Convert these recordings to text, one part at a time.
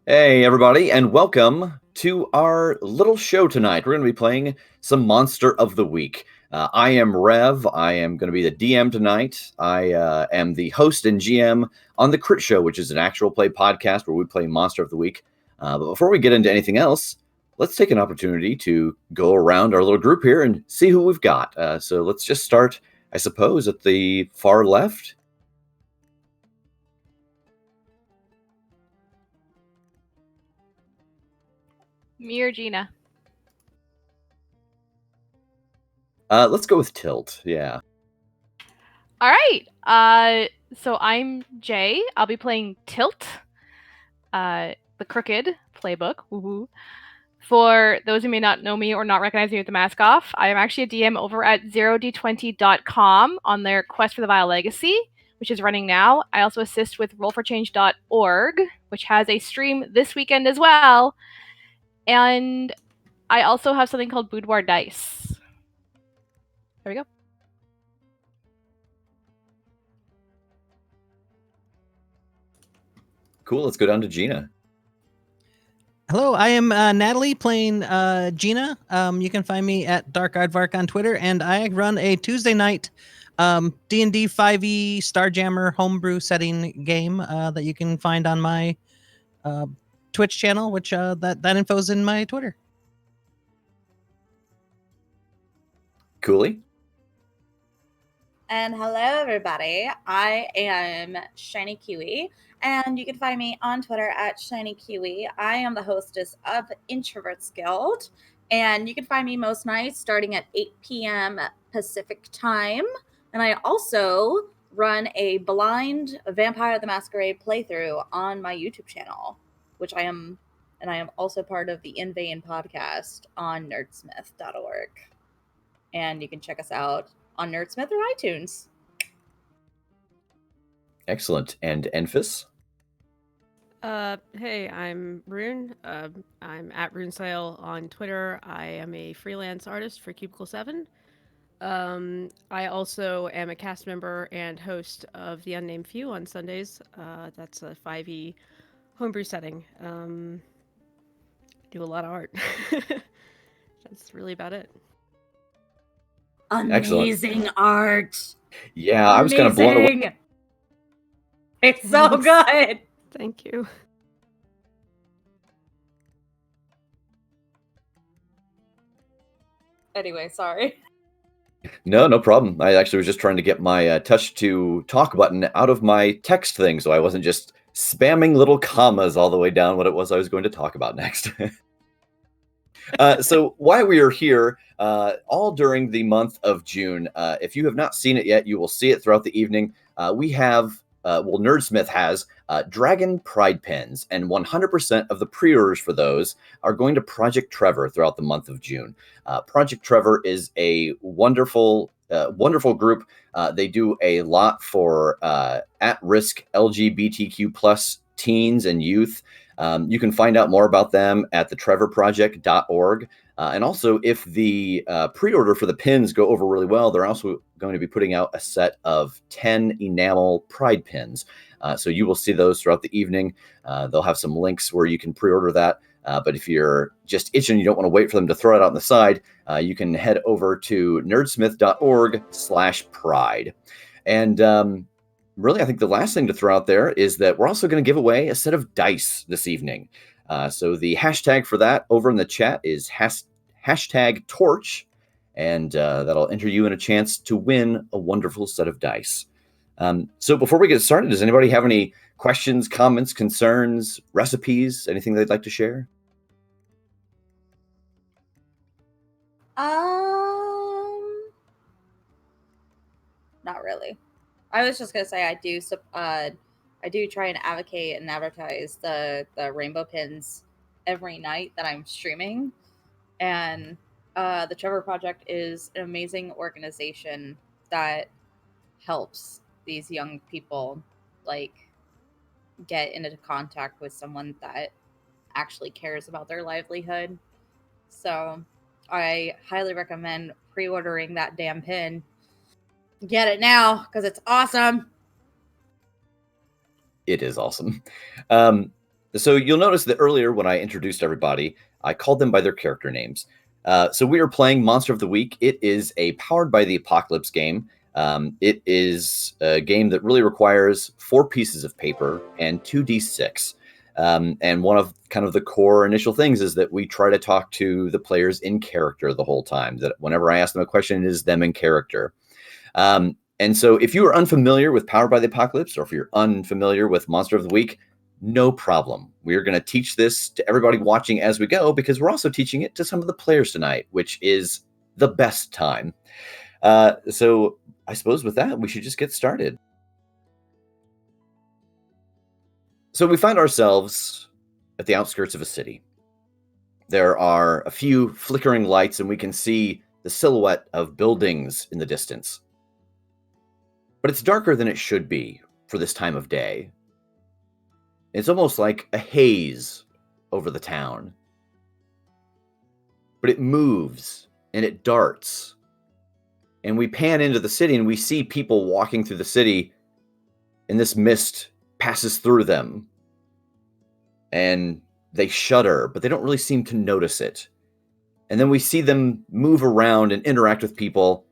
Hey, everybody, and welcome to our little show tonight. We're going to be playing some Monster of the Week. I am Rev. I am going to be the DM tonight. I am the host and GM on The Crit Show, which is an actual play podcast where we play Monster of the Week. But before we get into anything else, let's take an opportunity to go around our little group here and see who we've got. So let's just start, I suppose, at the far left. Me or Gina? Let's go with Tilt. Yeah. All right. So I'm Jay. I'll be playing Tilt, the Crooked playbook. Woohoo! For those who may not know me or not recognize me with the mask off, I am actually a DM over at 0d20.com on their Quest for the Vile Legacy, which is running now. I also assist with rollforchange.org, which has a stream this weekend as well. And I also have something called Boudoir Dice. There we go. Cool. Let's go down to Gina. Hello, I am Natalie playing Gina. You can find me at Dark Aardvark on Twitter, and I run a Tuesday night D&D 5e Starjammer homebrew setting game that you can find on my Twitch channel, which that info's in my Twitter. Cooley. And hello, everybody. I am Shiny Kiwi, and you can find me on Twitter at Shiny Kiwi. I am the hostess of Introverts Guild, and you can find me most nights starting at 8 p.m. Pacific time. And I also run a blind Vampire the Masquerade playthrough on my YouTube channel, which I am also part of the In Vain podcast on nerdsmith.org. And you can check us out on Nerdsmith or iTunes. Excellent. And Enfys? Hey, I'm Rune. I'm at RuneSale on Twitter. I am a freelance artist for Cubicle 7. I also am a cast member and host of The Unnamed Few on Sundays. That's a 5e homebrew setting. Do a lot of art. That's really about it. Amazing art. Yeah, I was kind of blown away. It's so good. Thank you. Anyway, sorry. No problem. I actually was just trying to get my touch to talk button out of my text thing, so I wasn't just spamming little commas all the way down what it was I was going to talk about next. So while we are here, all during the month of June, if you have not seen it yet, you will see it throughout the evening. We have, Nerdsmith has Dragon Pride Pins, and 100% of the pre-orders for those are going to Project Trevor throughout the month of June. Project Trevor is a wonderful group. They do a lot for at-risk LGBTQ plus teens and youth. You can find out more about them at thetrevorproject.org. And also, if the pre-order for the pins go over really well, they're also going to be putting out a set of 10 enamel pride pins. So you will see those throughout the evening. They'll have some links where you can pre-order that. But if you're just itching, you don't want to wait for them to throw it out on the side, you can head over to nerdsmith.org/pride. And really, I think the last thing to throw out there is that we're also going to give away a set of dice this evening. So the hashtag for that over in the chat is hashtag torch, and that'll enter you in a chance to win a wonderful set of dice. So before we get started, does anybody have any questions, comments, concerns, recipes, anything they'd like to share? Not really. I was just gonna say I do try and advocate and advertise the rainbow pins every night that I'm streaming, and the Trevor Project is an amazing organization that helps these young people get into contact with someone that actually cares about their livelihood. So I highly recommend pre-ordering that damn pin. Get it now because it's awesome. It is awesome. So you'll notice that earlier when I introduced everybody, I called them by their character names. So we are playing Monster of the Week. It is a Powered by the Apocalypse game. It is a game that really requires 4 pieces of paper and 2d6. And one of kind of the core initial things is that we try to talk to the players in character the whole time. That whenever I ask them a question, it is them in character. And so if you are unfamiliar with Powered by the Apocalypse, or if you're unfamiliar with Monster of the Week, no problem. We are going to teach this to everybody watching as we go, because we're also teaching it to some of the players tonight, which is the best time. So I suppose with that, we should just get started. So we find ourselves at the outskirts of a city. There are a few flickering lights, and we can see the silhouette of buildings in the distance. But it's darker than it should be for this time of day. It's almost like a haze over the town. But it moves and it darts. And we pan into the city and we see people walking through the city, and this mist passes through them. And they shudder, but they don't really seem to notice it. And then we see them move around and interact with people,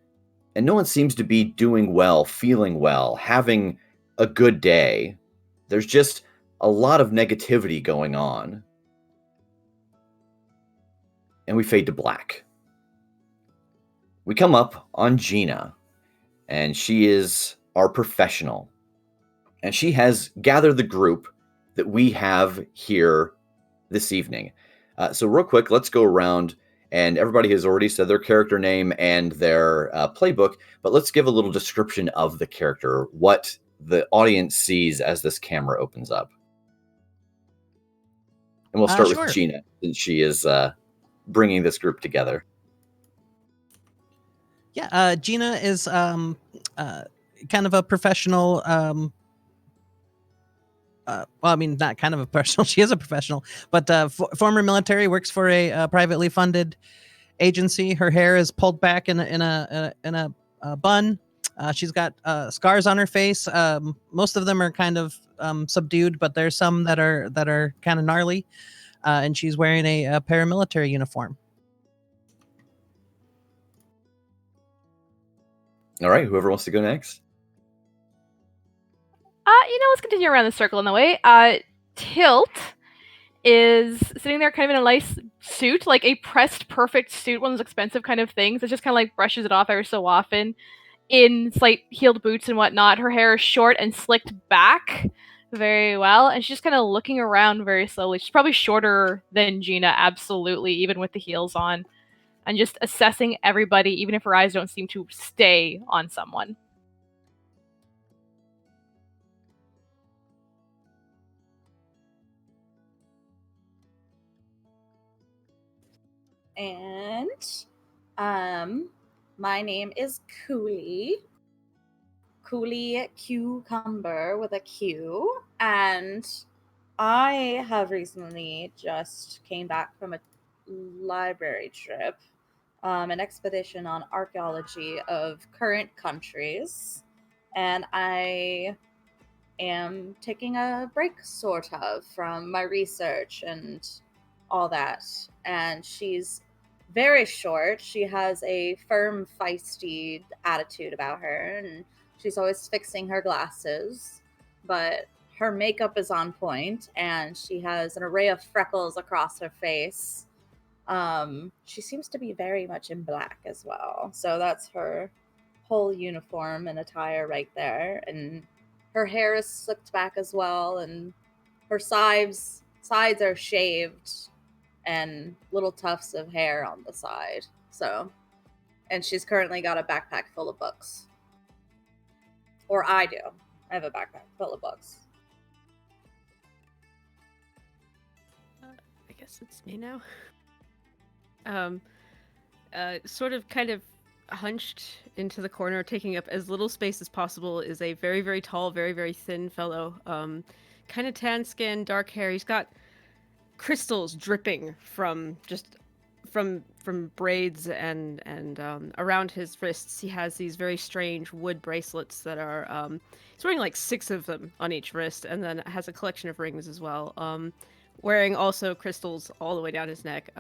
and no one seems to be doing well, feeling well, having a good day. There's just a lot of negativity going on. And we fade to black. We come up on Gina, and she is our professional. And she has gathered the group that we have here this evening. So real quick, let's go around, and everybody has already said their character name and their playbook, but let's give a little description of the character, what the audience sees as this camera opens up. And we'll start with Gina, since she is bringing this group together. Yeah, Gina is kind of a professional. Well, I mean, not kind of a professional. She is a professional, but former military, works for a privately funded agency. Her hair is pulled back in a bun. She's got scars on her face. Most of them are kind of subdued, but there's some that are kind of gnarly. And she's wearing a paramilitary uniform. All right, whoever wants to go next. Let's continue around the circle in the way. Tilt is sitting there kind of in a nice suit, like a pressed perfect suit, one of those expensive kind of things. It just kind of like brushes it off every so often in slight heeled boots and whatnot. Her hair is short and slicked back very well, and she's just kind of looking around very slowly. She's probably shorter than Gina, absolutely, even with the heels on, and just assessing everybody, even if her eyes don't seem to stay on someone. And my name is Cooley Cucumber with a Q, and I have recently just came back from a library trip, an expedition on archaeology of current countries, and I am taking a break sort of from my research and all that. And she's very short. She has a firm, feisty attitude about her, and she's always fixing her glasses, but her makeup is on point, and she has an array of freckles across her face. She seems to be very much in black as well, so that's her whole uniform and attire right there. And her hair is slicked back as well, and her sides are shaved and little tufts of hair on the side. So, and she's currently got a backpack full of books. Or I do. I have a backpack full of books. I guess it's me now. Sort of kind of hunched into the corner, taking up as little space as possible, is a very, very tall, very, very thin fellow. Kind of tan skin, dark hair. He's got crystals dripping from just from braids and around his wrists, he has these very strange wood bracelets that are he's wearing like 6 of them on each wrist, and then has a collection of rings as well. Wearing also crystals all the way down his neck.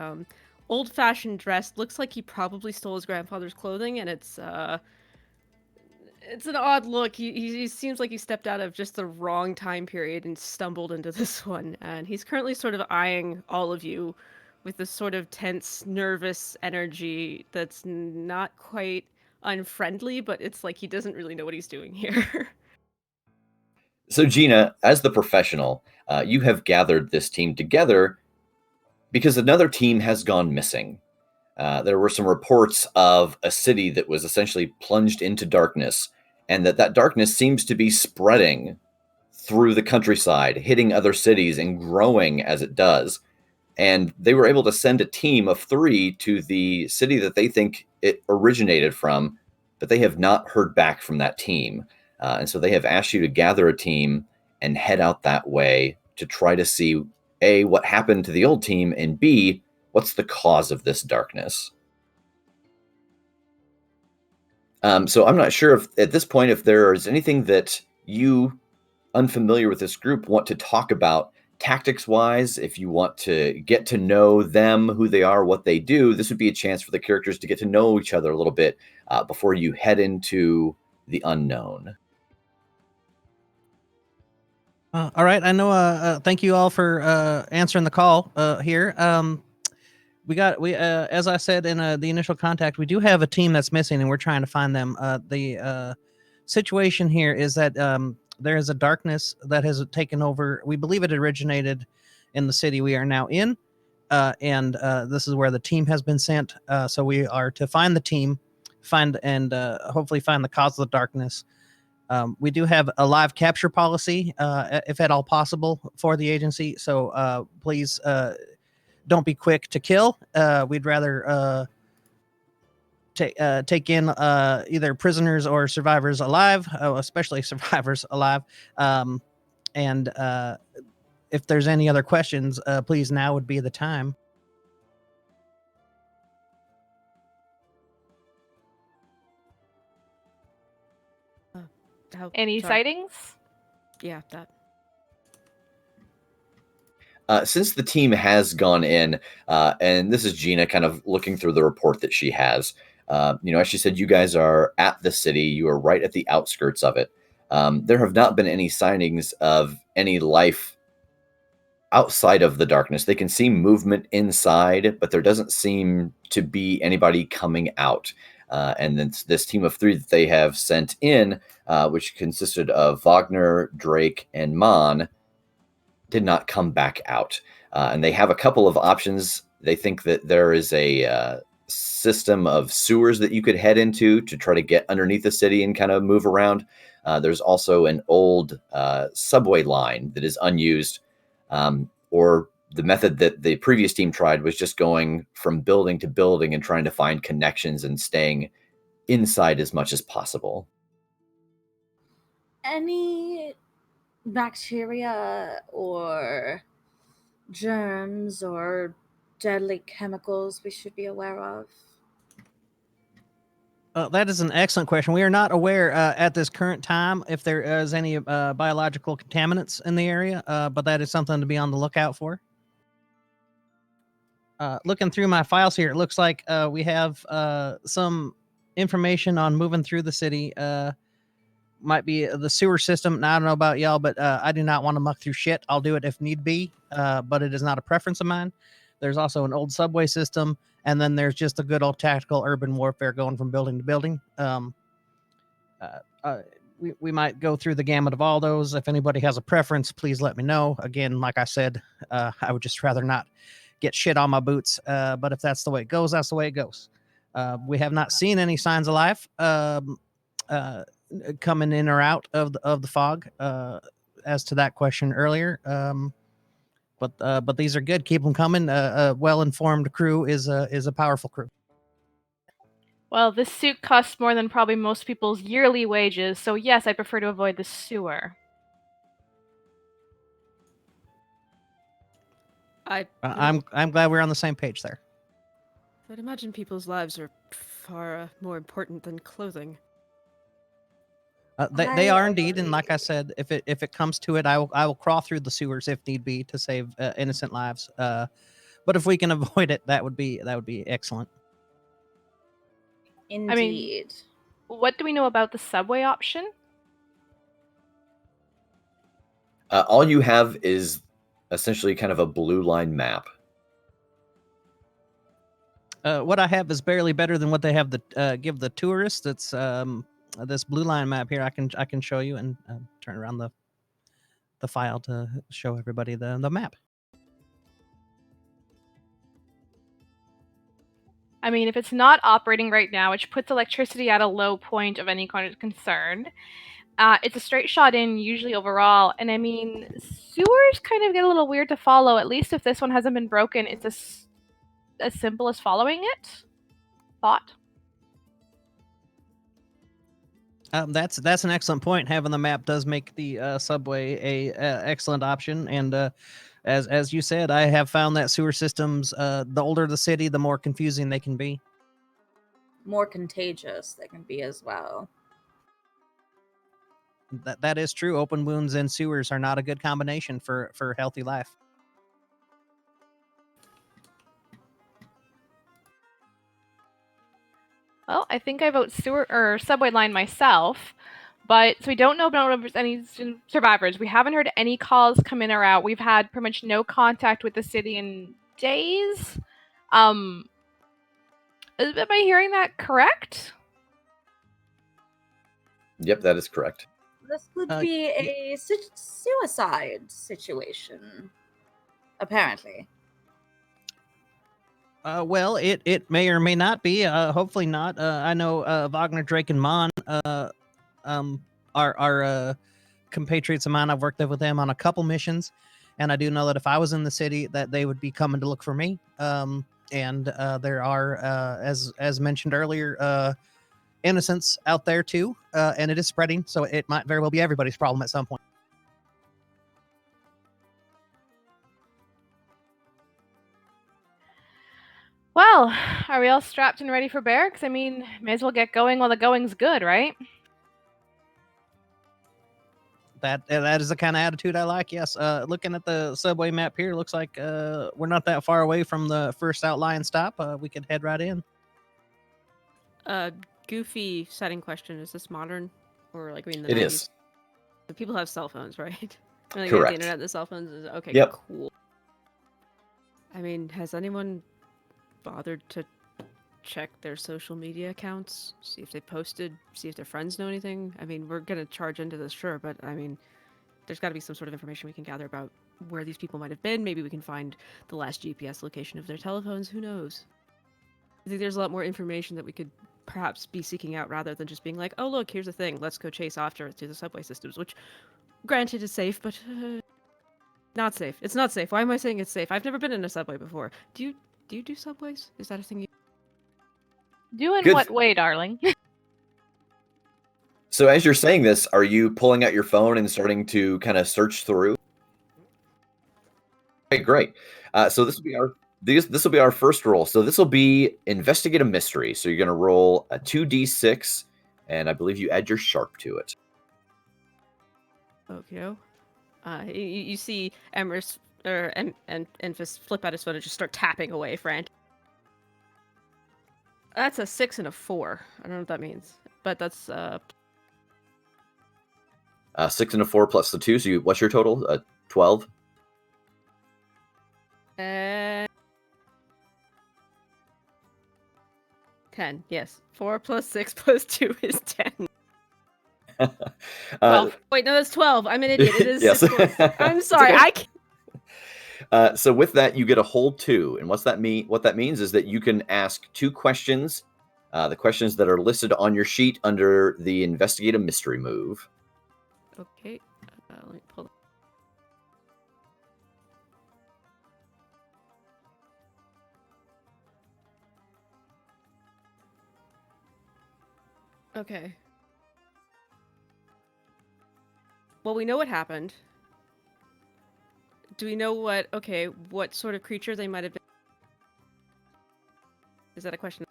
Old-fashioned dress, looks like he probably stole his grandfather's clothing, and it's an odd look. He seems like he stepped out of just the wrong time period and stumbled into this one. And he's currently sort of eyeing all of you with this sort of tense, nervous energy that's not quite unfriendly, but it's like he doesn't really know what he's doing here. So, Gina, as the professional, you have gathered this team together because another team has gone missing. There were some reports of a city that was essentially plunged into darkness, and that darkness seems to be spreading through the countryside, hitting other cities and growing as it does. And they were able to send a team of 3 to the city that they think it originated from, but they have not heard back from that team. And so they have asked you to gather a team and head out that way to try to see, A, what happened to the old team, and B, what's the cause of this darkness. So I'm not sure if at this point, if there is anything that you, unfamiliar with this group, want to talk about tactics wise. If you want to get to know them, who they are, what they do, this would be a chance for the characters to get to know each other a little bit before you head into the unknown. All right. I know. Thank you all for answering the call here. We as I said in the initial contact, we do have a team that's missing, and we're trying to find them. The situation here is that there is a darkness that has taken over. We believe it originated in the city we are now in, and this is where the team has been sent. So we are to find the team, hopefully find the cause of the darkness. We do have a live capture policy, if at all possible, for the agency. So please don't be quick to kill. We'd rather take in either prisoners or survivors alive, especially survivors alive. And if there's any other questions, please, now would be the time. Any sightings? Yeah, that. Since the team has gone in, and this is Gina kind of looking through the report that she has, as she said, you guys are at the city. You are right at the outskirts of it. There have not been any sightings of any life outside of the darkness. They can see movement inside, but there doesn't seem to be anybody coming out. And then this team of 3 that they have sent in, which consisted of Wagner, Drake, and Mon, did not come back out. And they have a couple of options. They think that there is a system of sewers that you could head into to try to get underneath the city and kind of move around. There's also an old subway line that is unused, or the method that the previous team tried was just going from building to building and trying to find connections and staying inside as much as possible. Any bacteria or germs or deadly chemicals we should be aware of? That is an excellent question. We are not aware at this current time if there is any biological contaminants in the area, but that is something to be on the lookout for. Looking through my files here, it looks like we have some information on moving through the city. Might be the sewer system. Now, I don't know about y'all, but I do not want to muck through shit. I'll do it if need be, but it is not a preference of mine. There's also an old subway system, and then there's just a good old tactical urban warfare going from building to building. We might go through the gamut of all those. If anybody has a preference, please let me know. Again, like I said, I would just rather not get shit on my boots. But if that's the way it goes, that's the way it goes. We have not seen any signs of life coming in or out of the fog. As to that question earlier, but these are good. Keep them coming. A well-informed crew is a powerful crew. Well, this suit costs more than probably most people's yearly wages, so yes, I prefer to avoid the sewer. I'm glad we're on the same page there. I'd imagine people's lives are far more important than clothing. They I are indeed, and like I agree. said, if it comes to it, I will crawl through the sewers if need be to save innocent lives. But if we can avoid it, that would be excellent. I mean, Indeed. what do we know about the subway option? All you have is essentially kind of a blue line map. What I have is barely better than what they have the give the tourists. It's this blue line map here. I can show you and turn around the file to show everybody the map. I mean, if it's not operating right now, which puts electricity at a low point of any kind of concern, it's a straight shot in, usually overall. And I mean, sewers kind of get a little weird to follow, at least if this one hasn't been broken. It's as simple as following it. Thought? That's an excellent point. Having the map does make the subway a excellent option. And as you said, I have found that sewer systems, the older the city, the more confusing they can be. More contagious they can be as well. That is true. Open wounds and sewers are not a good combination for healthy life. Well, I think I vote sewer or subway line myself. But so we don't know about any survivors. We haven't heard any calls come in or out. We've had pretty much no contact with the city in days. Am I hearing that correct? Yep, that is correct. This could be a suicide situation, apparently. Well, it may or may not be. Hopefully not. I know Wagner, Drake, and Mon are compatriots of mine. I've worked with them on a couple missions, and I do know that if I was in the city, that they would be coming to look for me. And there are, as mentioned earlier, innocents out there too, and it is spreading, so it might very well be everybody's problem at some point. Well, are we all strapped and ready for barracks? I mean, may as well get going while the going's good, right? That is the kind of attitude I like. Yes. Looking at the subway map here, looks like we're not that far away from the first outlying stop. We could head right in. Goofy setting question: is this modern, or like we in the It 90s? is. So people have cell phones, right? Like Correct. the internet, the cell phones is okay. Yep. Cool. I mean, has anyone bothered to check their social media accounts, see if they posted, see if their friends know anything? I mean, we're gonna charge into this, sure, but I mean, there's got to be some sort of information we can gather about where these people might have been. Maybe we can find the last GPS location of their telephones. Who knows? I think there's a lot more information that we could perhaps be seeking out rather than just being like, oh, look, here's the thing. Let's go chase after it through the subway systems, which, granted, is safe, but not safe. It's not safe. Why am I saying it's safe? I've never been in a subway before. Do you do subways? Is that a thing you Do in Good. what way, darling? So as you're saying this, are you pulling out your phone and starting to kind of search through? Okay, great. So this will be our first roll. So this will be investigate a mystery. So you're going to roll a 2d6, and I believe you add your sharp to it. Okay. You see Emrys and Enfys flip out his phone and just start tapping away frantic. That's a 6 and a 4. I don't know what that means, but that's 6 and a 4 plus the 2. So what's your total? 12. 10. Yes, 4 plus 6 plus 2 is 10. 12. Wait, no, that's 12. I'm an idiot. It is Yes. 6 plus. I'm sorry. Okay. I can't. So with that, you get a whole 2, and what that means is that you can ask 2 questions. The questions that are listed on your sheet under the investigate a mystery move. Okay, let me pull. Okay. Well, we know what happened. Do we know what sort of creature they might have been? Is that a question?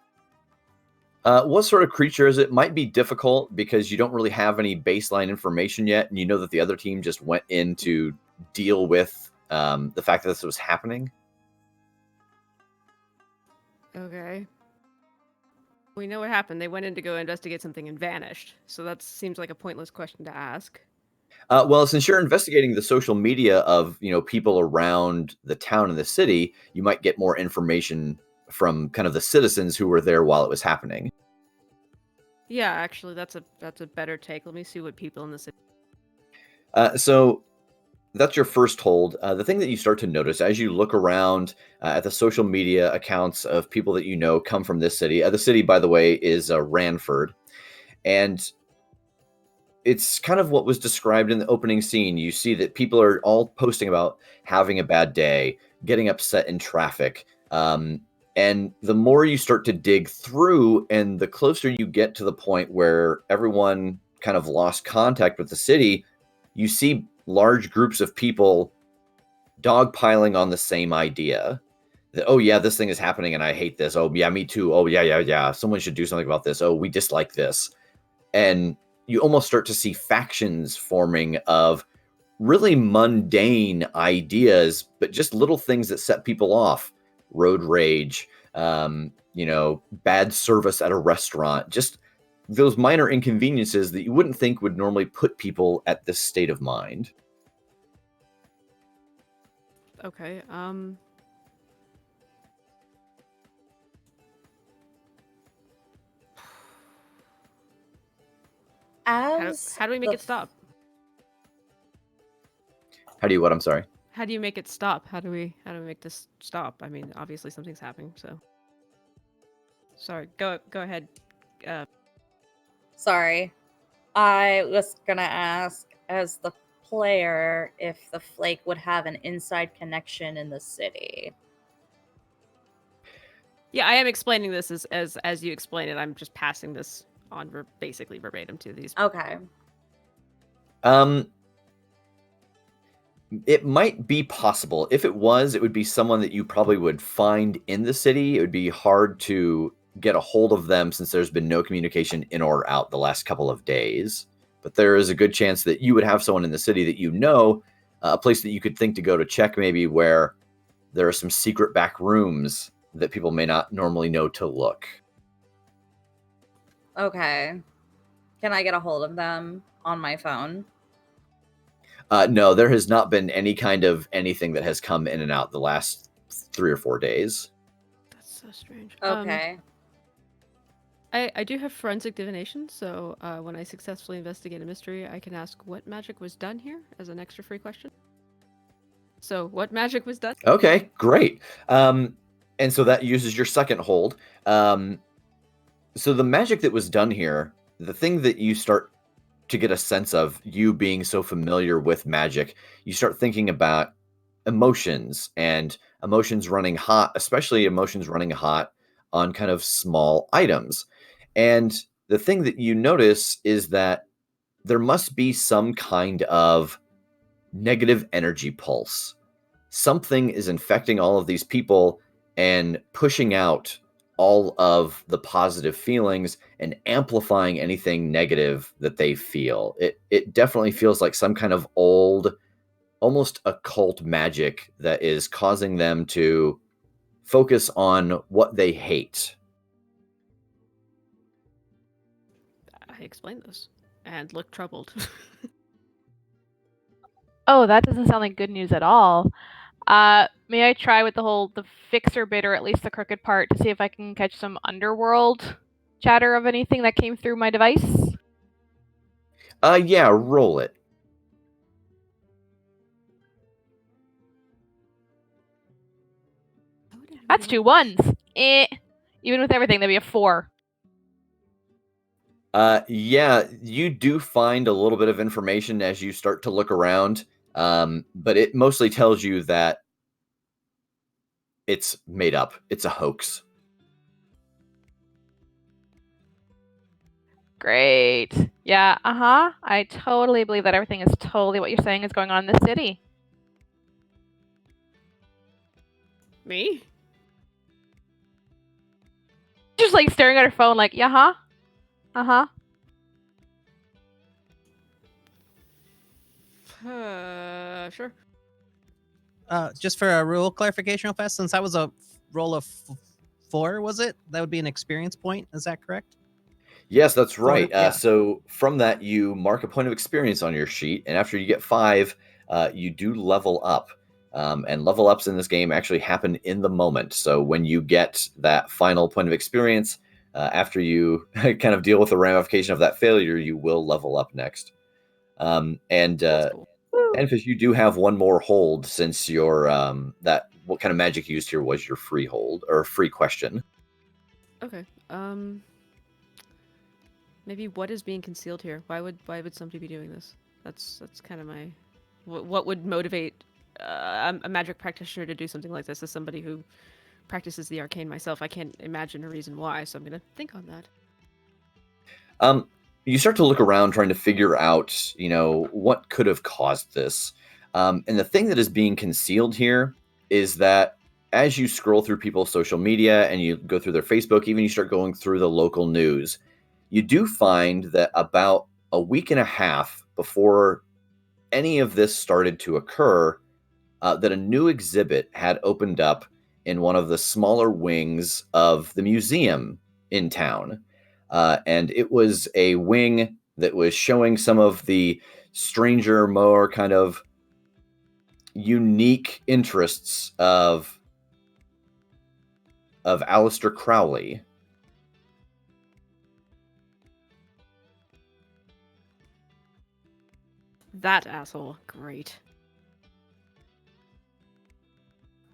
What sort of creature is it? Might be difficult because you don't really have any baseline information yet, and you know that the other team just went in to deal with the fact that this was happening. Okay. We know what happened. They went in to go investigate something and vanished. So that seems like a pointless question to ask. Well, since you're investigating the social media of people around the town and the city, you might get more information from kind of the citizens who were there while it was happening. Yeah, actually, that's a better take. Let me see what people in the city. So that's your first hold. The thing that you start to notice as you look around at the social media accounts of people that you know come from this city. The city, by the way, is Ranford, and it's kind of what was described in the opening scene. You see that people are all posting about having a bad day, getting upset in traffic. And the more you start to dig through and the closer you get to the point where everyone kind of lost contact with the city, you see large groups of people dogpiling on the same idea. That, oh, yeah, this thing is happening and I hate this. Oh, yeah, me too. Oh, yeah. Someone should do something about this. Oh, we dislike this. And you almost start to see factions forming of really mundane ideas, but just little things that set people off. Road rage, bad service at a restaurant, just those minor inconveniences that you wouldn't think would normally put people at this state of mind. Okay. How do we make it stop? How do you what? I'm sorry. How do you make it stop? How do we make this stop? I mean, obviously something's happening, so. Sorry, go ahead. Sorry. I was gonna ask, as the player, if the Flake would have an inside connection in the city. Yeah, I am explaining this as you explain it. I'm just passing this on basically verbatim to these. Okay. It might be possible. If it was, it would be someone that you probably would find in the city. It would be hard to get a hold of them since there's been no communication in or out the last couple of days. But there is a good chance that you would have someone in the city that you know, a place that you could think to go to check maybe where there are some secret back rooms that people may not normally know to look. Okay. Can I get a hold of them on my phone? No, there has not been any kind of anything that has come in and out the last 3 or 4 days. That's so strange. Okay. I do have forensic divination, so when I successfully investigate a mystery, I can ask what magic was done here as an extra free question. So, what magic was done? Okay, great. And so that uses your second hold. So the magic that was done here, the thing that you start to get a sense of, you being so familiar with magic, you start thinking about emotions and emotions running hot, especially emotions running hot on kind of small items. And the thing that you notice is that there must be some kind of negative energy pulse. Something is infecting all of these people and pushing out all of the positive feelings and amplifying anything negative that they feel. It definitely feels like some kind of old, almost occult magic that is causing them to focus on what they hate. I explained this and look troubled. Oh, that doesn't sound like good news at all. May I try with the fixer bit, or at least the crooked part, to see if I can catch some underworld chatter of anything that came through my device? Yeah, roll it. That's 2 ones. Even with everything, that'd be a 4. Yeah, you do find a little bit of information as you start to look around, but it mostly tells you that it's made up. It's a hoax. Great. Yeah, I totally believe that everything is totally what you're saying is going on in this city. Me? like staring at her phone, like, yeah, huh? Uh-huh. Sure. Just for a rule clarification real fast, since that was a roll of 4, was it? That would be an experience point. Is that correct? Yes, that's right. Yeah. So from that, you mark a point of experience on your sheet, and after you get 5, you do level up. And level ups in this game actually happen in the moment. So when you get that final point of experience, after you kind of deal with the ramification of that failure, you will level up next. And Cool. Enfys, you do have one more hold since your that what kind of magic you used here was your free hold or free question. Okay. Maybe what is being concealed here? Why would somebody be doing this? That's kind of my. What would motivate a magic practitioner to do something like this? As somebody who practices the arcane myself, I can't imagine a reason why. So I'm gonna think on that. You start to look around trying to figure out, what could have caused this. And the thing that is being concealed here is that as you scroll through people's social media and you go through their Facebook, even you start going through the local news, you do find that about a week and a half before any of this started to occur, that a new exhibit had opened up in one of the smaller wings of the museum in town. And it was a wing that was showing some of the stranger, more kind of unique interests of Aleister Crowley. That asshole. Great.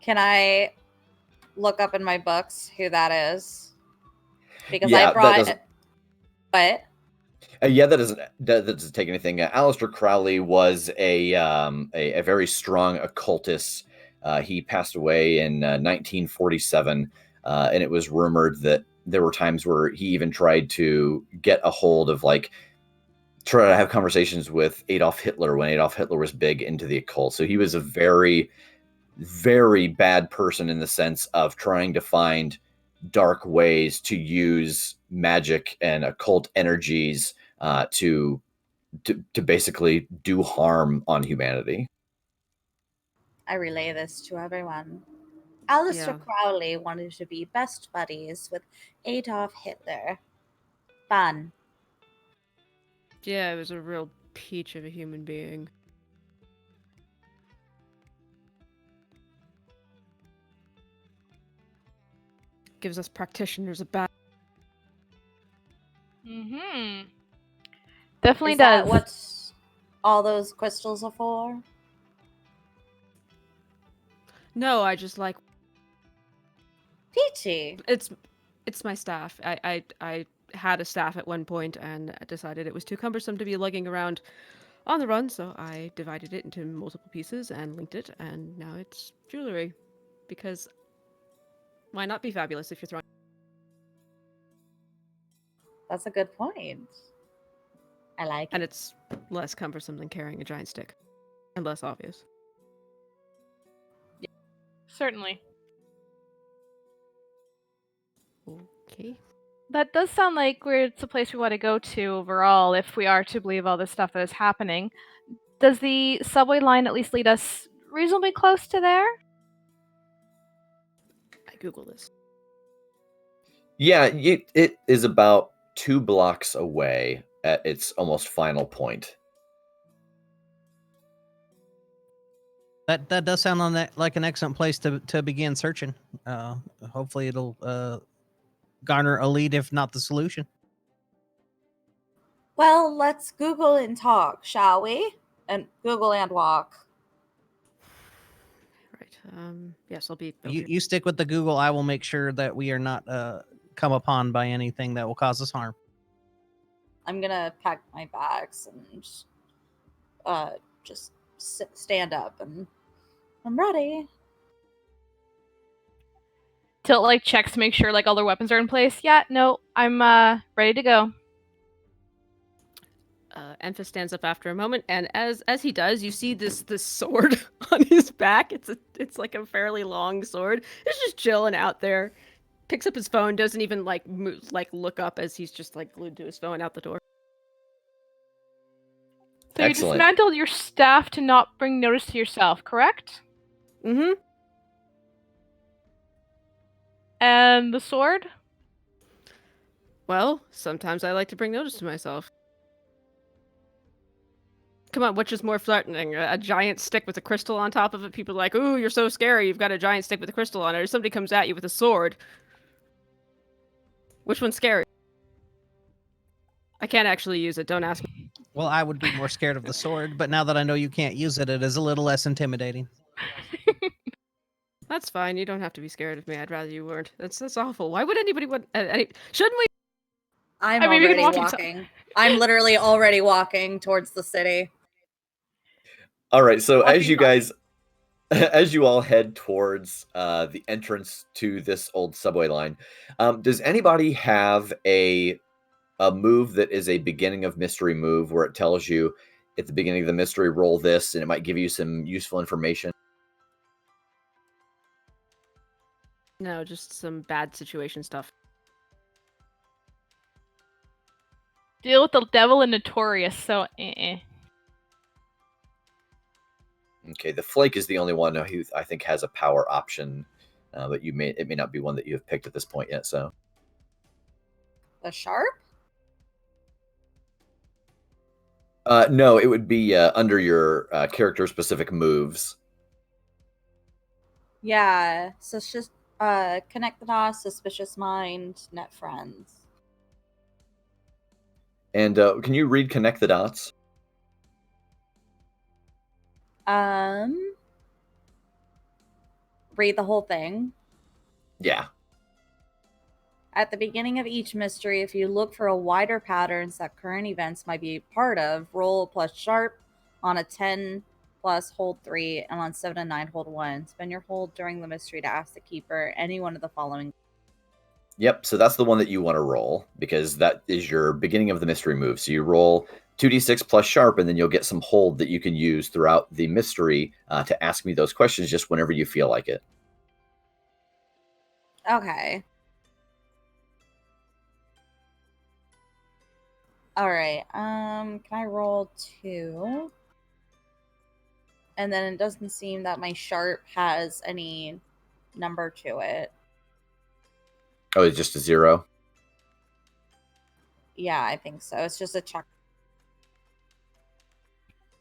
Can I look up in my books who that is? Because Yeah, I that brought doesn't- what? Yeah, that doesn't take anything. Aleister Crowley was a very strong occultist. He passed away in 1947, and it was rumored that there were times where he even tried to get a hold of, try to have conversations with Adolf Hitler when Adolf Hitler was big into the occult. So he was a very, very bad person in the sense of trying to find dark ways to use magic and occult energies to basically do harm on humanity. I relay this to everyone. Aleister Yeah. Crowley wanted to be best buddies with Adolf Hitler. Fun. Yeah, it was a real peach of a human being. Gives us practitioners a bad. Mm-hmm. Definitely Is does. that what all those crystals are for? No, I just like Peachy. it's my staff. I had a staff at one point and decided it was too cumbersome to be lugging around on the run, so I divided it into multiple pieces and linked it, and now it's jewelry. Because why not be fabulous if you're throwing? That's a good point. I like And it. it's less cumbersome than carrying a giant stick, and less obvious. Certainly. Okay. That does sound like it's a place we want to go to overall if we are to believe all this stuff that is happening. Does the subway line at least lead us reasonably close to there? I Google this. Yeah, it is about 2 blocks away at its almost final point. That does sound like an excellent place to begin searching. Hopefully, it'll garner a lead, if not the solution. Well, let's Google and talk, shall we? And Google and walk. Right. Yes, I'll be. You stick with the Google. I will make sure that we are not come upon by anything that will cause us harm. I'm gonna pack my bags and just stand up, and I'm ready. Tilt checks to make sure all their weapons are in place. Yeah, no, I'm ready to go. Enfys stands up after a moment, and as he does, you see this sword on his back. It's like a fairly long sword. It's just chilling out there. picks up his phone, doesn't even like look up as he's just like glued to his phone out the door. So you Excellent. dismantled your staff to not bring notice to yourself, correct? Mm-hmm. And the sword? Well, sometimes I like to bring notice to myself. Come on, which is more threatening? A giant stick with a crystal on top of it? People are like, ooh, you're so scary, you've got a giant stick with a crystal on it. Or somebody comes at you with a sword. Which one's scary? I can't actually use it, don't ask me. Well, I would be more scared of the sword, but now that I know you can't use it, it is a little less intimidating. That's fine, you don't have to be scared of me, I'd rather you weren't. That's awful. Why would anybody want... Shouldn't we? I'm I mean, we can already walk walking. I'm literally already walking towards the city. All right, so Walking as you guys, as you all head towards the entrance to this old subway line, does anybody have a move that is a beginning of mystery move where it tells you at the beginning of the mystery, roll this, and it might give you some useful information? No, just some bad situation stuff. Deal with the devil and notorious, so Okay, the flake is the only one who I think has a power option, but it may not be one that you have picked at this point yet. So The sharp? no, it would be under your character specific moves. Yeah. So it's just connect the dots, suspicious mind, net friends. And can you read connect the dots? Read the whole thing. Yeah. At the beginning of each mystery, if you look for a wider patterns that current events might be part of, roll plus sharp. On a 10 plus, hold 3, and on 7 and 9, hold 1. Spend your hold during the mystery to ask the keeper any one of the following. Yep, so that's the one that you want to roll, because that is your beginning of the mystery move. So you roll 2d6 plus sharp, and then you'll get some hold that you can use throughout the mystery to ask me those questions just whenever you feel like it. Okay. All right. Can I roll 2? And then it doesn't seem that my sharp has any number to it. Oh, it's just a 0? Yeah, I think so. It's just a check.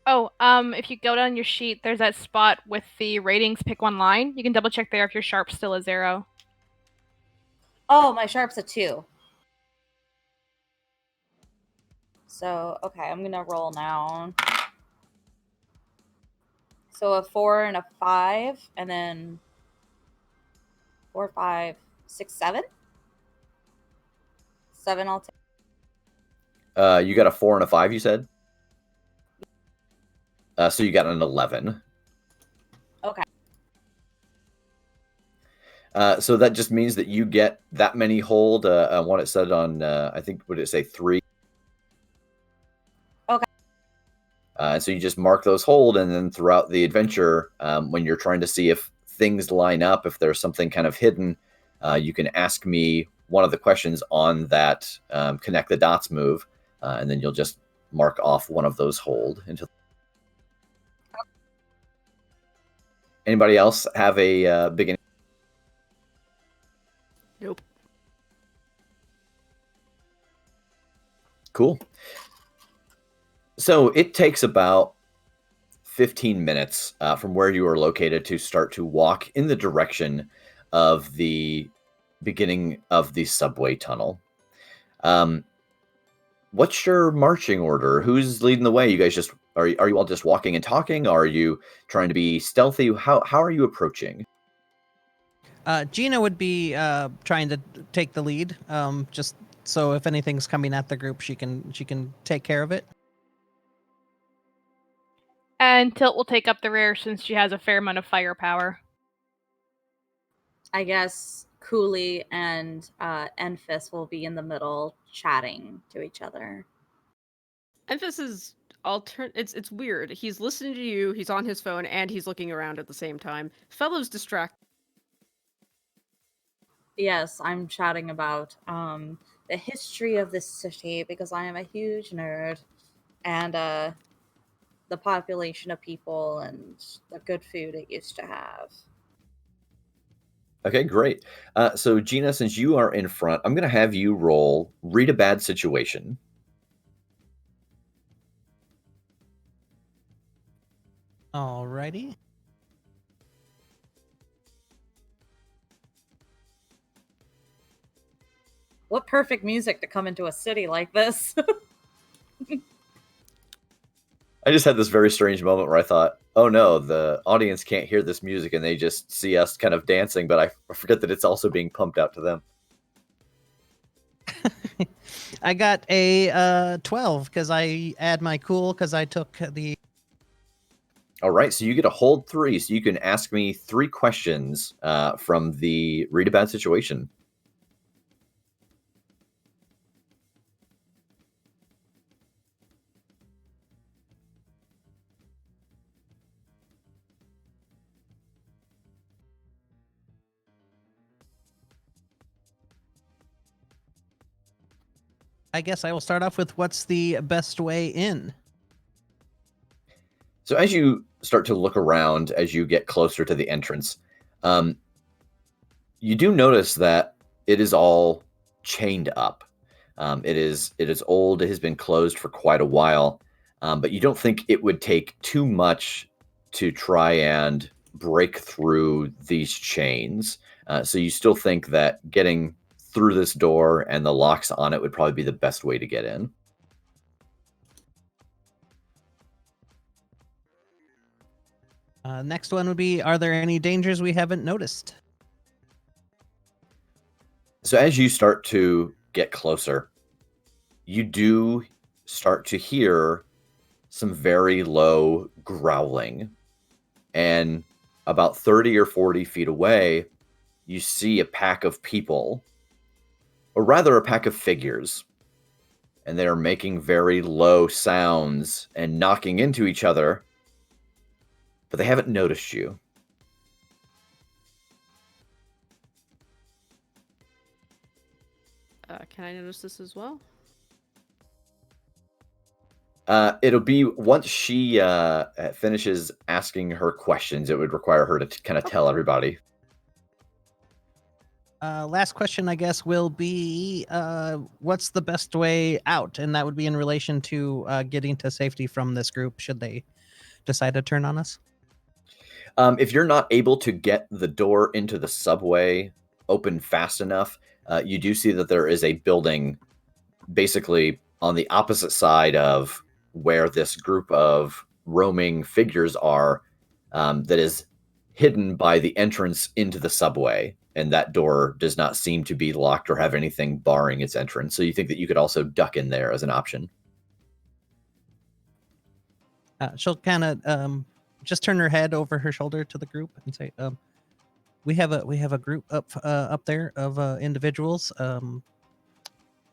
Oh, if you go down your sheet, there's that spot with the ratings, pick one line. You can double check there if your sharp's still a 0. Oh, my sharp's a 2. So, okay, I'm going to roll now. So a 4 and a 5, and then 4, 5, 6, 7? 7 I'll take. You got a 4 and a 5, you said? So you got an 11. Okay. So that just means that you get that many hold. What it said on, I think, would it say 3? Okay. So you just mark those hold, and then throughout the adventure, when you're trying to see if things line up, if there's something kind of hidden, you can ask me one of the questions on that connect the dots move, and then you'll just mark off one of those hold. Anybody else have a beginning? Nope. Cool. So it takes about 15 minutes from where you are located to start to walk in the direction of the beginning of the subway tunnel. What's your marching order? Who's leading the way? You guys just are you all just walking and talking? Are you trying to be stealthy? How are you approaching? Gina would be trying to take the lead, just so if anything's coming at the group, she can take care of it. And Tilt will take up the rear since she has a fair amount of firepower. I guess Cooley and Enfys will be in the middle chatting to each other. Enfys is it's weird. He's listening to you, he's on his phone, and he's looking around at the same time. Fellow's distracted. Yes, I'm chatting about the history of this city because I am a huge nerd, and the population of people and the good food it used to have. Okay, great. So Gina, since you are in front, I'm going to have you roll read a bad situation. Alrighty. What perfect music to come into a city like this. I just had this very strange moment where I thought, oh no, the audience can't hear this music and they just see us kind of dancing, but I forget that it's also being pumped out to them. I got a 12 because I add my cool because I took the. All right, so you get a hold 3, so you can ask me 3 questions from the read a bad situation. I guess I will start off with what's the best way in. So as you start to look around, as you get closer to the entrance, you do notice that it is all chained up. It is old. It has been closed for quite a while, but you don't think it would take too much to try and break through these chains. So you still think that getting through this door and the locks on it would probably be the best way to get in. Next one would be, are there any dangers we haven't noticed? So as you start to get closer, you do start to hear some very low growling. And about 30 or 40 feet away, you see a pack of people, or rather a pack of figures. And they are making very low sounds and knocking into each other, but they haven't noticed you. Can I notice this as well? It'll be once she finishes asking her questions, it would require her to kind of tell everybody. Last question, I guess, will be what's the best way out? And that would be in relation to getting to safety from this group should they decide to turn on us. If you're not able to get the door into the subway open fast enough, you do see that there is a building basically on the opposite side of where this group of roaming figures are, that is hidden by the entrance into the subway. And that door does not seem to be locked or have anything barring its entrance. So you think that you could also duck in there as an option. She'll kind of just turn her head over her shoulder to the group and say, "We have a group up there of individuals.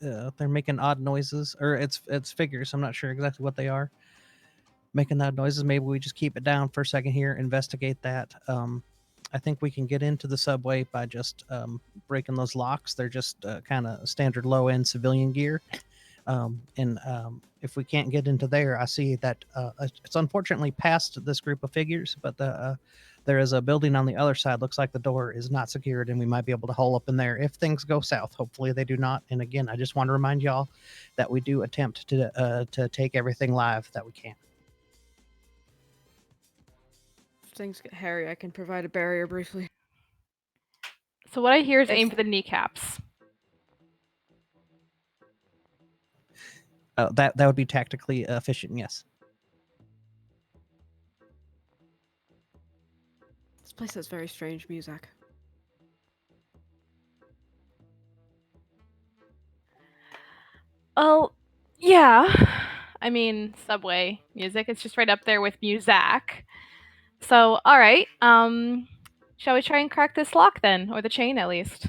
They're making odd noises, or it's figures. I'm not sure exactly what they are. Making odd noises. Maybe we just keep it down for a second here, investigate that. I think we can get into the subway by just breaking those locks. They're just kind of standard low end civilian gear. And if we can't get into there, I see that it's unfortunately past this group of figures, but there is a building on the other side. Looks like the door is not secured, and we might be able to hole up in there if things go south. Hopefully they do not. And again, I just want to remind y'all that we do attempt to take everything live that we can. If things get hairy, I can provide a barrier briefly. So what I hear is aim for the kneecaps. That would be tactically efficient, yes. This place has very strange music. Oh, yeah. I mean, subway music. It's just right up there with Muzak. So, all right. Shall we try and crack this lock then, or the chain at least?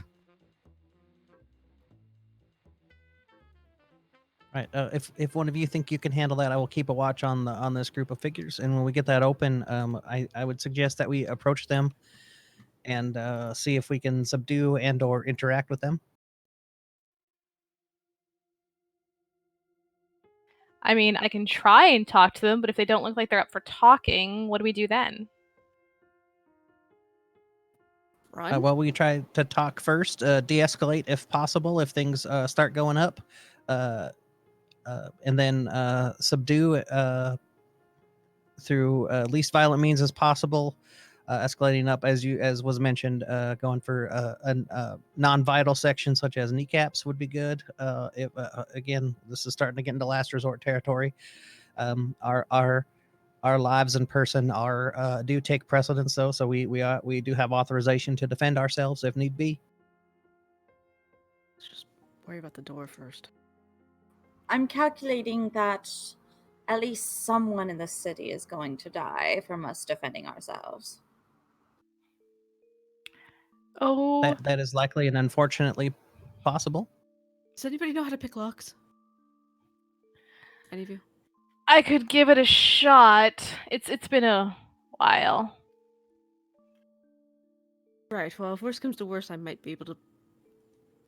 Right. If one of you think you can handle that, I will keep a watch on this group of figures, and when we get that open, I would suggest that we approach them and see if we can subdue and/or interact with them. I mean, I can try and talk to them, but if they don't look like they're up for talking, what do we do then? Run. Well, we try to talk first, de-escalate if possible, if things start going up, and then subdue through least violent means as possible, escalating up as was mentioned, going for a non-vital section such as kneecaps would be good. Again, this is starting to get into last resort territory. Our lives in person do take precedence, though, so we do have authorization to defend ourselves if need be. Let's just worry about the door first. I'm calculating that at least someone in the city is going to die from us defending ourselves. Oh, That is likely and unfortunately possible. Does anybody know how to pick locks? Any of you? I could give it a shot. It's been a while. Right, well, if worst comes to worst, I might be able to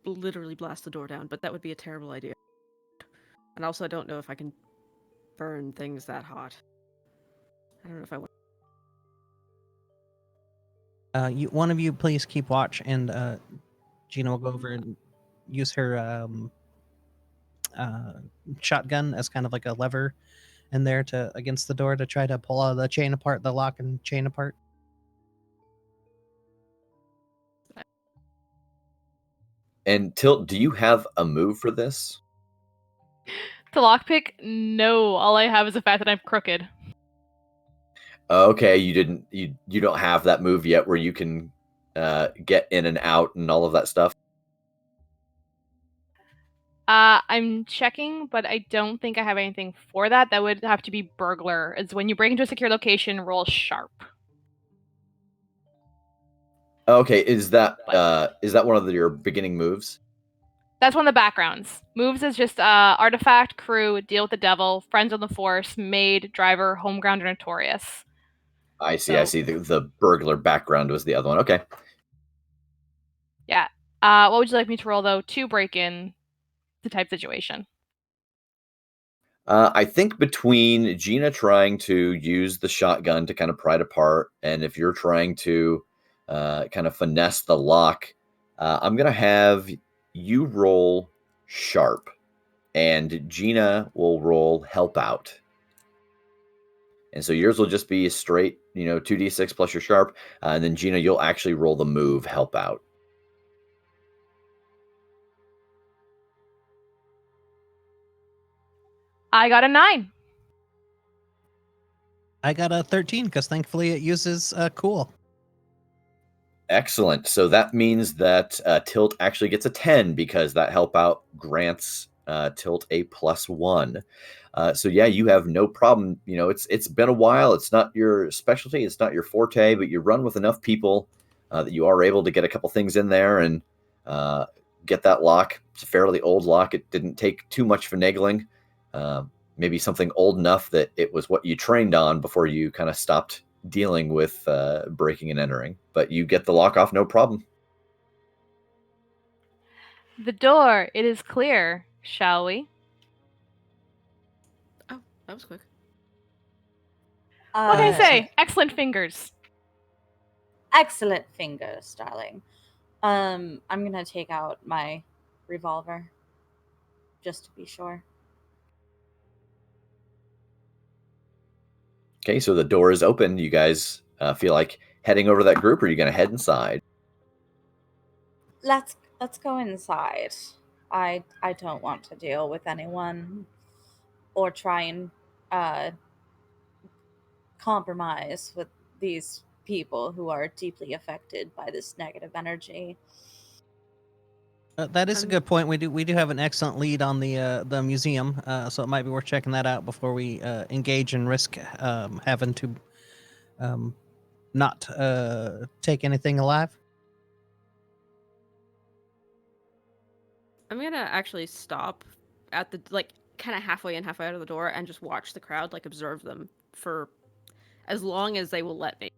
literally blast the door down, but that would be a terrible idea. And also, I don't know if I can burn things that hot. I don't know if I want. One of you please keep watch, and Gina will go over and use her shotgun as kind of like a lever in there to against the door to try to pull out the chain apart, the lock and chain apart. And Tilt, do you have a move for this? To lockpick? No. All I have is the fact that I'm crooked. Okay, you don't have that move yet where you can get in and out and all of that stuff. I'm checking, but I don't think I have anything for that. That would have to be burglar. It's when you break into a secure location, roll sharp. Okay, is that one of your beginning moves? That's one of the backgrounds. Moves is just artifact, crew, deal with the devil, friends on the force, maid, driver, homeground, or notorious. I see. So- I see. The burglar background was the other one. Okay. Yeah. What would you like me to roll though? To break in the type situation. I think between Gina trying to use the shotgun to kind of pry it apart, and if you're trying to kind of finesse the lock, I'm gonna have you roll sharp, and Gina will roll help out. And so yours will just be straight, 2d6 plus your sharp, and then Gina, you'll actually roll the move help out. I got a 9. I got a 13 because thankfully it uses cool. Excellent. So that means that Tilt actually gets a 10 because that help out grants Tilt a +1. So yeah, you have no problem. It's been a while. It's not your specialty. It's not your forte, but you run with enough people that you are able to get a couple things in there and get that lock. It's a fairly old lock. It didn't take too much finagling. Maybe something old enough that it was what you trained on before you kind of stopped dealing with breaking and entering, but you get the lock off no problem. The door, it is clear. Shall we? Oh, that was quick. What can I Uh, say? Excellent fingers. Excellent fingers, darling. I'm gonna take out my revolver just to be sure. Okay, so the door is open. You guys feel like heading over to that group, or are you going to head inside? Let's go inside. I don't want to deal with anyone or try and compromise with these people who are deeply affected by this negative energy. That is a good point. We do have an excellent lead on the museum, so it might be worth checking that out before we engage and risk having to not take anything alive. I'm gonna actually stop at the kind of halfway in, halfway out of the door, and just watch the crowd, observe them for as long as they will let me,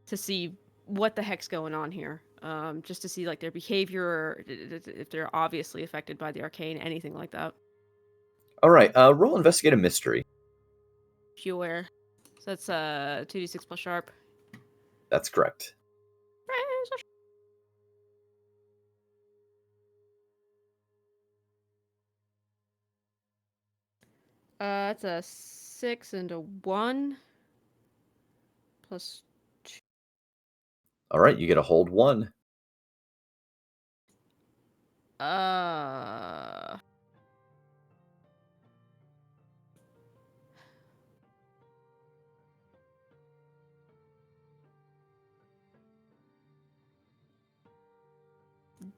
to see what the heck's going on here. Just to see like their behavior, or if they're obviously affected by the arcane, anything like that. All right, roll investigate a mystery. Pure. So that's 2d6 plus sharp. That's correct. That's a 6 and a 1 plus 2. All right, you get a hold 1.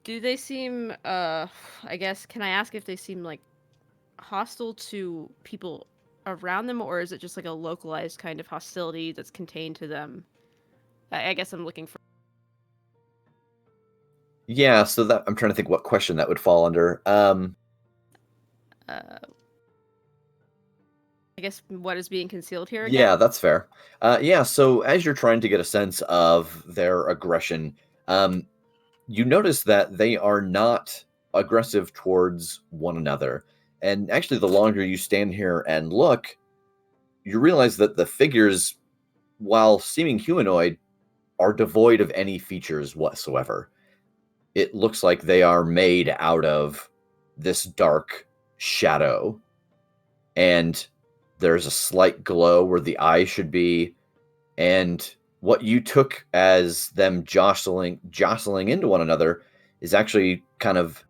Do they seem I guess, can I ask if they seem like hostile to people around them, or is it just like a localized kind of hostility that's contained to them? I guess I'm looking for. Yeah, so that I'm trying to think what question that would fall under. I guess what is being concealed here Yeah, again? that's fair. Yeah, so as you're trying to get a sense of their aggression, you notice that they are not aggressive towards one another. And actually, the longer you stand here and look, you realize that the figures, while seeming humanoid, are devoid of any features whatsoever. It looks like they are made out of this dark shadow. And there's a slight glow where the eye should be. And what you took as them jostling into one another is actually kind of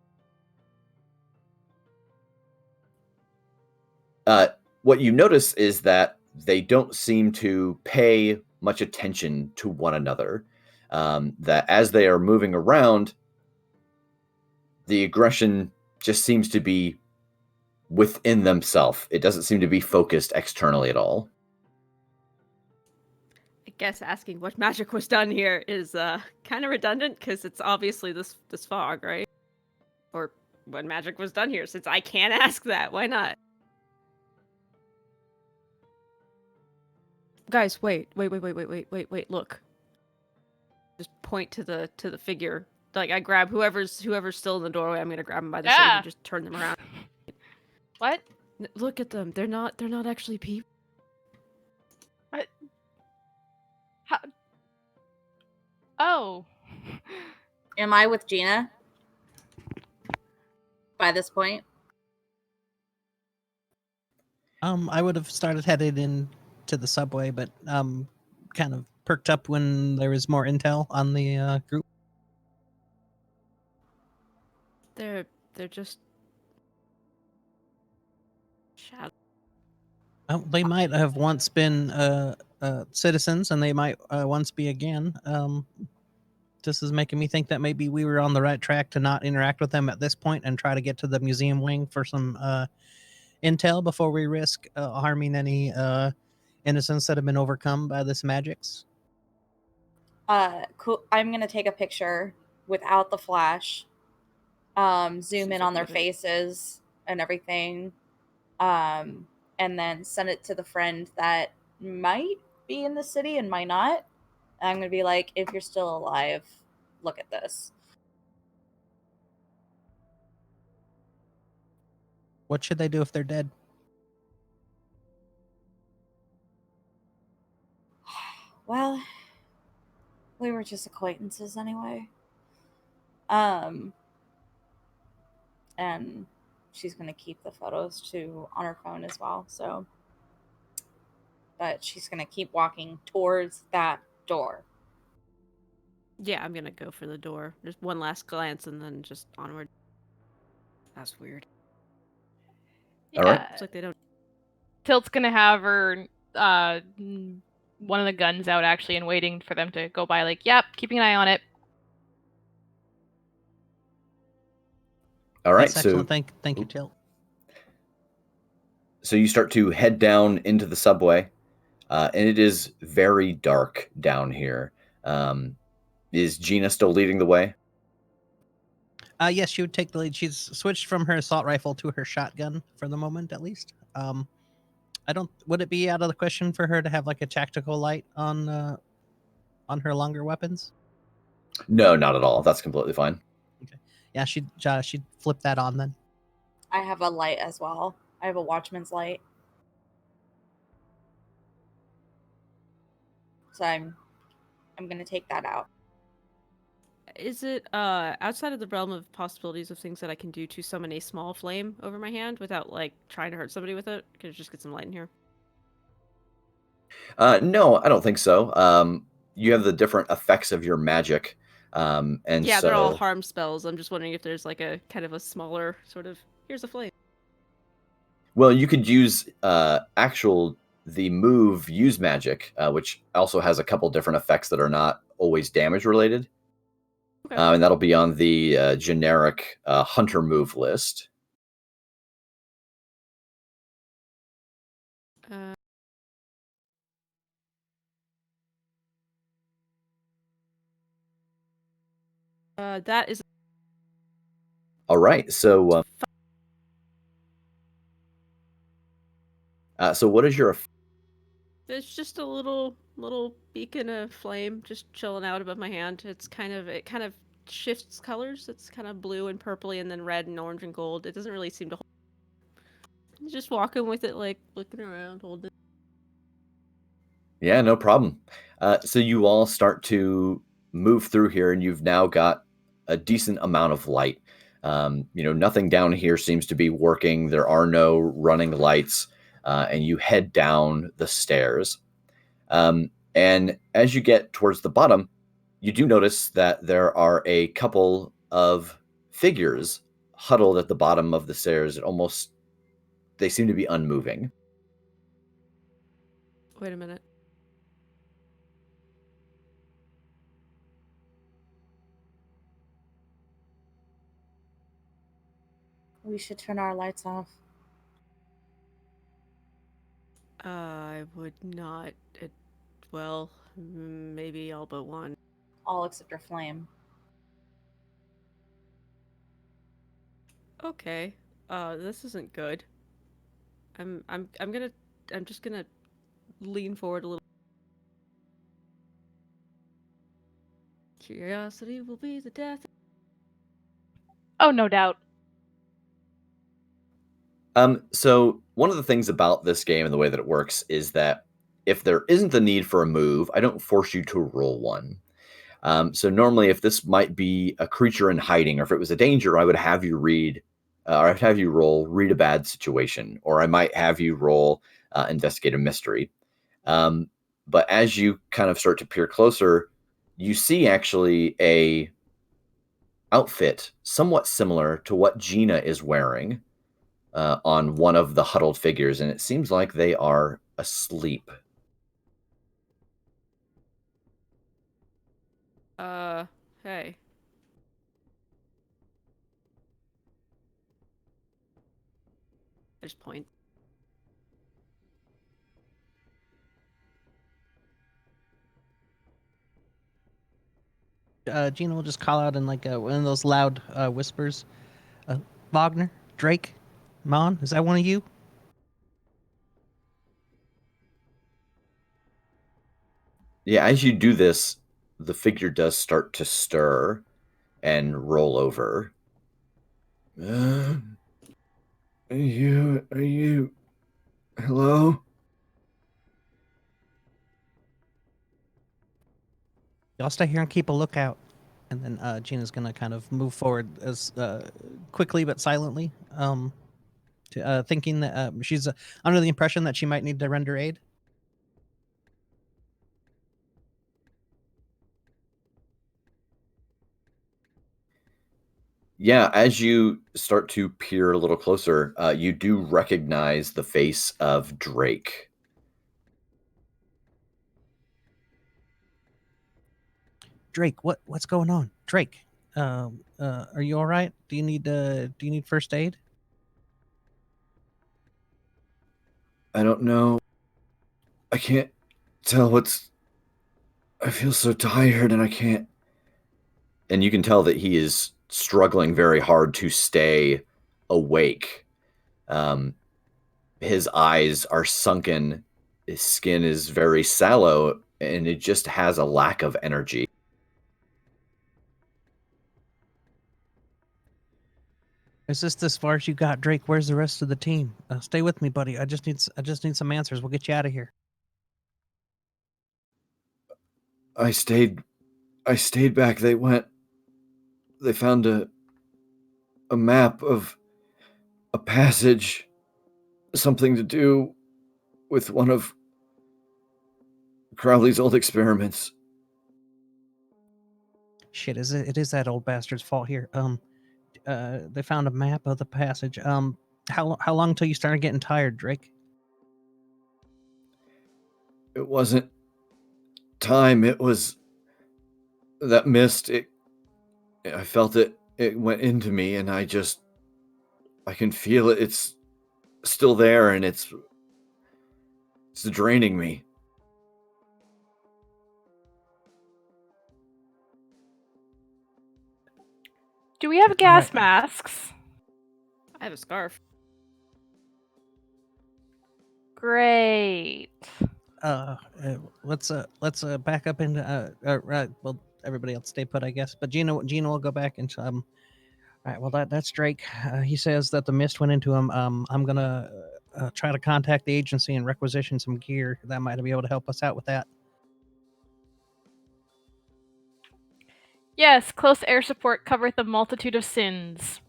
what you notice is that they don't seem to pay much attention to one another. That as they are moving around, the aggression just seems to be within themselves. It doesn't seem to be focused externally at all. I guess asking what magic was done here is kind of redundant, because it's obviously this fog, right? Or what magic was done here, since I can't ask that. Why not? Guys, wait, look. Just point to the figure. Like, I grab whoever's still in the doorway, I'm gonna grab them by the sleeve and just turn them around. What? Look at them. They're not actually people. What? How? Oh. Am I with Gina by this point? I would have started headed in to the subway, but kind of perked up when there was more intel on the group. They're just shadow. Well, they might have once been citizens, and they might once be again. This is making me think that maybe we were on the right track to not interact with them at this point and try to get to the museum wing for some intel before we risk harming any innocents that have been overcome by this magics. Cool. I'm gonna take a picture without the flash. Zoom in on their faces and everything. And then send it to the friend that might be in the city and might not. And I'm gonna be like, if you're still alive, look at this. What should they do if they're dead? Well, we were just acquaintances anyway. And she's gonna keep the photos on her phone as well. So, but she's gonna keep walking towards that door. Yeah, I'm gonna go for the door. Just one last glance and then just onward. That's weird. Yeah. All right. It's like they don't. Tilt's gonna have her one of the guns out actually, and waiting for them to go by. Like, yep, keeping an eye on it. All right. That's excellent. Thank you, Tilt. So you start to head down into the subway, and it is very dark down here. Is Gina still leading the way? Yes, she would take the lead. She's switched from her assault rifle to her shotgun for the moment, at least. Would it be out of the question for her to have like a tactical light on on her longer weapons? No, not at all. That's completely fine. Yeah, she'd flip that on then. I have a light as well. I have a watchman's light. So I'm gonna take that out. Is it outside of the realm of possibilities of things that I can do to summon a small flame over my hand without like trying to hurt somebody with it? Can I just get some light in here? No, I don't think so. You have the different effects of your magic, and Yeah, so they're all harm spells. I'm just wondering if there's like a kind of a smaller sort of here's a flame. well, you could use the move use magic, which also has a couple different effects that are not always damage related. Okay. And that'll be on the generic hunter move list. That is All right, so what is your? it's just a little beacon of flame just chilling out above my hand. It kind of shifts colors. It's kind of blue and purpley and then red and orange and gold. It doesn't really seem to hold. Just walking with it, like looking around, holding it. Yeah, no problem. So you all start to move through here, and you've now got a decent amount of light. Nothing down here seems to be working. There are no running lights, and you head down the stairs. And as you get towards the bottom, you do notice that there are a couple of figures huddled at the bottom of the stairs. They seem to be unmoving. Wait a minute. We should turn our lights off. I would not. Well, maybe all but one. All except your flame. Okay. This isn't good. I'm just gonna lean forward a little. Curiosity will be the death. Oh, no doubt. So one of the things about this game and the way that it works is that if there isn't the need for a move, I don't force you to roll one. So normally, if this might be a creature in hiding, or if it was a danger, I would have you roll read a bad situation, or I might have you roll investigate a mystery. But as you kind of start to peer closer, you see actually a outfit somewhat similar to what Gina is wearing on one of the huddled figures, and it seems like they are asleep. Hey. I just point. Gina will just call out in like one of those loud whispers. Wagner, Drake, Mon, is that one of you? Yeah, as you do this, the figure does start to stir and roll over. Are you, hello? Y'all stay here and keep a lookout. And then Gina's gonna kind of move forward as quickly but silently, thinking that she's under the impression that she might need to render aid. Yeah, as you start to peer a little closer, you do recognize the face of Drake. Drake, what's going on? Drake, are you all right? Do you need first aid? I don't know. I can't tell I feel so tired and I can't. And you can tell that he is struggling very hard to stay awake. His eyes are sunken. His skin is very sallow, and it just has a lack of energy. Is this far as you got, Drake? Where's the rest of the team? Stay with me, buddy. I just need some answers. We'll get you out of here. I stayed back. They found a map of a passage, something to do with one of Crowley's old experiments. Shit, it is that old bastard's fault here. They found a map of the passage. How long till you started getting tired, Drake? It wasn't time. It was that mist. I felt it. It went into me, and I can feel it. It's still there, and it's draining me. Do we have gas Right. masks? I have a scarf. Great. Let's back up into well, everybody else stay put, I guess. But Gina will go back and all right. Well, that's Drake. He says that the mist went into him. I'm gonna try to contact the agency and requisition some gear that might be able to help us out with that. Yes, close air support covereth a multitude of sins.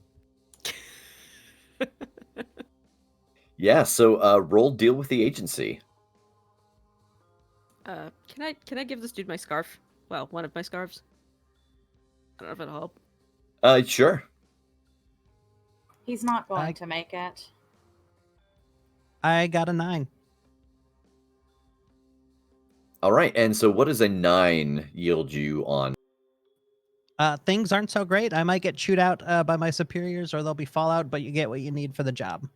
Yeah. So roll deal with the agency. Can I give this dude my scarf? Well, one of my scarves. I don't know if it'll help. Sure. He's not going to make it. I got a 9. All right. And so, what does a 9 yield you on? Things aren't so great. I might get chewed out by my superiors, or there'll be fallout, but you get what you need for the job.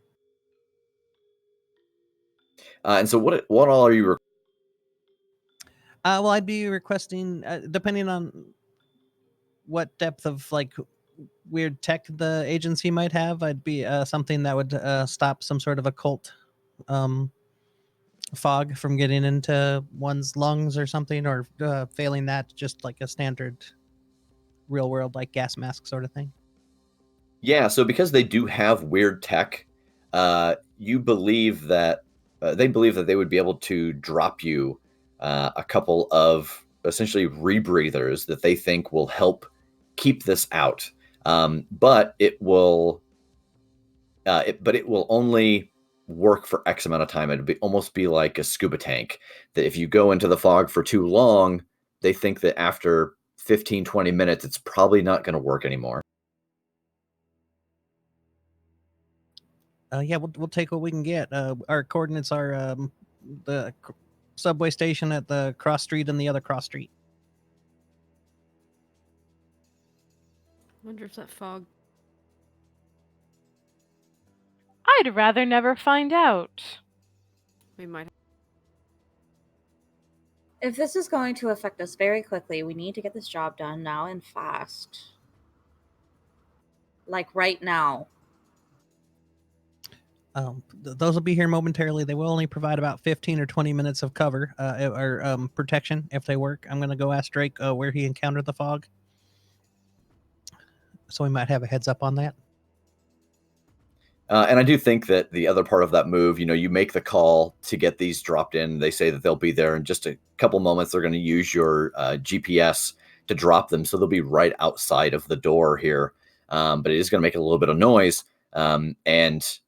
And so, what all are you? Well, I'd be requesting, depending on what depth of weird tech the agency might have, I'd be something that would stop some sort of occult fog from getting into one's lungs or something, or failing that, just like a standard real world gas mask sort of thing. Yeah. So, because they do have weird tech, you believe that they believe that they would be able to drop you a couple of essentially rebreathers that they think will help keep this out. But it will only work for X amount of time. It'd almost be like a scuba tank, that if you go into the fog for too long, they think that after 15, 20 minutes, it's probably not going to work anymore. Yeah, we'll take what we can get. Our coordinates are the subway station at the cross street and the other cross street. Wonder if that fog. I'd rather never find out. We might. If this is going to affect us very quickly, we need to get this job done now and fast. Like right now. Those will be here momentarily. They will only provide about 15 or 20 minutes of cover or protection if they work. I'm going to go ask Drake where he encountered the fog, so we might have a heads up on that. And I do think that the other part of that move, you make the call to get these dropped in. They say that they'll be there in just a couple moments. They're going to use your GPS to drop them, so they'll be right outside of the door here. But it is going to make a little bit of noise, and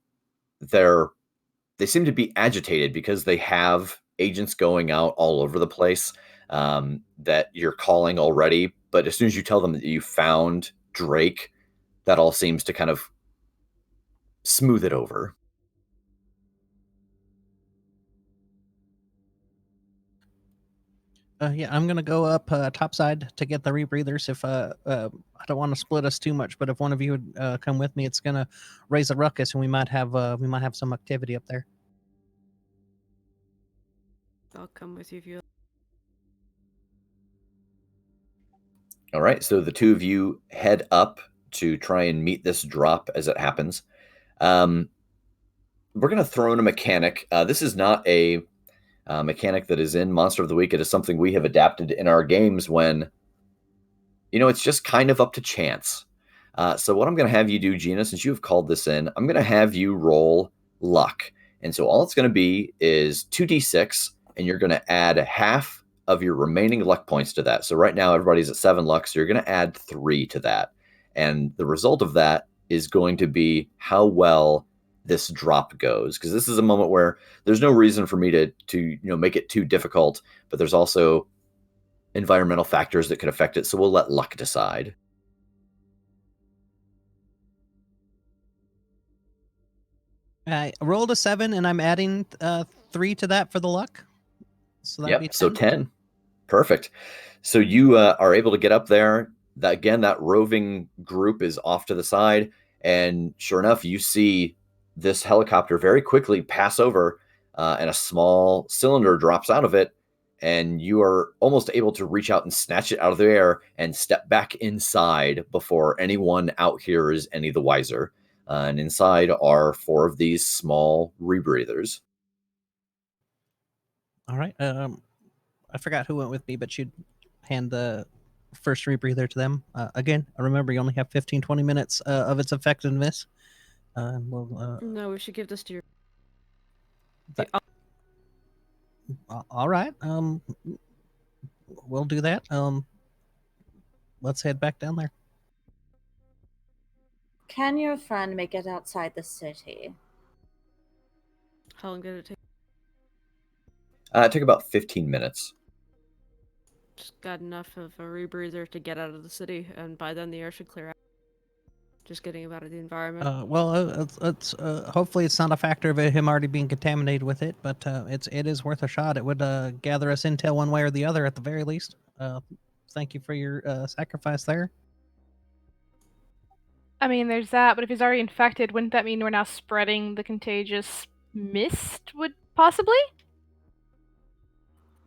they seem to be agitated because they have agents going out all over the place that you're calling already. But as soon as you tell them that you found Drake, that all seems to kind of smooth it over. Yeah, I'm gonna go up topside to get the rebreathers. If I don't want to split us too much, but if one of you would come with me, it's gonna raise a ruckus, and we might have some activity up there. I'll come with you if you. All right, so the two of you head up to try and meet this drop as it happens. We're going to throw in a mechanic. This is not a mechanic that is in Monster of the Week. It is something we have adapted in our games when, it's just kind of up to chance. So what I'm going to have you do, Gina, since you've called this in, I'm going to have you roll luck. And so all it's going to be is 2d6, and you're going to add half of your remaining luck points to that. So right now everybody's at 7 luck, so you're going to add 3 to that. And the result of that is going to be how well this drop goes, because this is a moment where there's no reason for me to make it too difficult, but there's also environmental factors that could affect it. So we'll let luck decide. I rolled a 7, and I'm adding 3 to that for the luck. So that'd be 10. So 10. Perfect. So you are able to get up there. That roving group is off to the side, and sure enough, you see this helicopter very quickly pass over, and a small cylinder drops out of it, and you are almost able to reach out and snatch it out of the air and step back inside before anyone out here is any the wiser. And inside are 4 of these small rebreathers. All right. I forgot who went with me, but you'd hand the first rebreather to them. Again, remember, you only have 15-20 minutes of its effectiveness. No, we should give this to your... All right. We'll do that. Let's head back down there. Can your friend make it outside the city? How long did it take? It took about 15 minutes. Just got enough of a rebreather to get out of the city, and by then the air should clear out. Just getting him out of the environment. It's hopefully it's not a factor of him already being contaminated with it, but it is worth a shot. It would gather us intel one way or the other at the very least. Thank you for your sacrifice there. I mean, there's that, but if he's already infected, wouldn't that mean we're now spreading the contagious mist? Would possibly?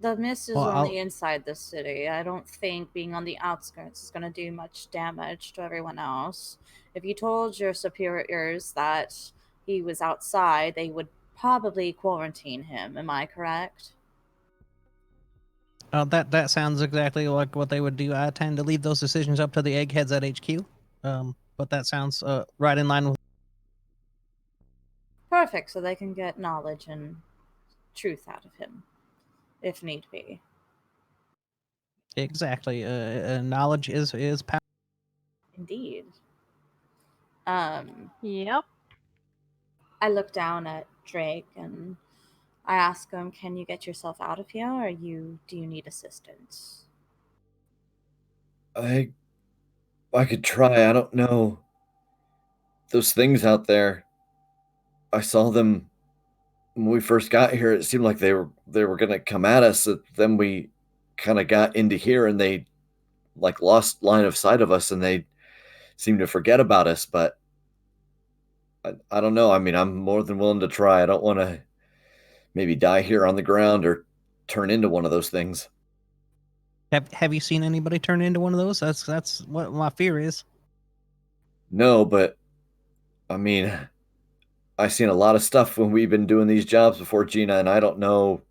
The mist is only inside the city. I don't think being on the outskirts is going to do much damage to everyone else. If you told your superiors that he was outside, they would probably quarantine him. Am I correct? That sounds exactly like what they would do. I tend to leave those decisions up to the eggheads at HQ. But that sounds right in line with... Perfect, so they can get knowledge and truth out of him, if need be. Exactly. Knowledge is power. Indeed. Yep. I look down at Drake and I ask him, can you get yourself out of here, or do you need assistance? I could try. I don't know. Those things out there, I saw them when we first got here. It seemed like they were going to come at us. Then we kind of got into here, and they lost line of sight of us, and they seemed to forget about us. But I don't know. I mean, I'm more than willing to try. I don't want to maybe die here on the ground or turn into one of those things. Have you seen anybody turn into one of those? That's what my fear is. No, but I mean, I've seen a lot of stuff when we've been doing these jobs before, Gina, and I don't know.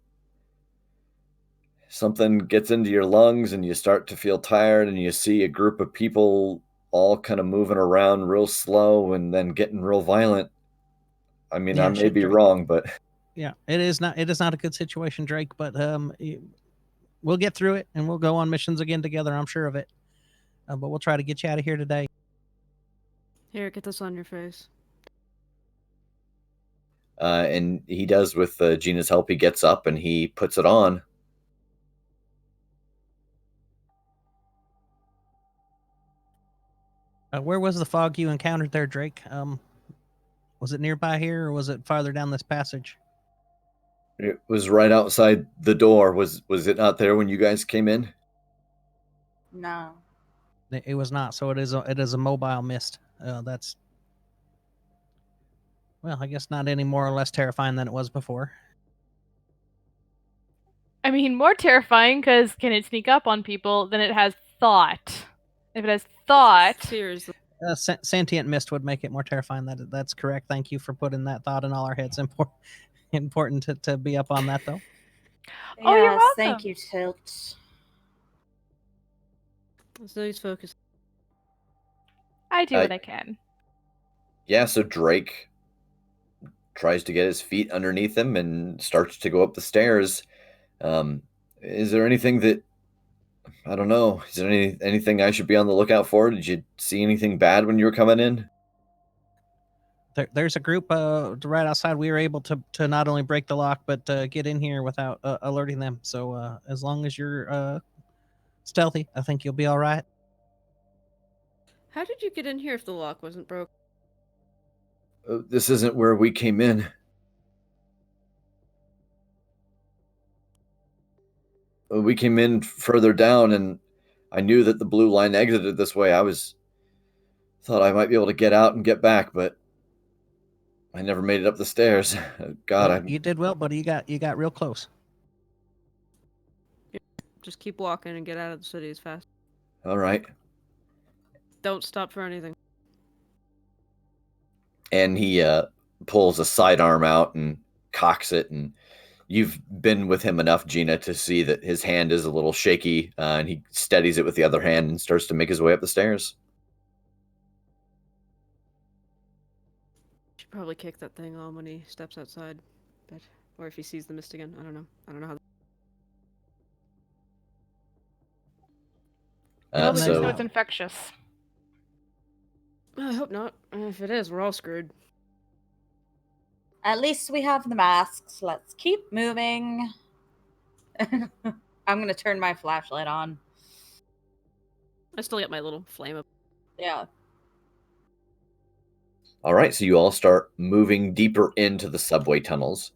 Something gets into your lungs and you start to feel tired, and you see a group of people all kind of moving around real slow and then getting real violent. I mean, I may be wrong, but yeah, it is not a good situation, Drake, but we'll get through it, and we'll go on missions again together. I'm sure of it. But we'll try to get you out of here today. Here, get this on your face. And he does with Gina's help. He gets up and he puts it on. Where was the fog you encountered there, Drake? Was it nearby here, or was it farther down this passage? It was right outside the door. Was it not there when you guys came in? No. It was not. So it is a mobile mist. That's, well, I guess not any more or less terrifying than it was before. I mean, more terrifying because can it sneak up on people than it has thought? If it has thought... Seriously. Sentient mist would make it more terrifying. That's correct. Thank you for putting that thought in all our heads. Important to be up on that, though. Oh, you're Yes, thank welcome. you, Tilt. Let's know he's focused. I do what I can. Yeah, so Drake tries to get his feet underneath him and starts to go up the stairs. Is there anything that I don't know? Is there anything I should be on the lookout for? Did you see anything bad when you were coming in? There's a group right outside. We were able to not only break the lock but get in here without alerting them. So as long as you're stealthy, I think you'll be all right. How did you get in here if the lock wasn't broke? This isn't where we came in. We came in further down, and I knew that the blue line exited this way. Thought I might be able to get out and get back, but I never made it up the stairs. God, Well, you did well, buddy. You got real close. Just keep walking and get out of the city as fast. All right. Don't stop for anything. And he pulls a sidearm out and cocks it, and you've been with him enough, Gina, to see that his hand is a little shaky, and he steadies it with the other hand and starts to make his way up the stairs. Should probably kick that thing on when he steps outside, or if he sees the mist again. I don't know. I don't know how. Probably just So know it's infectious. I hope not. If it is, we're all screwed. At least we have the masks. Let's keep moving. I'm gonna turn my flashlight on. I still get my little flame up. Yeah. all right, so you all start moving deeper into the subway tunnels.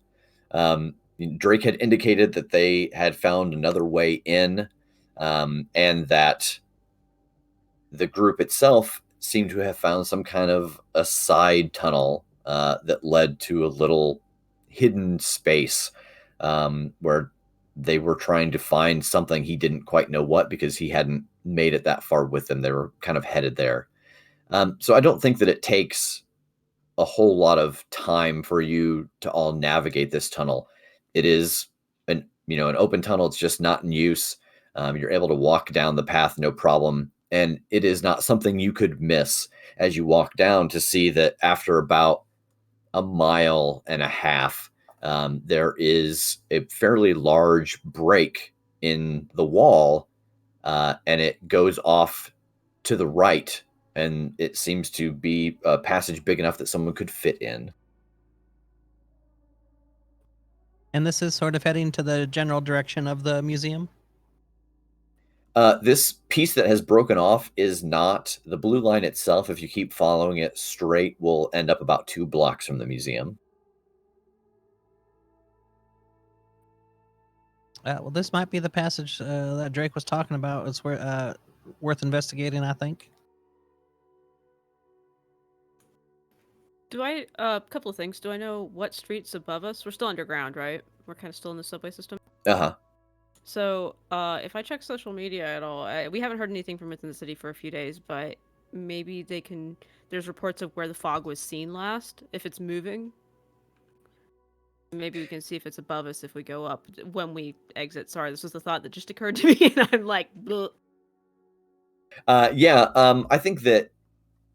Drake had indicated that they had found another way in, and that the group itself seemed to have found some kind of a side tunnel that led to a little hidden space where they were trying to find something. He didn't quite know what, because he hadn't made it that far with them. They were kind of headed there. So I don't think that it takes a whole lot of time for you to all navigate this tunnel. It is an open tunnel. It's just not in use. You're able to walk down the path, no problem. And it is not something you could miss as you walk down, to see that after about a mile and a half, there is a fairly large break in the wall, and it goes off to the right, and it seems to be a passage big enough that someone could fit in. And this is sort of heading to the general direction of the museum. This piece that has broken off is not the blue line itself. If you keep following it straight, will end up about 2 blocks from the museum. Well, this might be the passage that Drake was talking about. It's worth investigating, I think. Do I, a couple of things. Do I know what street's above us? We're still underground, right? We're kind of still in the subway system. Uh-huh. So, if I check social media at all, we haven't heard anything from within the city for a few days, but maybe they can, there's reports of where the fog was seen last, if it's moving. Maybe we can see if it's above us if we go up when we exit. Sorry, this was the thought that just occurred to me, and I'm like, bleh. I think that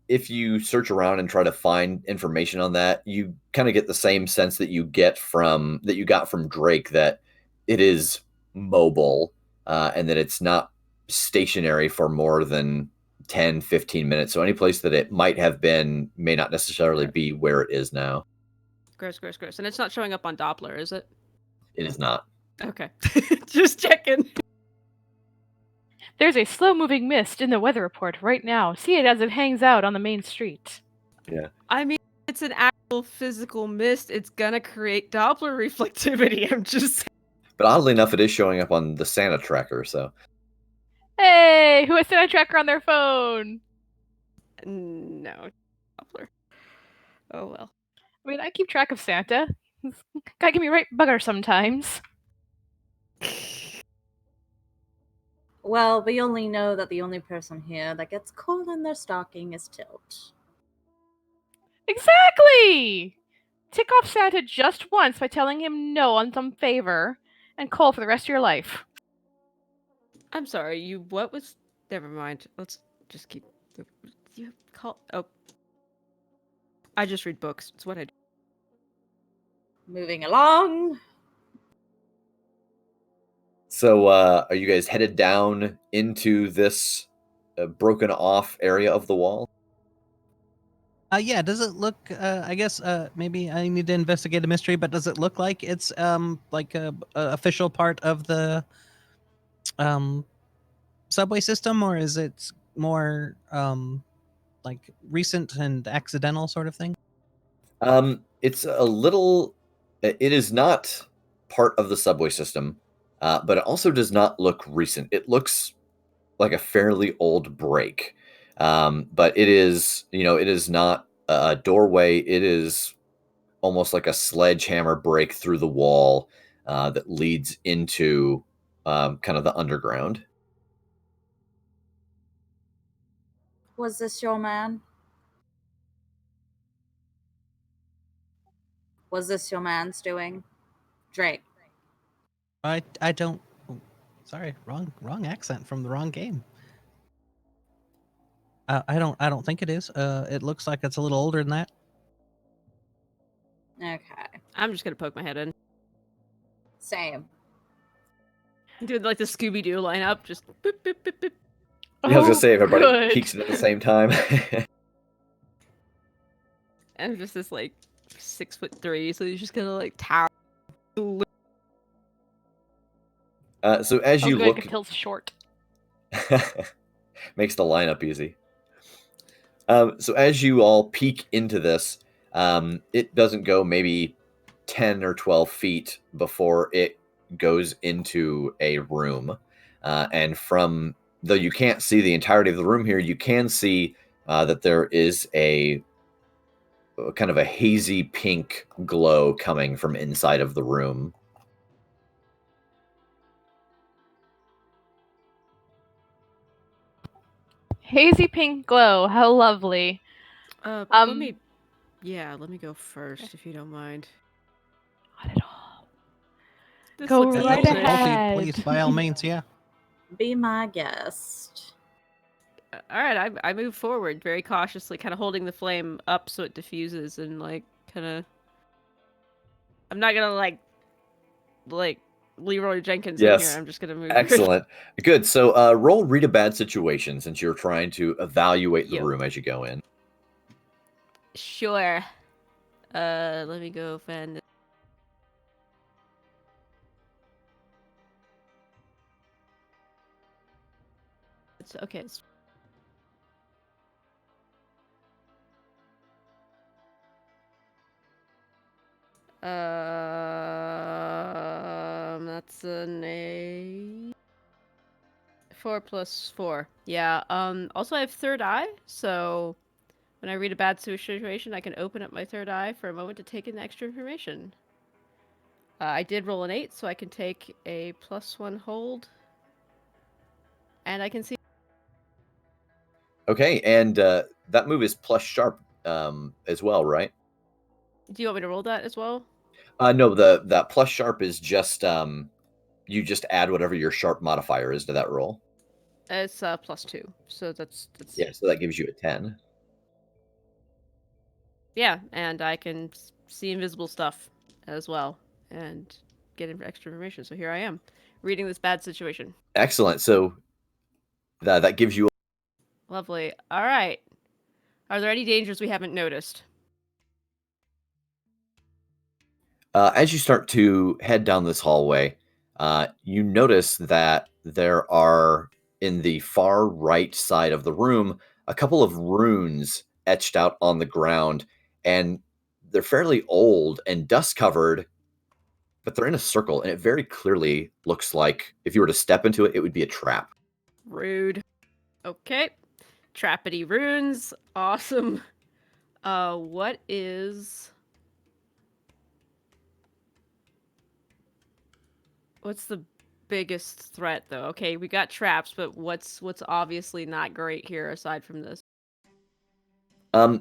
if you search around and try to find information on that, you kind of get the same sense that you got from Drake, that it is mobile, and that it's not stationary for more than 10, 15 minutes. So any place that it might have been may not necessarily be where it is now. Gross. And it's not showing up on Doppler, is it? It is not. Okay. Just checking. There's a slow-moving mist in the weather report right now. See it as it hangs out on the main street. Yeah. I mean, it's an actual physical mist. It's gonna create Doppler reflectivity. I'm just... But oddly enough, it is showing up on the Santa tracker, so... Hey, who has Santa tracker on their phone? No. Doppler. Oh, well. I mean, I keep track of Santa. Guy can be right bugger sometimes. Well, we only know that the only person here that gets coal in their stocking is Tilt. Exactly! Tick off Santa just once by telling him no on some favor, and coal for the rest of your life. I'm sorry, what was... Never mind. Let's just keep... You call... Oh. I just read books. It's what I do. Moving along. So, are you guys headed down into this broken off area of the wall? Yeah, does it look, I guess, maybe I need to investigate a mystery, but does it look like it's, like a official part of the, subway system, or is it more, like recent and accidental sort of thing? It's a little. It is not part of the subway system, but it also does not look recent. It looks like a fairly old break, but it is. It is not a doorway. It is almost like a sledgehammer break through the wall that leads into kind of the underground. Was this your man? Was this your man's doing? Drake. I don't. Oh, sorry, wrong accent from the wrong game. I don't think it is. It looks like it's a little older than that. Okay. I'm just gonna poke my head in. Same. Doing like the Scooby-Doo lineup, just boop, boop, boop, boop. I was gonna say everybody good. peeks it at the same time. And just this like 6'3", so he's just gonna like tower. So as you good, look, Tilt's short. makes the lineup easy. So as you all peek into this, it doesn't go maybe 10 or 12 feet before it goes into a room. And though you can't see the entirety of the room here, you can see that there is a kind of a hazy pink glow coming from inside of the room. Hazy pink glow. How lovely. Let me go first if you don't mind. Not at all. This Go looks a right little bit- ahead. Please, by all means, yeah. Be my guest. All right, I move forward very cautiously, kind of holding the flame up so it diffuses and like kind of. I'm not gonna like Leroy Jenkins in Yes. here. I'm just gonna move. Excellent. Good. So roll read a bad situation since you're trying to evaluate the Yep. room as you go in. Sure. Let me go find. It's okay. That's an 8. 4 + 4. Yeah. Also, I have third eye, so when I read a bad situation, I can open up my third eye for a moment to take in extra information. I did roll an 8, so I can take a +1 hold, and I can see. Okay, and that move is plus sharp as well, right? Do you want me to roll that as well? No, that plus sharp is just you just add whatever your sharp modifier is to that roll. It's +2, so that's Yeah, so that gives you a 10. Yeah, and I can see invisible stuff as well and get extra information. So here I am, reading this bad situation. Excellent. So that gives you. Lovely. All right. Are there any dangers we haven't noticed? As you start to head down this hallway, you notice that there are, in the far right side of the room, a couple of runes etched out on the ground, and they're fairly old and dust covered, but they're in a circle, and it very clearly looks like if you were to step into it, it would be a trap. Rude. Okay. Trappity runes. Awesome. What is... What's the biggest threat, though? Okay, we got traps, but what's obviously not great here aside from this?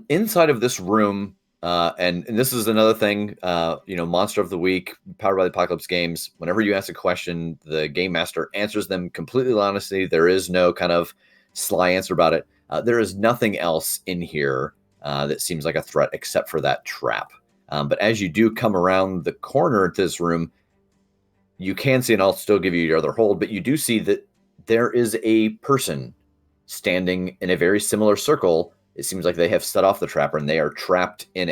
Inside of this room, And this is another thing, Monster of the Week, Powered by the Apocalypse Games. Whenever you ask a question, the game master answers them completely honestly. There is no kind of sly answer about it. There is nothing else in here that seems like a threat except for that trap. But as you do come around the corner to this room, you can see, and I'll still give you your other hold, but you do see that there is a person standing in a very similar circle. It seems like they have set off the trapper and they are trapped in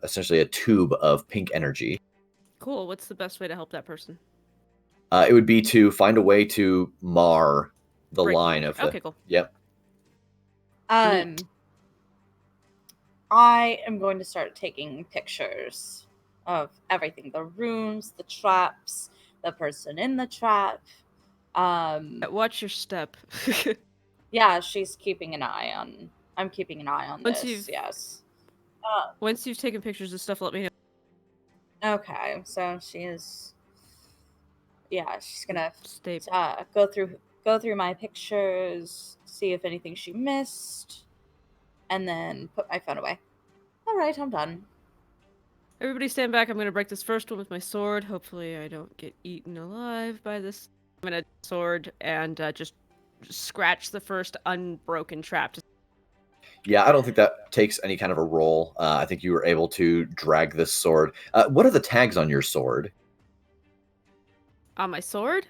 essentially a tube of pink energy. Cool. What's the best way to help that person? It would be to find a way to mar the Break the line magic. of the. Okay, cool. Yep. I am going to start taking pictures of everything: the runes, the traps, the person in the trap. Watch your step. Yeah, she's keeping an eye on. I'm keeping an eye on Once this. you've- Yes. Once you've taken pictures of stuff, let me know. Okay, so she is. Yeah, she's gonna Stay. go through my pictures, see if anything she missed, and then put my phone away. All right, I'm done. Everybody stand back. I'm going to break this first one with my sword. Hopefully I don't get eaten alive by this. I'm going to sword and just scratch the first unbroken trap. Yeah, I don't think that takes any kind of a roll. I think you were able to drag this sword. What are the tags on your sword? On my sword?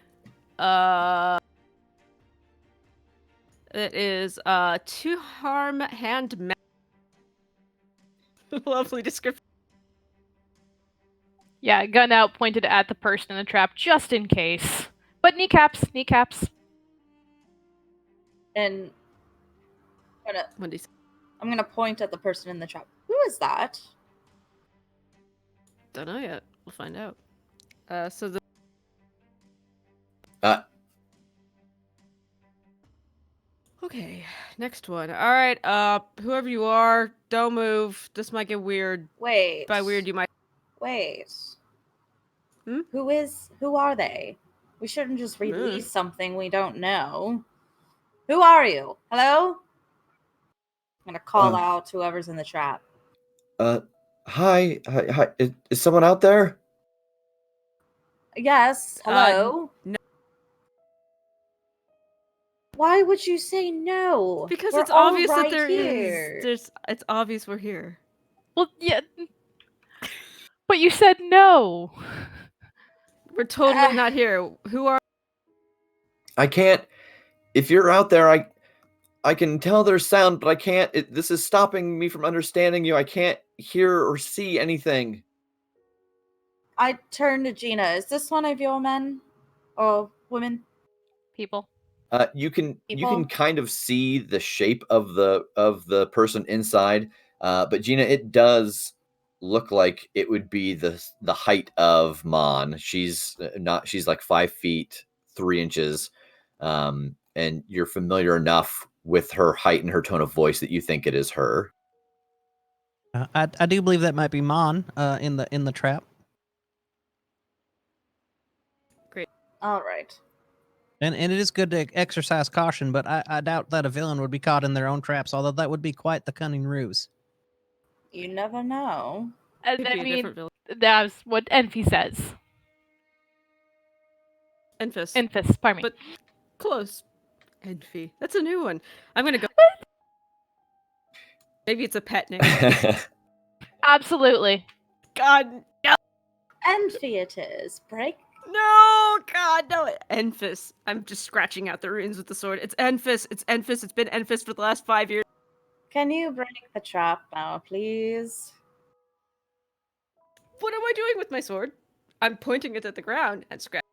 It is 2 harm hand Lovely description. Yeah, gun out, pointed at the person in the trap, just in case. But kneecaps. And I'm gonna point at the person in the trap. Who is that? Don't know yet. We'll find out. So the Okay, next one. All right, whoever you are, don't move. This might get weird. Wait. By weird, you might. Wait. Hmm? Who are they? We shouldn't just release something we don't know. Who are you? Hello? I'm gonna call out whoever's in the trap. Hi. Is someone out there? Yes. Hello? No. Why would you say no? Because We're it's all obvious right that there here. is. It's obvious we're here. Well, yeah. But you said no. We're totally not here. Who are? I can't. If you're out there, I can tell there's sound, but I can't. This is stopping me from understanding you. I can't hear or see anything. I turn to Gina. Is this one of your men or women? People. You can kind of see the shape of the person inside, but Gina, it does look like it would be the height of Mon. She's like 5 feet 3 inches, and you're familiar enough with her height and her tone of voice that you think it is her. I do believe that might be Mon in the trap. Great. All right. And it is good to exercise caution, but I doubt that a villain would be caught in their own traps, although that would be quite the cunning ruse. You never know. I Could be a mean, different villain. that's what Enfi says. Enfys. Pardon me. But close. Enfi. That's a new one. I'm gonna go. Maybe it's a pet name. Absolutely. God, no. Enfi it is. Break. No, God, no. Enfys. I'm just scratching out the runes with the sword. It's Enfys. It's Enfys. It's been Enfys for the last 5 years. Can you break the trap now, please? What am I doing with my sword? I'm pointing it at the ground and scratching.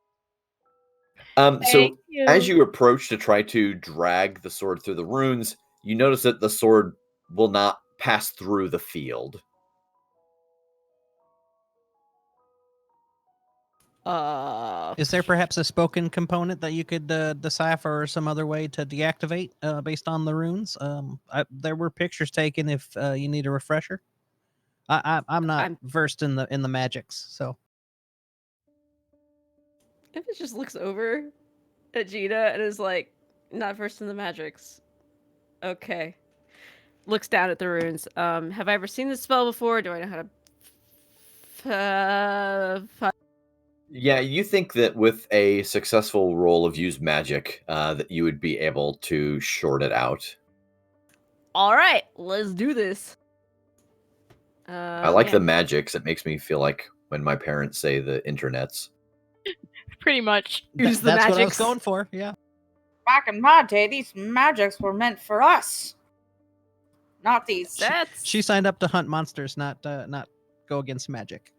So as you approach to try to drag the sword through the runes, you notice that the sword will not pass through the field. Is there perhaps a spoken component that you could decipher or some other way to deactivate based on the runes? There were pictures taken if you need a refresher. I'm not versed in the magics, so. Enfys just looks over at Gina and is like, not versed in the magics. Okay. looks down at the runes. Have I ever seen this spell before? Do I know how to? Yeah, you think that with a successful roll of use magic, that you would be able to short it out. All right, let's do this. I like Yeah. the magics. It makes me feel like when my parents say the internets. Pretty much. Use the That's what I was magics. going for. Yeah. Back in my day, these magics were meant for us, not these. That's She signed up to hunt monsters, not go against magic.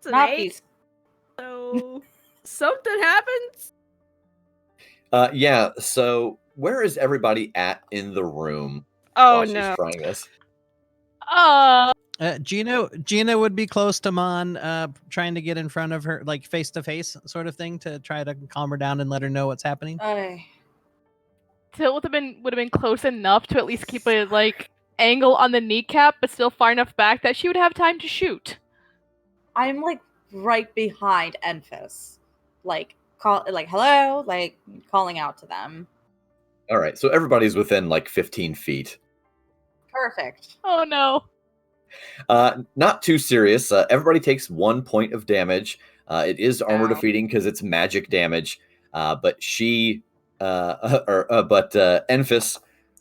Not eight, these. So something happens. Yeah, so where is everybody at in the room Oh while she's no. trying this? Gina would be close to Mon, trying to get in front of her, like face to face sort of thing, to try to calm her down and let her know what's happening. Tilt would have been close enough to at least keep a angle on the kneecap, but still far enough back that she would have time to shoot. I'm like right behind Enfys, hello, calling out to them. All right, so everybody's within like 15 feet. Perfect. Oh no. Not too serious. Everybody takes 1 point of damage. It is armor Ow. defeating because it's magic damage. But Enfys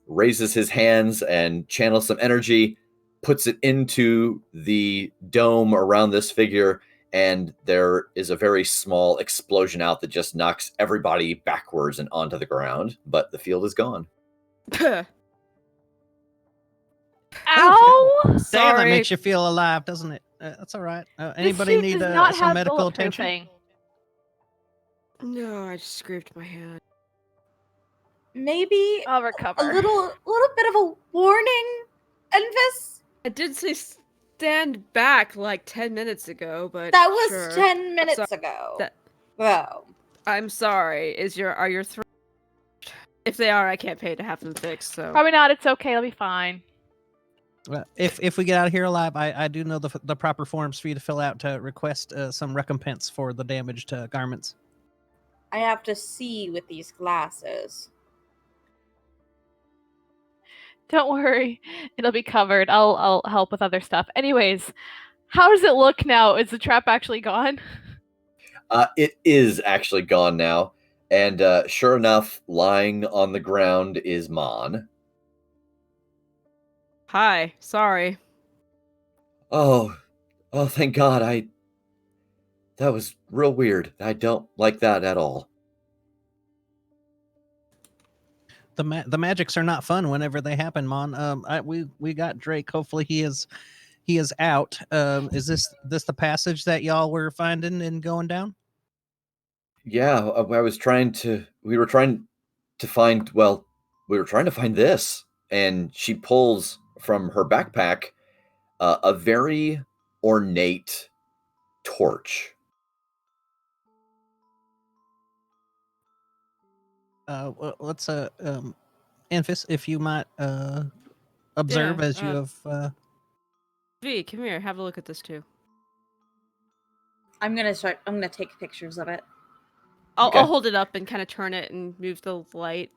raises his hands and channels some energy, puts it into the dome around this figure, and there is a very small explosion out that just knocks everybody backwards and onto the ground. But the field is gone. Ow! Damn, that Sorry. makes you feel alive, doesn't it? That's all right. This Anybody suit need does not some have medical attention? bulletproofing. No, I just scraped my hand. Maybe I'll a recover. little bit of a warning, Enfys. I did say stand back like 10 minutes ago, but That was sure. 10 minutes So- ago. that- Oh. I'm sorry. Are your throat? If they are, I can't pay to have them fixed. So Probably not. It's okay. It'll be fine. If we get out of here alive, I do know the proper forms for you to fill out to request some recompense for the damage to garments. I have to see with these glasses. Don't worry. It'll be covered. I'll help with other stuff. Anyways, how does it look now? Is the trap actually gone? It is actually gone now. And sure enough, lying on the ground is Mon. hi. Sorry. Oh, thank God. That was real weird. I don't like that at all. The magics are not fun whenever they happen, Mon. We got Drake. Hopefully he is out. Is this the passage that y'all were finding and going down? Yeah, we were trying to find this. And she pulls from her backpack a very ornate torch. Let's Enfys, if you might observe Yeah, as you have V, come here. Have a look at this too. I'm gonna take pictures of it. Okay. I'll hold it up and kind of turn it and move the light.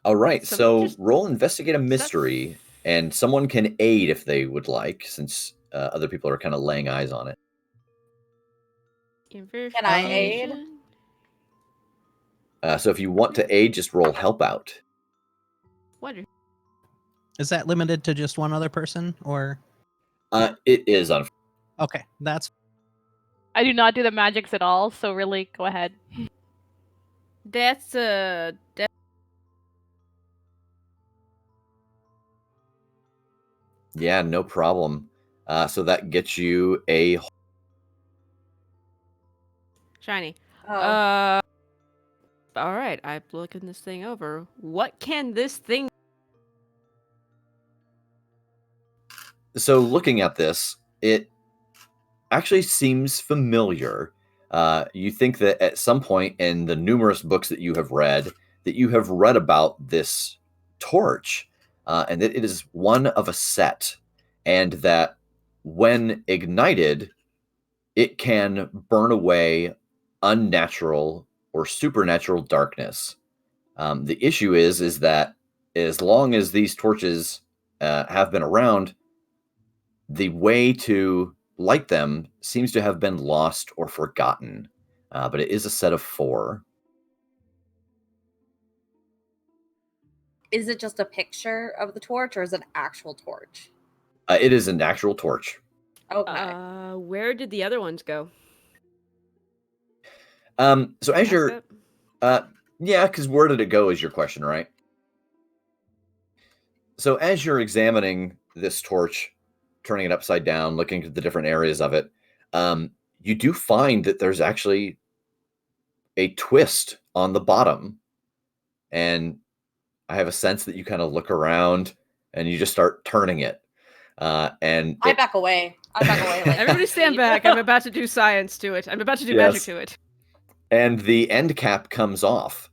All right, so Someone just- roll investigate a mystery, and someone can aid if they would like, since other people are kind of laying eyes on it. Can I aid? Information. So if you want to aid, just roll help out. Wonder. is that limited to just one other person, or It is on. okay, that's I do not do the magics at all, so really, go ahead. That's Yeah, no problem. So that gets you a. shiny. Oh. All right. I'm looking this thing over. What can this thing? So looking at this, it actually seems familiar. You think that at some point in the numerous books that you have read about this torch, and that it is one of a set, and that when ignited, it can burn away unnatural or supernatural darkness. The issue is that as long as these torches have been around, the way to light them seems to have been lost or forgotten. But it is a set of 4. Is it just a picture of the torch, or is it an actual torch? It is an actual torch. Okay. Where did the other ones go? So as Ask you're, yeah, because where did it go is your question, right? So as you're examining this torch, turning it upside down, looking at the different areas of it, you do find that there's actually a twist on the bottom. And I have a sense that you kind of look around and you just start turning it. And I back away. Like Everybody stand back. I'm about to do science to it. I'm about to do magic to it. And the end cap comes off.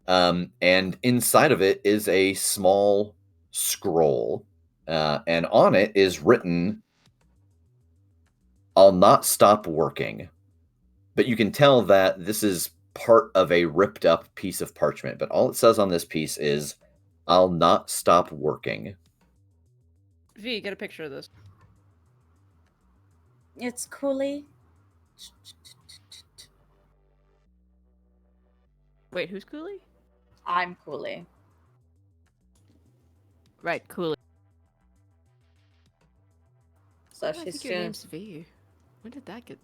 And inside of it is a small scroll. And on it is written, "I'll not stop working." But you can tell that this is part of a ripped up piece of parchment. But all it says on this piece is, "I'll not stop working." V, get a picture of this. It's Cooley. Wait, who's Cooley? I'm Cooley. Right, Cooley. So I she's think your name's V. When did that get?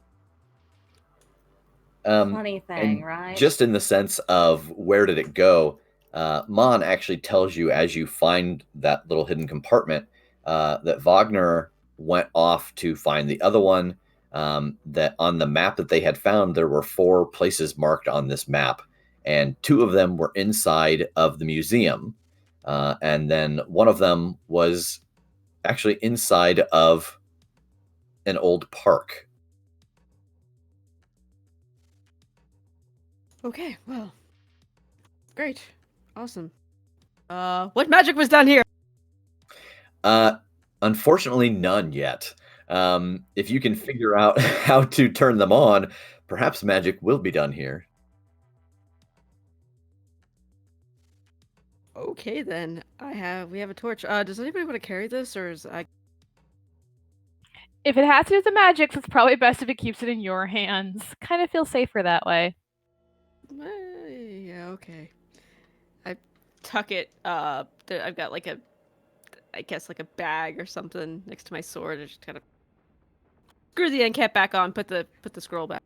Funny thing, right? Just in the sense of where did it go, Mon actually tells you as you find that little hidden compartment that Wagner went off to find the other one. That on the map that they had found, there were 4 places marked on this map, and 2 of them were inside of the museum, and then one of them was actually inside of an old park. Okay, well, great, awesome. What magic was done here? Unfortunately, none yet. If you can figure out how to turn them on, perhaps magic will be done here. Okay, then we have a torch. Does anybody want to carry this, or is I? If it has to do with the magics, it's probably best if it keeps it in your hands. Kind of feels safer that way. Yeah, okay. I tuck it. I've got like I guess like a bag or something next to my sword. I just kind of screw the end cap back on. Put the scroll back.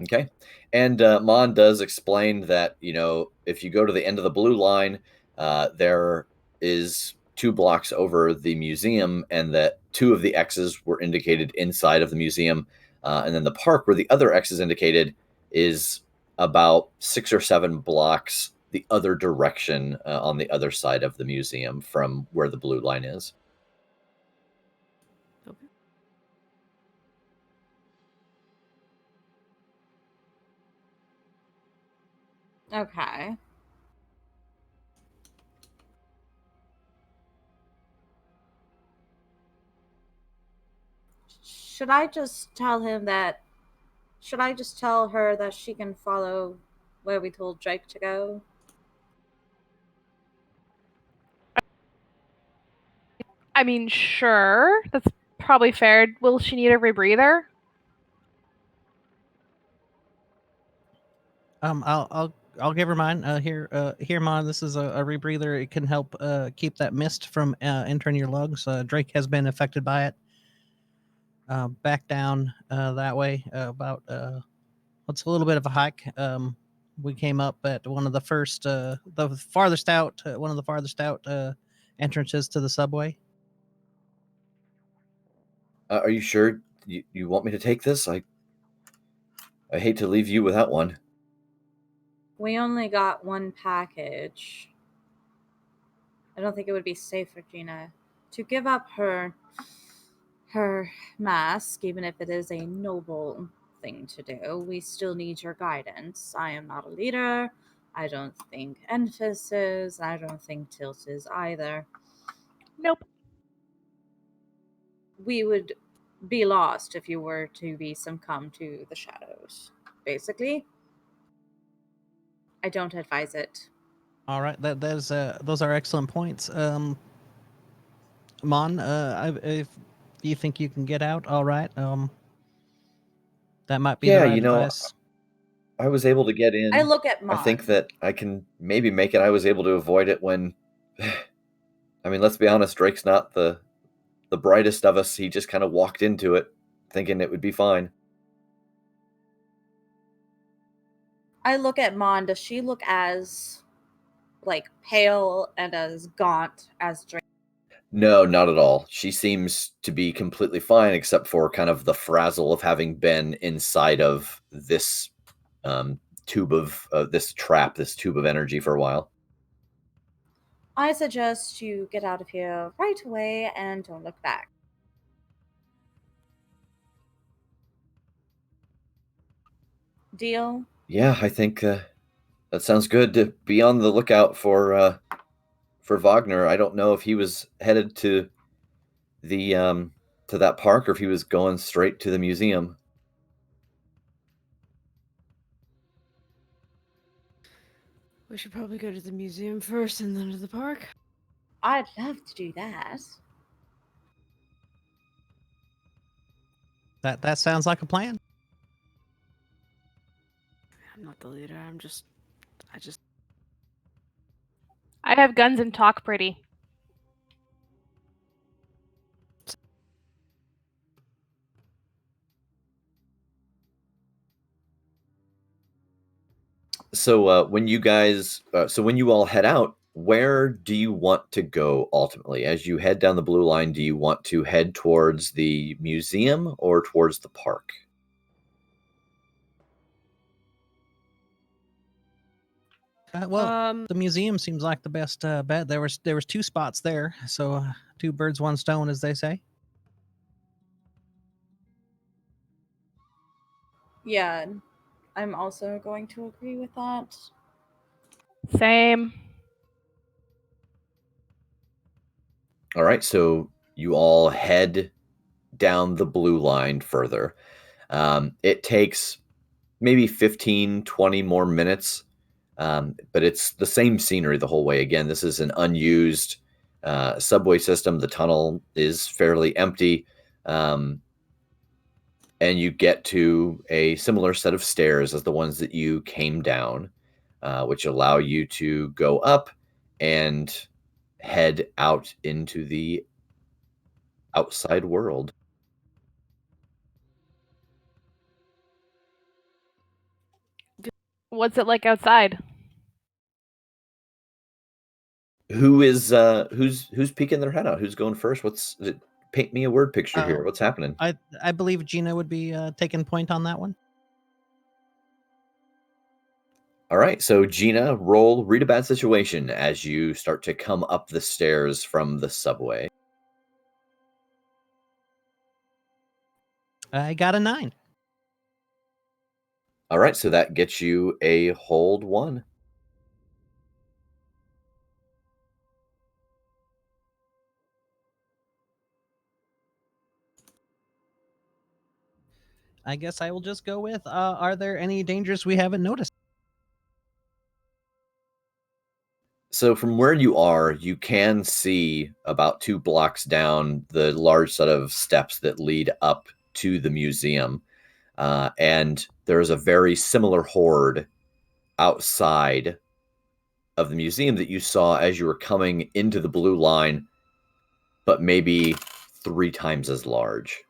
Okay. And Mon does explain that, if you go to the end of the blue line, there is 2 blocks over the museum, and that 2 of the X's were indicated inside of the museum. And then the park where the other X is indicated is about 6 or 7 blocks the other direction on the other side of the museum from where the blue line is. Okay. Okay. Should I just tell her that she can follow where we told Drake to go? I mean, sure. That's probably fair. Will she need a rebreather? I'll give her mine. Here, Mon. This is a rebreather. It can help keep that mist from entering your lungs. Drake has been affected by it. Back down that way. About it's a little bit of a hike. We came up at one of the first, one of the farthest out entrances to the subway. Are you sure you want me to take this? I hate to leave you without one. We only got 1 package. I don't think it would be safe for Gina to give up her mask, even if it is a noble thing to do. We still need your guidance. I am not a leader. I don't think Enfys is. I don't think Tilt is either. Nope. We would be lost if you were to be succumb to the shadows. Basically, I don't advise it. All right, those are excellent points. Mon, if you think you can get out, all right. That might be the Yeah, right advice. I was able to get in. I look at I think Mon. that I can maybe make it. I was able to avoid it when, I mean, let's be honest, Drake's not the brightest of us. He just kind of walked into it thinking it would be fine. I look at Mon. Does she look as like pale and as gaunt as Drake? No, not at all. She seems to be completely fine, except for kind of the frazzle of having been inside of this tube of this tube of energy for a while. I suggest you get out of here right away and don't look back. Deal? Yeah, I think that sounds good. To be on the lookout for Wagner. I don't know if he was headed to the to that park or if he was going straight to the museum. We should probably go to the museum first and then to the park. I'd love to do that. That sounds like a plan. I'm not the leader. I have guns and talk pretty. So when you all head out, where do you want to go ultimately? As you head down the blue line, do you want to head towards the museum or towards the park? The museum seems like the best bet. There was 2 spots there, so 2 birds, 1 stone, as they say. Yeah, I'm also going to agree with that. Same. All right, so you all head down the blue line further. It takes maybe 15, 20 more minutes, but it's the same scenery the whole way. Again, this is an unused subway system. The tunnel is fairly empty, and you get to a similar set of stairs as the ones that you came down, which allow you to go up and head out into the outside world. What's it like outside? Who's peeking their head out? Who's going first? Paint me a word picture here. What's happening? I believe Gina would be taking point on that one. All right, so Gina, read a bad situation as you start to come up the stairs from the subway. I got a 9. All right, so that gets you a hold 1. I guess I will just go with, are there any dangers we haven't noticed? So from where you are, you can see about 2 blocks down the large set of steps that lead up to the museum. And there's a very similar horde outside of the museum that you saw as you were coming into the blue line, but maybe 3 times as large.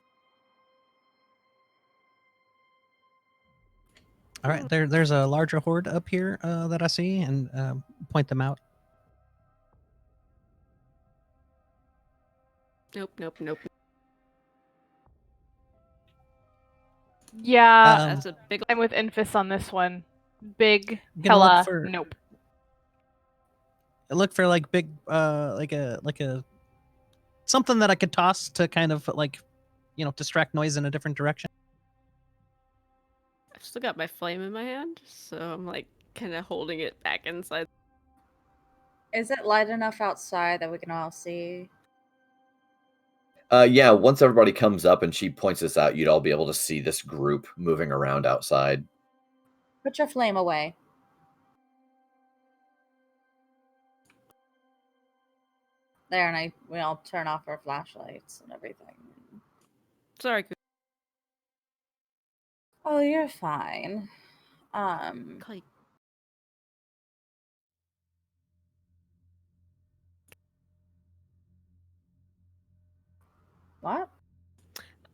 All right, there's a larger horde up here that I see, and point them out. Nope. Yeah, That's a big. I'm with Infus on this one. Big Gonna look hella for- nope. Look for like big, like a something that I could toss to kind of like, distract noise in a different direction. I've still got my flame in my hand, so I'm like kind of holding it back inside. Is it light enough outside that we can all see? Yeah, once everybody comes up and she points this out, you'd all be able to see this group moving around outside. Put your flame away. there, and we all turn off our flashlights and everything. Sorry. Oh, you're fine. Like, What?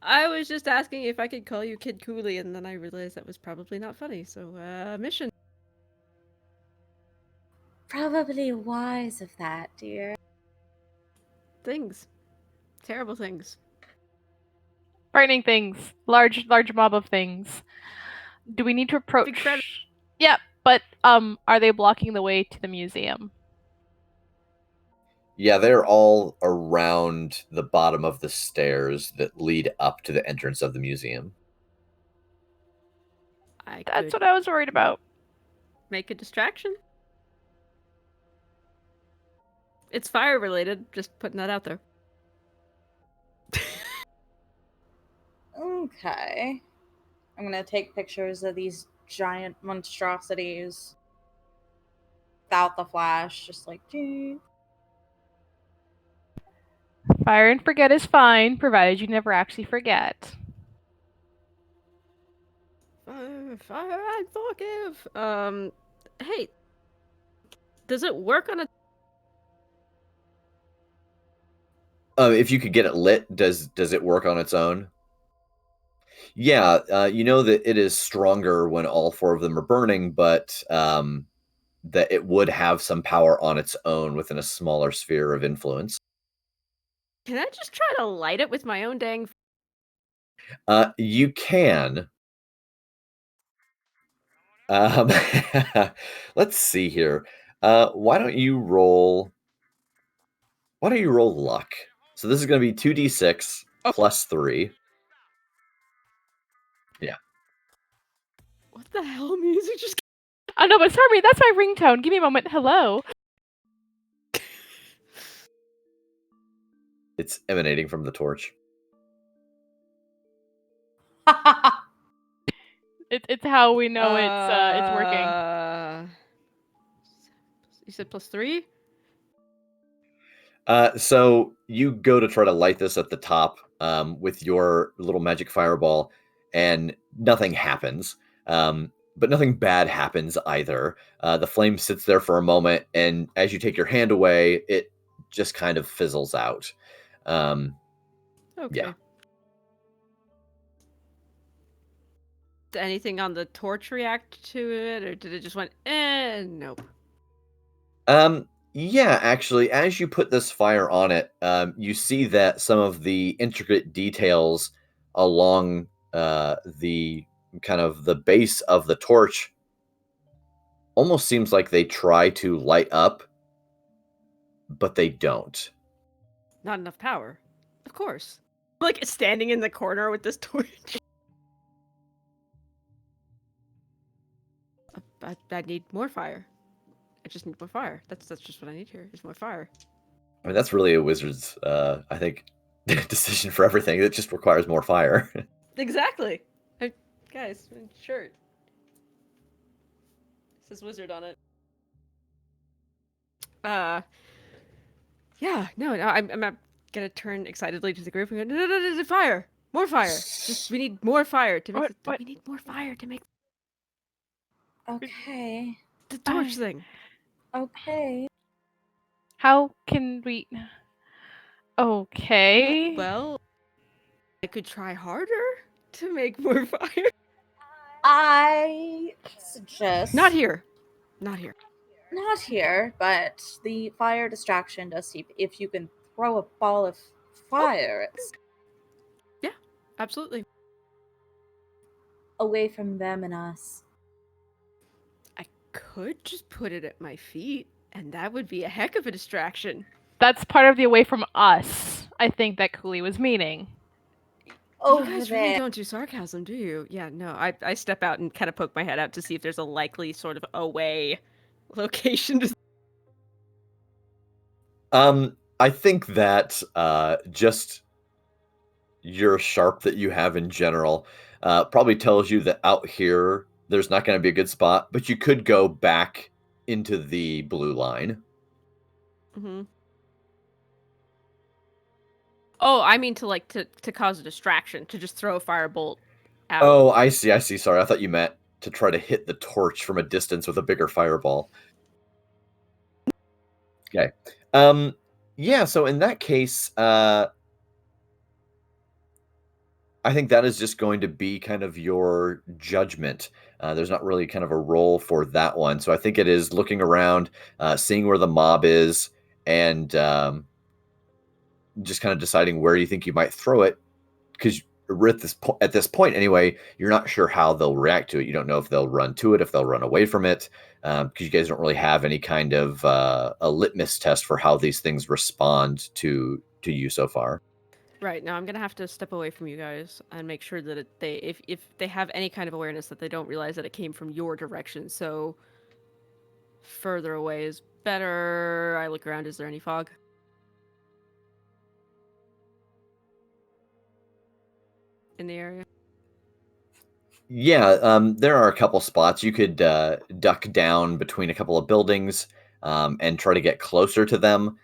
I was just asking if I could call you Kid Cooley, and then I realized that was probably not funny. So, mission. Probably wise of that, dear. Things. Terrible things. Frightening things. Large mob of things. Do we need to approach? Big credit. Yeah, but are they blocking the way to the museum? Yeah, they're all around the bottom of the stairs that lead up to the entrance of the museum. That's what I was worried about. Make a distraction. It's fire related, just putting that out there. Okay. I'm gonna take pictures of these giant monstrosities without the flash, just like, gee. Fire and forget is fine, provided you never actually forget. Fire and forgive. Hey, does it work on a? If you could get it lit, does it work on its own? Yeah, you know that it is stronger when all four of them are burning, but that it would have some power on its own within a smaller sphere of influence. Can I just try to light it with my own dang? You can. Let's see here. Why don't you roll luck? So this is going to be 2d6 plus 3. Yeah. What the hell music just? Oh no, but sorry, that's my ringtone. Give me a moment. Hello. It's emanating from the torch. It's how we know it's working. You said plus 3? So you go to try to light this at the top with your little magic fireball, and nothing happens. But nothing bad happens either. The flame sits there for a moment, and as you take your hand away, it just kind of fizzles out. Okay. Yeah. Did anything on the torch react to it, or did it just went, nope? Yeah, actually, as you put this fire on it, you see that some of the intricate details along the kind of the base of the torch almost seems like they try to light up, but they don't. Not enough power. Of course. Like standing in the corner with this torch. I need more fire. I just need more fire. That's just what I need here. Is more fire. I mean, that's really a wizard's, I think, decision for everything. It just requires more fire. Exactly. Guys, shirt. It says wizard on it. Yeah, no, I'm gonna turn excitedly to the group and go, no, fire! More fire! Just, we need more fire to make What? we need more fire to make Okay. the torch thing. Okay. How can we? Okay. Well, I could try harder to make more fire. I suggest Not here. Not here. Not here, but the fire distraction does see if you can throw a ball of fire Yeah, absolutely. away from them and us. I could just put it at my feet, and that would be a heck of a distraction. That's part of the away from us, I think that Cooley was meaning. Oh, You guys really don't do sarcasm, do you? Yeah, no. I step out and kind of poke my head out to see if there's a likely sort of away location. I think that just your sharp that you have in general probably tells you that out here there's not going to be a good spot, but you could go back into the blue line. Mm-hmm. Oh, I mean to cause a distraction, to just throw a firebolt out. Oh, I see. Sorry, I thought you meant to try to hit the torch from a distance with a bigger fireball. Okay. Yeah, so in that case, I think that is just going to be kind of your judgment. There's not really kind of a role for that one. So I think it is looking around, seeing where the mob is, and just kind of deciding where you think you might throw it. Because at this point anyway, you're not sure how they'll react to it. You don't know if they'll run to it, if they'll run away from it, because you guys don't really have any kind of a litmus test for how these things respond to you so far. Right, now I'm gonna have to step away from you guys and make sure that if they have any kind of awareness, that they don't realize that it came from your direction. So further away is better. I look around. Is there any fog in the area? Yeah, there are a couple spots you could duck down between a couple of buildings and try to get closer to them.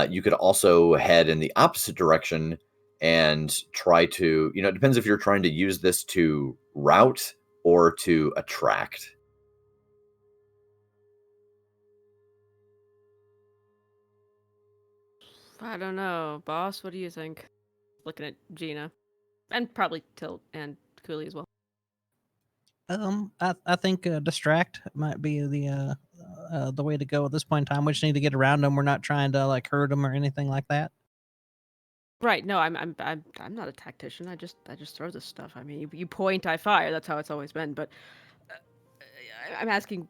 You could also head in the opposite direction and try to, it depends if you're trying to use this to route or to attract. I don't know, boss. What do you think? Looking at Gina, and probably Tilt and Cooley as well. I think distract might be the way to go at this point in time. We just need to get around them. We're not trying to like hurt them or anything like that. Right. No, I'm not a tactician. I just throw this stuff. I mean, you point, I fire. That's how it's always been. But I'm asking,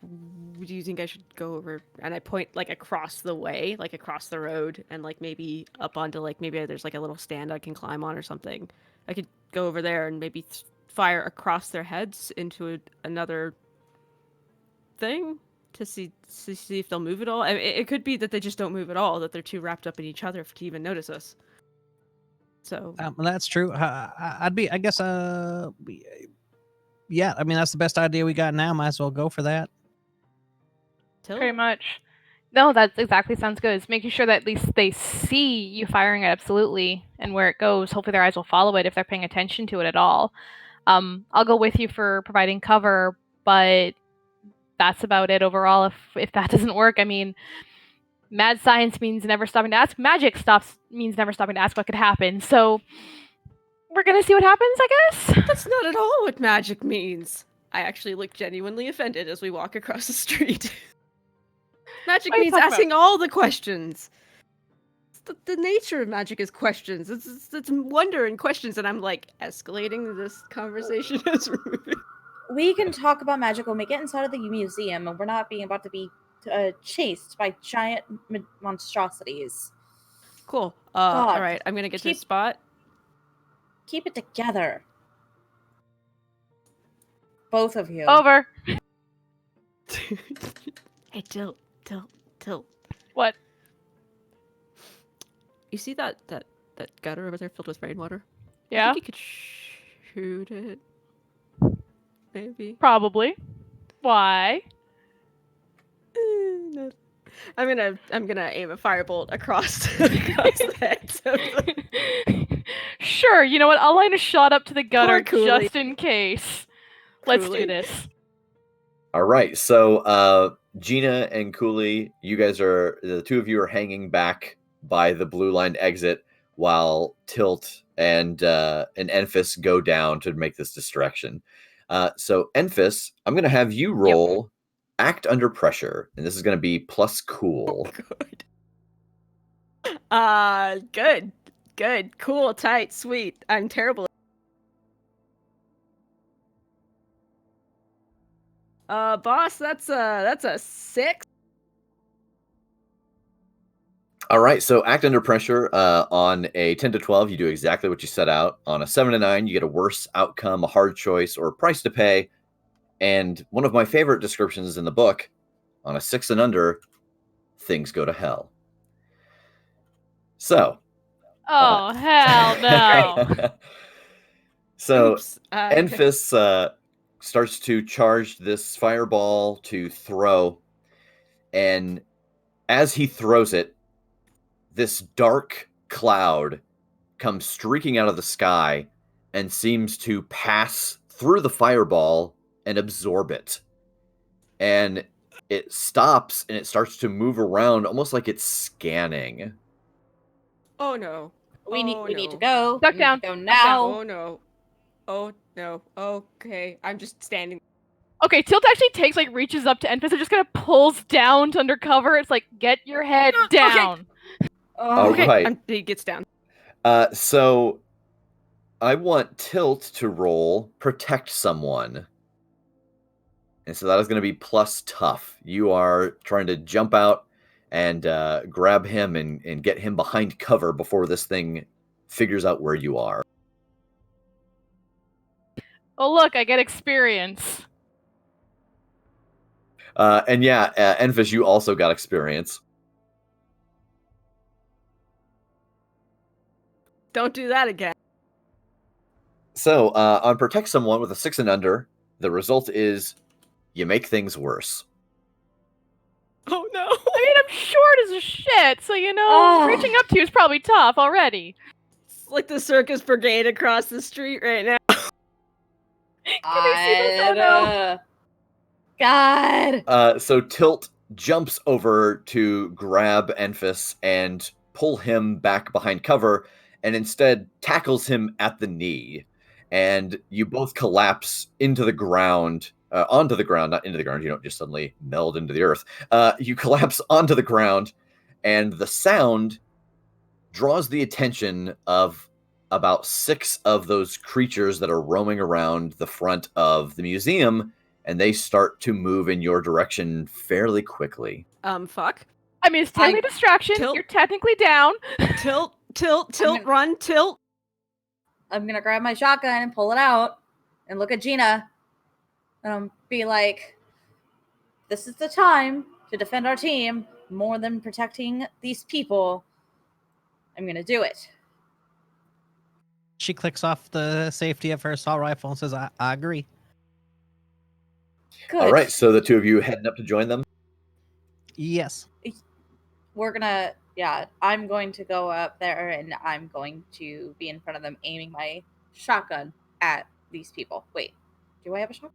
do you think I should go over? And I point like across the way, like across the road, and like maybe up onto like maybe there's like a little stand I can climb on or something. I could go over there and maybe fire across their heads into another thing to see if they'll move at all. I mean, it could be that they just don't move at all, that they're too wrapped up in each other to even notice us. So that's true. I guess, yeah. I mean, that's the best idea we got now. Might as well go for that. Pretty much. No, that's exactly sounds good. It's making sure that at least they see you firing it absolutely, and where it goes. Hopefully, their eyes will follow it if they're paying attention to it at all. I'll go with you for providing cover, but that's about it overall. If that doesn't work, I mean, mad science means never stopping to ask. Magic means never stopping to ask what could happen. So we're gonna see what happens, I guess. That's not at all what magic means. I actually look genuinely offended as we walk across the street. Magic means asking all the questions. The nature of magic is questions. It's wonder and questions, and I'm like escalating this conversation as we're moving. We can talk about magic when we get inside of the museum, and we're not being about to be chased by giant monstrosities. Cool. All right, I'm gonna get to a spot. Keep it together, both of you. Over. Hey, Tilt. What? You see that gutter over there filled with rainwater? Yeah. I think you could shoot it. Maybe. Probably. Why? No. I'm gonna aim a firebolt across the head. Sure. You know what? I'll line a shot up to the gutter just in case. Let's do this. All right. So Gina and Cooley, you guys the two of you are hanging back by the blue line exit while Tilt and Enfys go down to make this distraction. So Enfys, I'm going to have you roll Act Under Pressure, and this is going to be plus cool. Oh, good, cool, tight, sweet. I'm terrible. Boss, that's a 6. All right, so Act Under Pressure on a 10 to 12, you do exactly what you set out. On a 7 to 9, you get a worse outcome, a hard choice, or a price to pay. And one of my favorite descriptions in the book, on a 6 and under, things go to hell. So. Oh, hell no. So, Enfys starts to charge this fireball to throw. And as he throws it, this dark cloud comes streaking out of the sky and seems to pass through the fireball and absorb it. And it stops and it starts to move around almost like it's scanning. Oh no. We need no. to go. Duck We down. need to go Duck down. now. Oh no. Oh no. Okay. I'm just standing. Okay, Tilt actually takes reaches up to Enfys and just kind of pulls down to undercover. It's like, get your head down. All Okay. right. He gets down. So I want Tilt to roll protect someone. And so that is going to be plus tough. You are trying to jump out and grab him and get him behind cover before this thing figures out where you are. Oh, look, I get experience. And yeah, Enfys, you also got experience. Don't do that again. So on protect someone with a 6 and under, the result is you make things worse. Oh no. I mean, I'm short as a shit, so reaching up to you is probably tough already. It's like the circus brigade across the street right now. Can they see this? Oh no. God. So Tilt jumps over to grab Enfys and pull him back behind cover, and instead tackles him at the knee. And you both collapse into the ground, onto the ground, not into the ground. You don't just suddenly meld into the earth. You collapse onto the ground, and the sound draws the attention of about 6 of those creatures that are roaming around the front of the museum, and they start to move in your direction fairly quickly. Fuck. I mean, it's technically a distraction. Tilt. You're technically down. Tilt, run, tilt. I'm gonna grab my shotgun and pull it out and look at Gina and be like, this is the time to defend our team more than protecting these people. I'm gonna do it. She clicks off the safety of her assault rifle and says, I agree. Good. All right, so the two of you heading up to join them? Yes. We're gonna, I'm going to go up there and I'm going to be in front of them aiming my shotgun at these people. Wait, do I have a shotgun?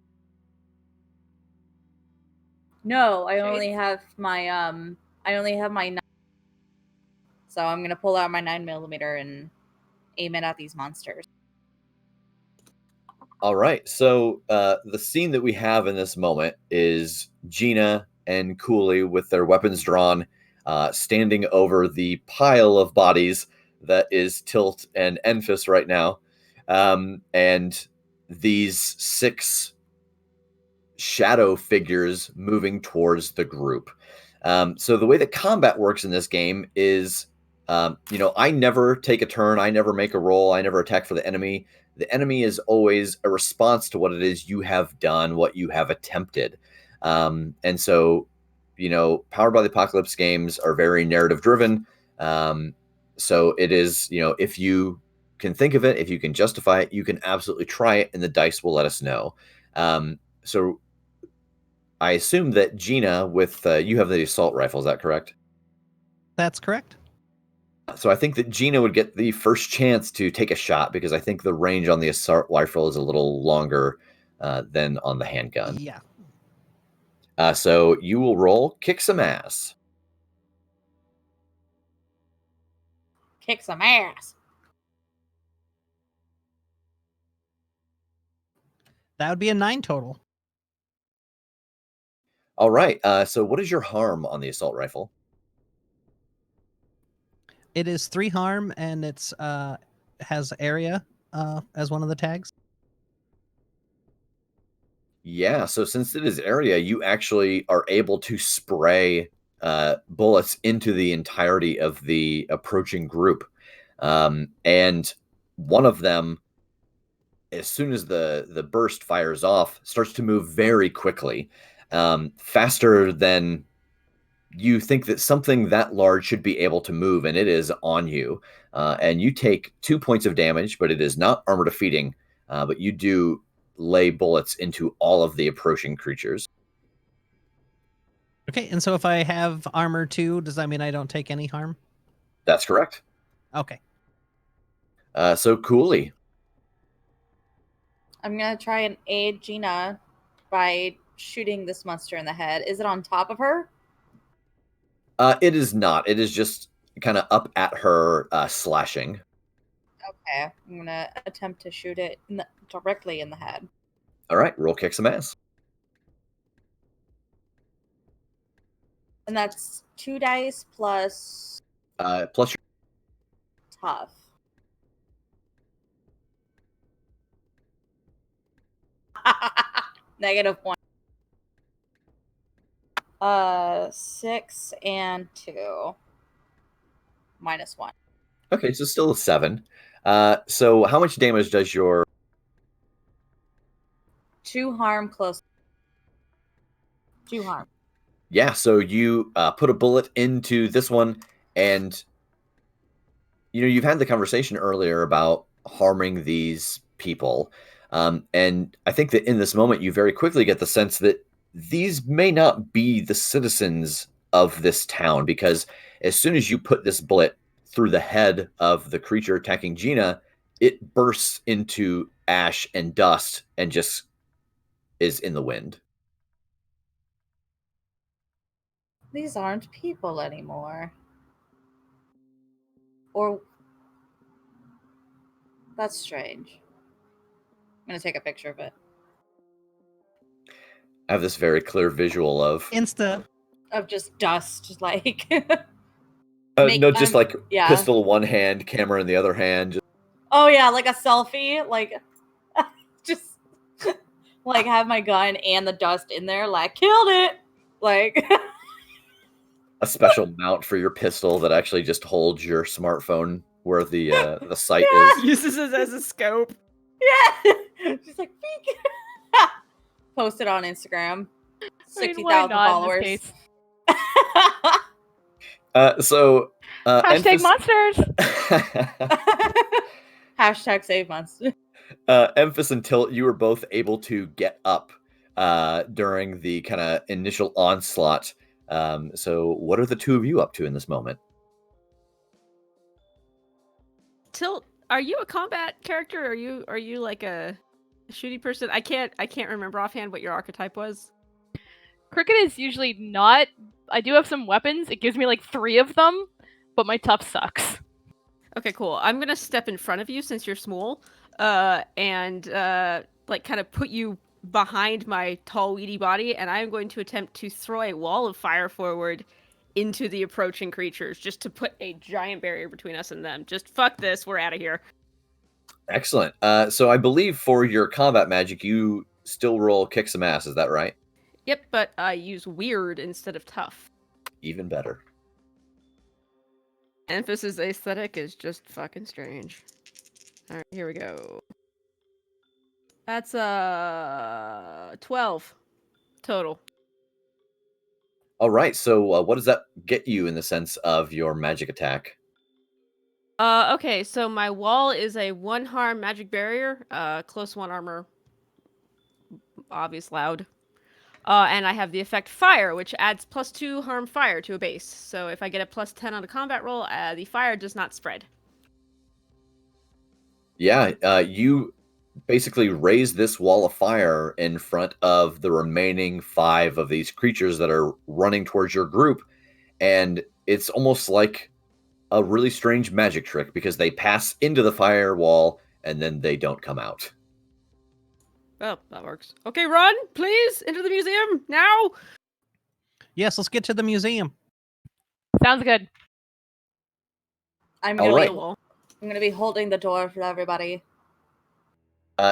No, I only have my so I'm gonna pull out my 9mm and aim it at these monsters. All right, so the scene that we have in this moment is Gina and Cooley with their weapons drawn, standing over the pile of bodies that is Tilt and Enfys right now. And these 6 shadow figures moving towards the group. So the way that combat works in this game is, I never take a turn, I never make a roll, I never attack for the enemy. The enemy is always a response to what it is you have done, what you have attempted. And so, Powered by the Apocalypse games are very narrative driven. So it is, if you can think of it, if you can justify it, you can absolutely try it, and the dice will let us know. So I assume that Gina, with you have the assault rifle, is that correct? That's correct. So I think that Gina would get the first chance to take a shot, because I think the range on the assault rifle is a little longer than on the handgun. Yeah. So you will roll kick some ass. Kick some ass. That would be a 9 total. All right. So what is your harm on the assault rifle? It is 3 harm, and it's has area as one of the tags. Yeah, so since it is area, you actually are able to spray bullets into the entirety of the approaching group. And one of them, as soon as the burst fires off, starts to move very quickly, faster than you think that something that large should be able to move, and it is on you. And you take 2 points of damage, but it is not armor defeating, but you do lay bullets into all of the approaching creatures. Okay, and so if I have armor 2, does that mean I don't take any harm? That's correct. Okay. So Cooley. I'm gonna try and aid Gina by shooting this monster in the head. Is it on top of her? It is not. It is just kind of up at her, slashing. Okay, I'm gonna attempt to shoot it directly in the head. All right, roll kick some ass. And that's 2 dice plus Plus tough. -1. 6 and 2. -1. Okay, so still a 7. So how much damage does your 2 harm close. 2 harm. Yeah, so you put a bullet into this one, and you've had the conversation earlier about harming these people, and I think that in this moment you very quickly get the sense that these may not be the citizens of this town, because as soon as you put this bullet through the head of the creature attacking Gina, it bursts into ash and dust and just is in the wind. These aren't people anymore. Or that's strange. I'm gonna take a picture of it. I have this very clear visual of Insta. Of just dust, like just like pistol one hand, camera in the other hand. Oh yeah, like a selfie, like just like have my gun and the dust in there, like killed it, like a special mount for your pistol that actually just holds your smartphone where the sight is. Uses it as a scope. Yeah, just like peek. Post it on Instagram. 60,000 followers. Hashtag monsters. Hashtag save monsters. Emphas and Tilt, you were both able to get up during the kind of initial onslaught. So what are the two of you up to in this moment? Tilt, are you a combat character? Are you like a shooty person? I can't remember offhand what your archetype was. Crooked is usually not. I do have some weapons. It gives me like 3 of them, but my tough sucks. Okay, cool. I'm gonna step in front of you since you're small, and like kind of put you behind my tall, weedy body, and I'm going to attempt to throw a wall of fire forward into the approaching creatures, just to put a giant barrier between us and them. Just fuck this, we're out of here. Excellent. So I believe for your combat magic, you still roll kick some ass. Is that right? Yep, but I use weird instead of tough. Even better. Emphasis aesthetic is just fucking strange. All right, here we go. That's 12 total. All right. So what does that get you in the sense of your magic attack? Okay, so my wall is a 1 harm magic barrier, close 1 armor, obvious loud. And I have the effect fire, which adds +2 harm fire to a base. So if I get a +10 on a combat roll, the fire does not spread. Yeah, you basically raise this wall of fire in front of the remaining 5 of these creatures that are running towards your group, and it's almost like a really strange magic trick because they pass into the firewall and then they don't come out. Oh, that works. Okay, run, please, into the museum, now! Yes, let's get to the museum. Sounds good. I'm All right. gonna be holding the door for everybody.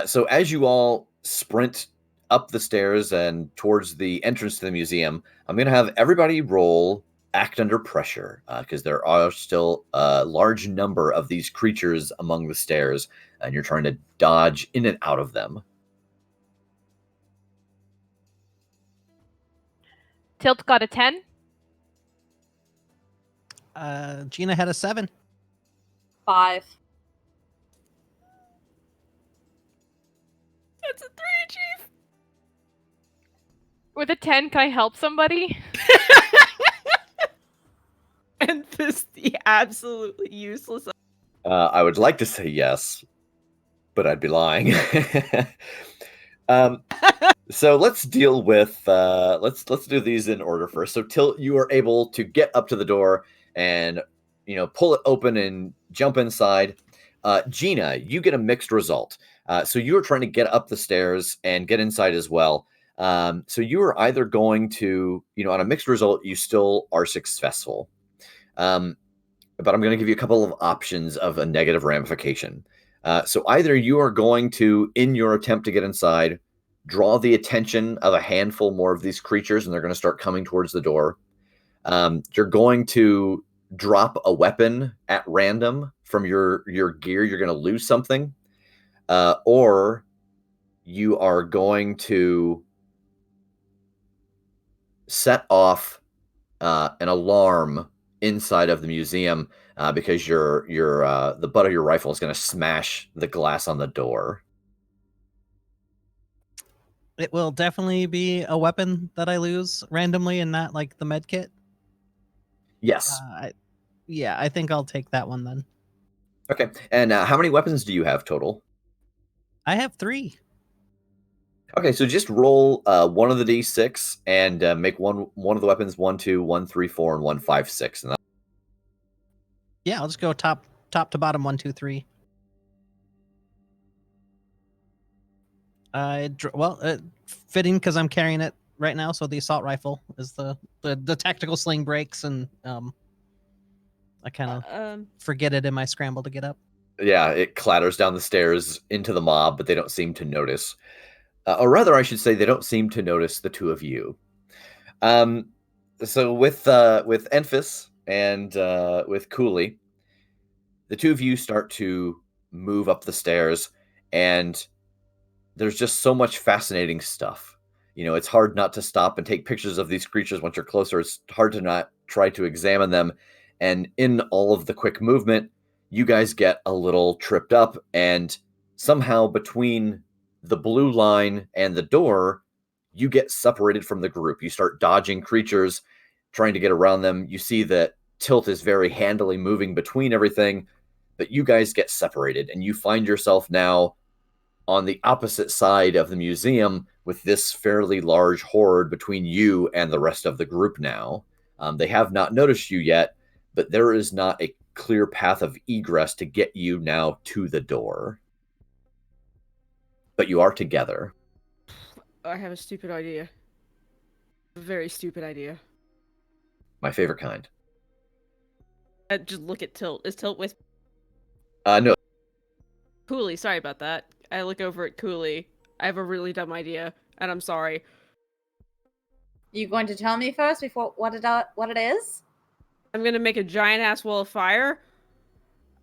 So as you all sprint up the stairs and towards the entrance to the museum, I'm going to have everybody roll act under pressure, because there are still a large number of these creatures among the stairs, and you're trying to dodge in and out of them. Tilt got a 10. Gina had a 7. 5. That's a 3, Chief! With a 10, can I help somebody? And this the absolutely useless. I would like to say yes, but I'd be lying. So let's deal with let's do these in order first. So Tilt, you are able to get up to the door and pull it open and jump inside. Gina, you get a mixed result. So you are trying to get up the stairs and get inside as well. So you are either going to, on a mixed result, you still are successful. But I'm going to give you a couple of options of a negative ramification. So either you are going to, in your attempt to get inside, draw the attention of a handful more of these creatures, and they're going to start coming towards the door. You're going to drop a weapon at random from your gear. You're going to lose something. Or you are going to set off an alarm inside of the museum because the butt of your rifle is going to smash the glass on the door. It will definitely be a weapon that I lose randomly and not like the med kit. Yes. I think I'll take that one then. Okay. And how many weapons do you have total? I have 3. Okay, so just roll one of the d6 and make one of the weapons 1, 2, 1, 3, 4, and 1, 5, 6. And yeah, I'll just go top to bottom 1, 2, 3. Fitting because I'm carrying it right now. So the assault rifle is the tactical sling breaks, and I kind of forget it in my scramble to get up. Yeah, it clatters down the stairs into the mob, but they don't seem to notice. Or rather, I should say, they don't seem to notice the two of you. So with Enfys and with Cooley, the two of you start to move up the stairs, and there's just so much fascinating stuff. It's hard not to stop and take pictures of these creatures once you're closer. It's hard to not try to examine them. And in all of the quick movement, you guys get a little tripped up, and somehow between the blue line and the door, you get separated from the group. You start dodging creatures, trying to get around them. You see that Tilt is very handily moving between everything, but you guys get separated, and you find yourself now on the opposite side of the museum with this fairly large horde between you and the rest of the group now. They have not noticed you yet, but there is not a clear path of egress to get you now to the door. But you are together. I have a stupid idea. A very stupid idea. My favorite kind. Just look at Tilt. Is Tilt with... No. Cooley, sorry about that. I look over at Cooley. I have a really dumb idea, and I'm sorry. You going to tell me first before what it is? I'm gonna make a giant-ass wall of fire.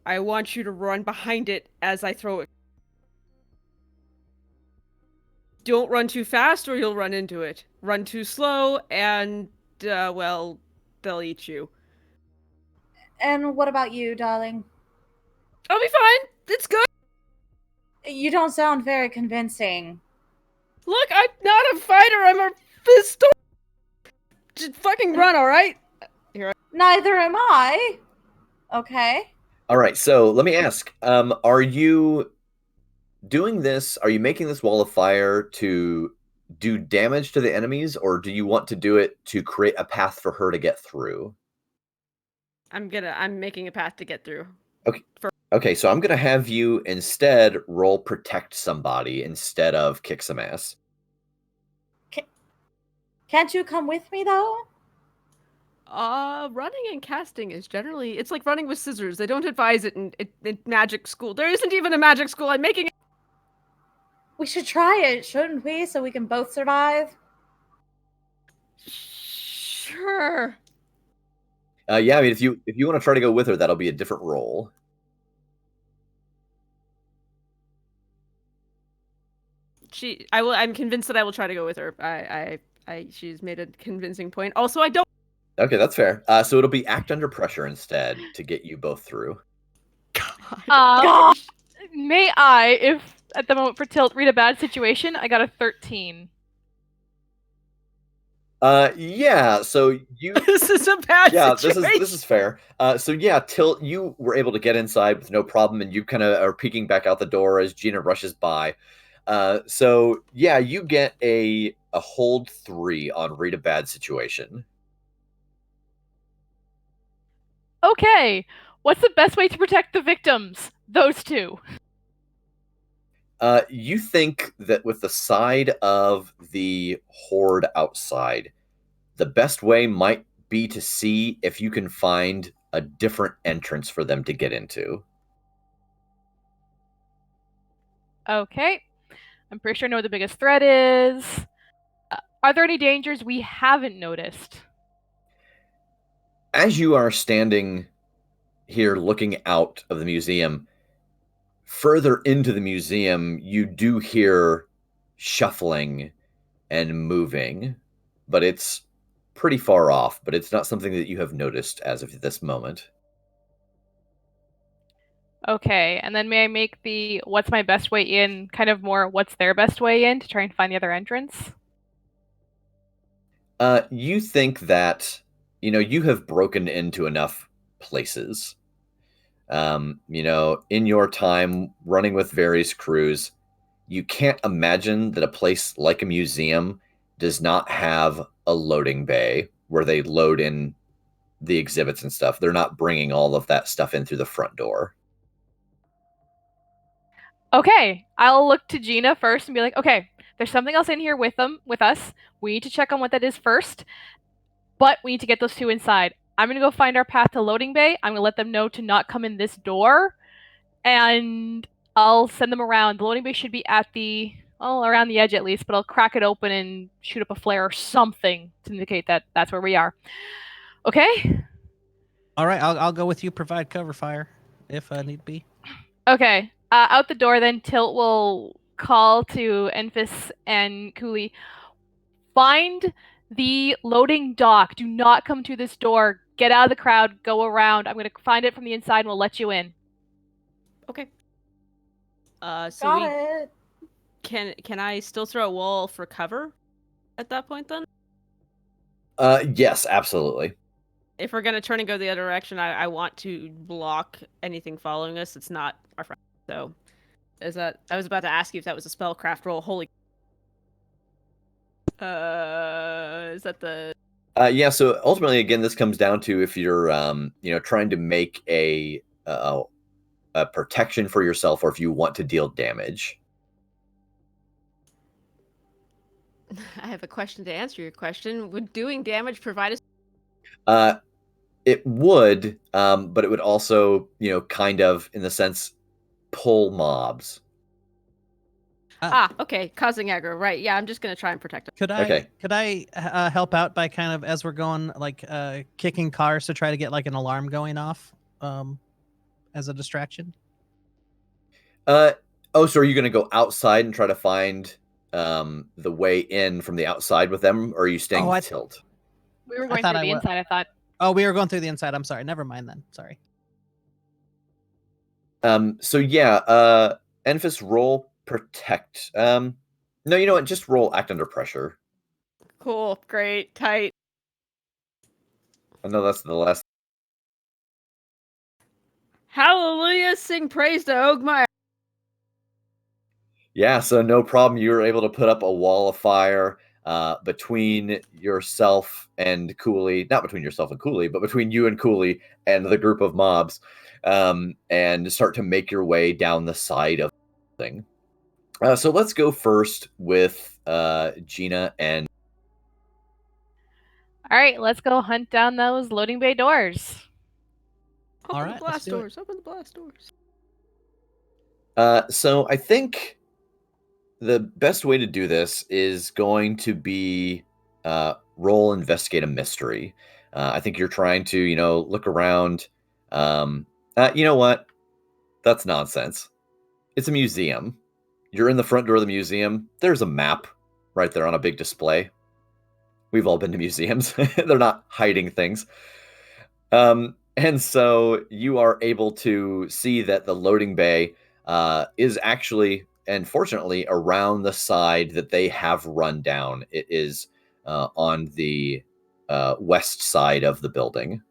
I want you to run behind it as I throw it. Don't run too fast or you'll run into it. Run too slow and, well, they'll eat you. And what about you, darling? I'll be fine. It's good. You don't sound very convincing. Look, I'm not a fighter. I'm a pistol. Just fucking run, all right? Neither am I. Okay. All right, so let me ask, are you doing this, are you making this wall of fire to do damage to the enemies, or do you want to do it to create a path for her to get through? I'm making a path to get through. Okay, so I'm gonna have you instead roll protect somebody instead of kick some ass. Can't you come with me, though? Running and casting is generally... It's like running with scissors. They don't advise it in magic school. There isn't even a magic school. I'm making it... We should try it, shouldn't we? So we can both survive? Sure. Yeah, I mean, if you want to try to go with her, that'll be a different roll. I'm convinced that I will try to go with her. She's made a convincing point. Also, I don't... Okay, that's fair. So it'll be act under pressure instead to get you both through. God. May I, if at the moment for Tilt, read a bad situation? I got a 13. Yeah. So you. This is a bad Yeah, situation. this is fair. So yeah, Tilt, you were able to get inside with no problem, and you kind of are peeking back out the door as Gina rushes by. So yeah, you get a hold 3 on read a bad situation. Okay, what's the best way to protect the victims? Those two. You think that with the side of the horde outside, the best way might be to see if you can find a different entrance for them to get into. Okay, I'm pretty sure I know what the biggest threat is. Are there any dangers we haven't noticed? As you are standing here looking out of the museum, further into the museum, you do hear shuffling and moving, but it's pretty far off, but it's not something that you have noticed as of this moment. Okay, and then may I make the what's my best way in kind of more what's their best way in to try and find the other entrance? You think that, you have broken into enough places. In your time running with various crews, you can't imagine that a place like a museum does not have a loading bay where they load in the exhibits and stuff. They're not bringing all of that stuff in through the front door. Okay, I'll look to Gina first and be like, okay, there's something else in here with us. We need to check on what that is first, but we need to get those two inside. I'm gonna go find our path to loading bay. I'm gonna let them know to not come in this door, and I'll send them around. The loading bay should be at around the edge at least, but I'll crack it open and shoot up a flare or something to indicate that that's where we are. Okay? All right, I'll go with you. Provide cover fire if need be. Okay. Out the door, then Tilt will call to Enfys and Cooley. Find the loading dock. Do not come to this door. Get out of the crowd. Go around. I'm going to find it from the inside and we'll let you in. Okay. Got So it. can I still throw a wall for cover at that point then? Yes, absolutely. If we're gonna turn and go the other direction, I want to block anything following us. It's not our friend. So, I was about to ask you if that was a spellcraft roll. Holy. Is that the? Yeah. So ultimately, again, this comes down to if you're, trying to make a protection for yourself, or if you want to deal damage. I have a question to answer your question. Would doing damage provide us? It would, but it would also, kind of, in the sense, pull mobs. Okay, causing aggro, right? Yeah, I'm just gonna try and protect it. Could I help out by kind of as we're going like kicking cars to try to get like an alarm going off, as a distraction? So are you going to go outside and try to find the way in from the outside with them, or are you staying Tilt? We were going through the inside, I thought. Oh, we were going through the inside. I'm sorry. Never mind then. Sorry. So yeah, Enfys, roll protect. No, you know what? Just roll act under pressure. Cool, great, tight. I know that's the last. Hallelujah! Sing praise to Ogmire. Yeah, so no problem. You were able to put up a wall of fire between yourself and Cooley. Not between yourself and Cooley, but between you and Cooley and the group of mobs, and start to make your way down the side of the thing. So let's go first with Gina and. All right, let's go hunt down those loading bay doors. Open the blast doors. Open the blast doors. So I think the best way to do this is going to be roll investigate a mystery. I think you're trying to, look around. You know what? That's nonsense. It's a museum. You're in the front door of the museum. There's a map right there on a big display. We've all been to museums. They're not hiding things. And so you are able to see that the loading bay is actually, and fortunately, around the side that they have run down. It is on the west side of the building.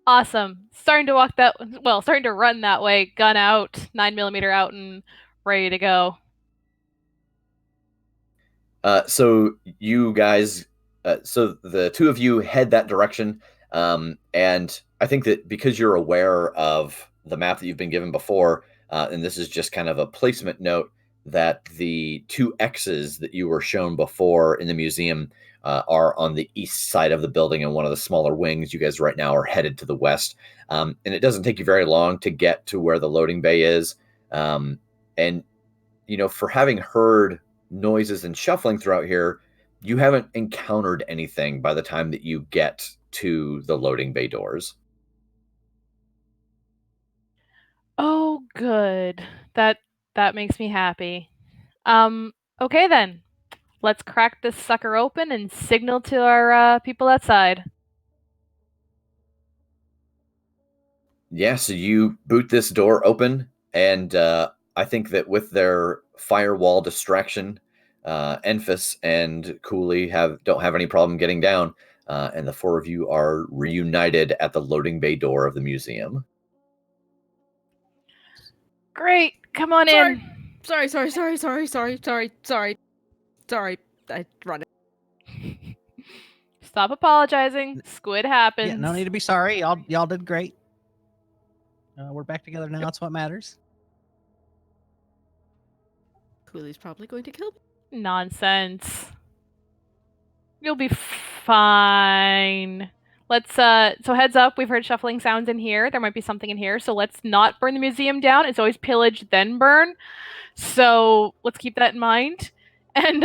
Awesome. Starting to run that way, gun out, 9mm out, and ready to go. So you guys, so the two of you head that direction, and I think that because you're aware of the map that you've been given before, and this is just kind of a placement note, that the two X's that you were shown before in the museum are on the east side of the building, and one of the smaller wings. You guys right now are headed to the west, and it doesn't take you very long to get to where the loading bay is. And for having heard noises and shuffling throughout here, you haven't encountered anything by the time that you get to the loading bay doors. Oh, good. That makes me happy. Okay then. Let's crack this sucker open and signal to our people outside. Yeah, so you boot this door open, and I think that with their firewall distraction, Enfys and Cooley don't have any problem getting down, and the four of you are reunited at the loading bay door of the museum. Great, come on in. Sorry. I run it. Stop apologizing. Squid happens. Yeah, no need to be sorry. Y'all did great. We're back together now. That's what matters. Cooley's probably going to kill me. Nonsense. You'll be fine. Let's so heads up, we've heard shuffling sounds in here. There might be something in here, so let's not burn the museum down. It's always pillage then burn. So let's keep that in mind. And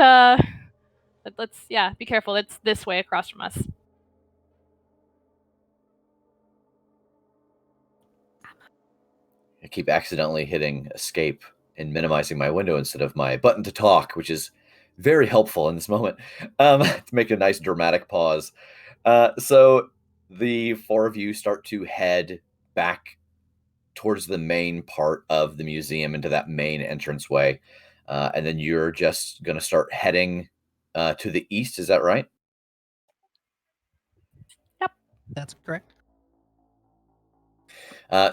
let's be careful. It's this way across from us. I keep accidentally hitting escape and minimizing my window instead of my button to talk, which is very helpful in this moment, to make a nice dramatic pause. So the four of you start to head back towards the main part of the museum, into that main entranceway. And then you're just going to start heading to the east. Is that right? Yep. That's correct.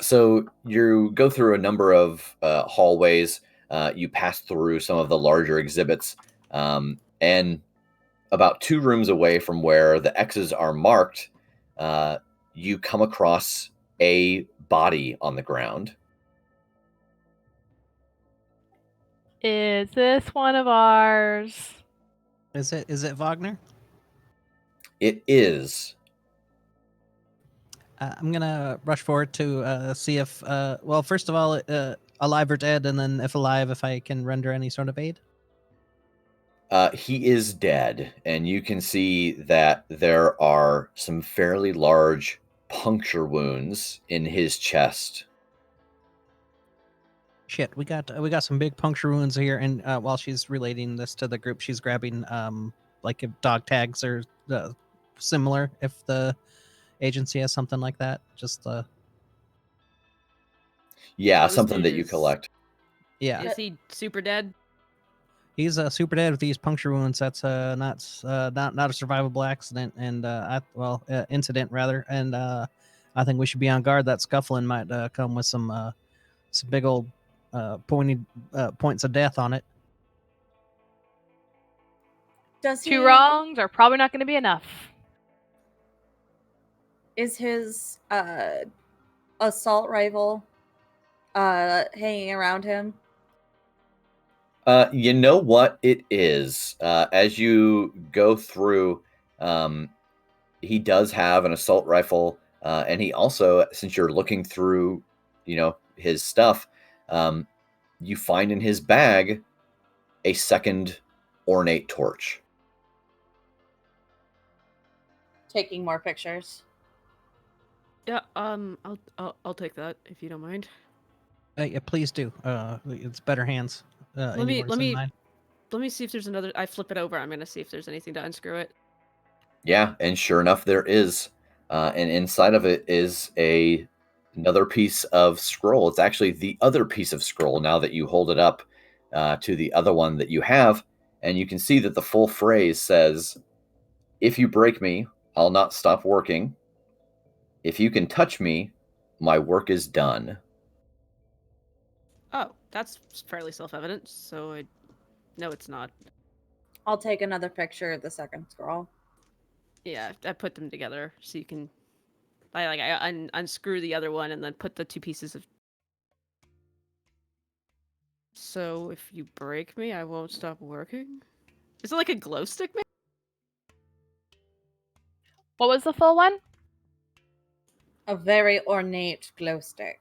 So you go through a number of hallways. You pass through some of the larger exhibits, and about 2 rooms away from where the X's are marked, you come across a body on the ground. Is this one of ours? Is it Wagner? It is. I'm gonna rush forward to see if, well, first of all, alive or dead, and then if alive, if I can render any sort of aid. He is dead, and you can see that there are some fairly large puncture wounds in his chest. Shit, we got some big puncture wounds here, and while she's relating this to the group, she's grabbing like if dog tags or similar, if the agency has something like that. Just Yeah, something that you collect. Yeah. Is he super dead? He's super dead with these puncture wounds. That's not a survivable accident, and incident rather. And I think we should be on guard. That scuffling might come with some big old pointed points of death on it. Does he? 2 wrongs are probably not going to be enough. Is his assault rifle hanging around him? You know what it is. As you go through, he does have an assault rifle, and he also, since you're looking through, his stuff, you find in his bag a second ornate torch. Taking more pictures. Yeah. I'll take that if you don't mind. Yeah, please do. It's better hands. Let me see if there's another. I flip it over. I'm gonna see if there's anything to unscrew it. Yeah, and sure enough, there is. And inside of it is another piece of scroll. It's actually the other piece of scroll now that you hold it up to the other one that you have. and you can see that the full phrase says, "If you break me, I'll not stop working. If you can touch me, my work is done." Oh, that's fairly self-evident, so no, it's not. I'll take another picture of the second scroll. Yeah, I put them together so you can. I unscrew the other one and then put the two pieces of. So if you break me, I won't stop working. Is it like a glow stick, man? What was the full one? A very ornate glow stick.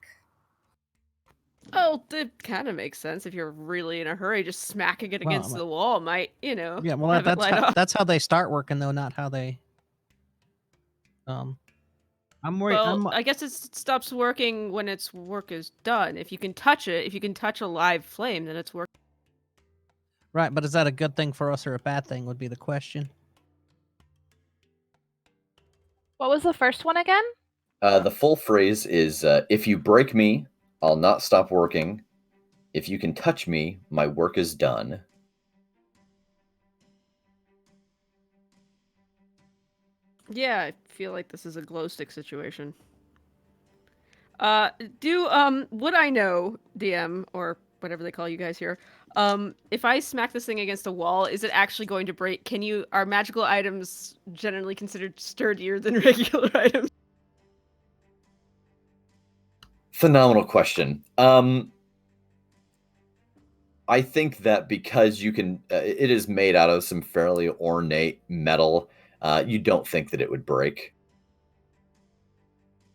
Oh, it kind of makes sense if you're really in a hurry. Just smacking it against the wall might, Yeah, well, have it light up. that's how they start working, though, not how they. I'm worried. Well, I guess it stops working when its work is done. If you can touch it, if you can touch a live flame, then it's working. Right, but is that a good thing for us or a bad thing? Would be the question. What was the first one again? The full phrase is, "If you break me, I'll not stop working. If you can touch me, my work is done." Yeah, I feel like this is a glow stick situation. Would I know, DM, or whatever they call you guys here, if I smack this thing against a wall, is it actually going to break? Are magical items generally considered sturdier than regular items? Phenomenal question. I think that because you can, it is made out of some fairly ornate metal. You don't think that it would break.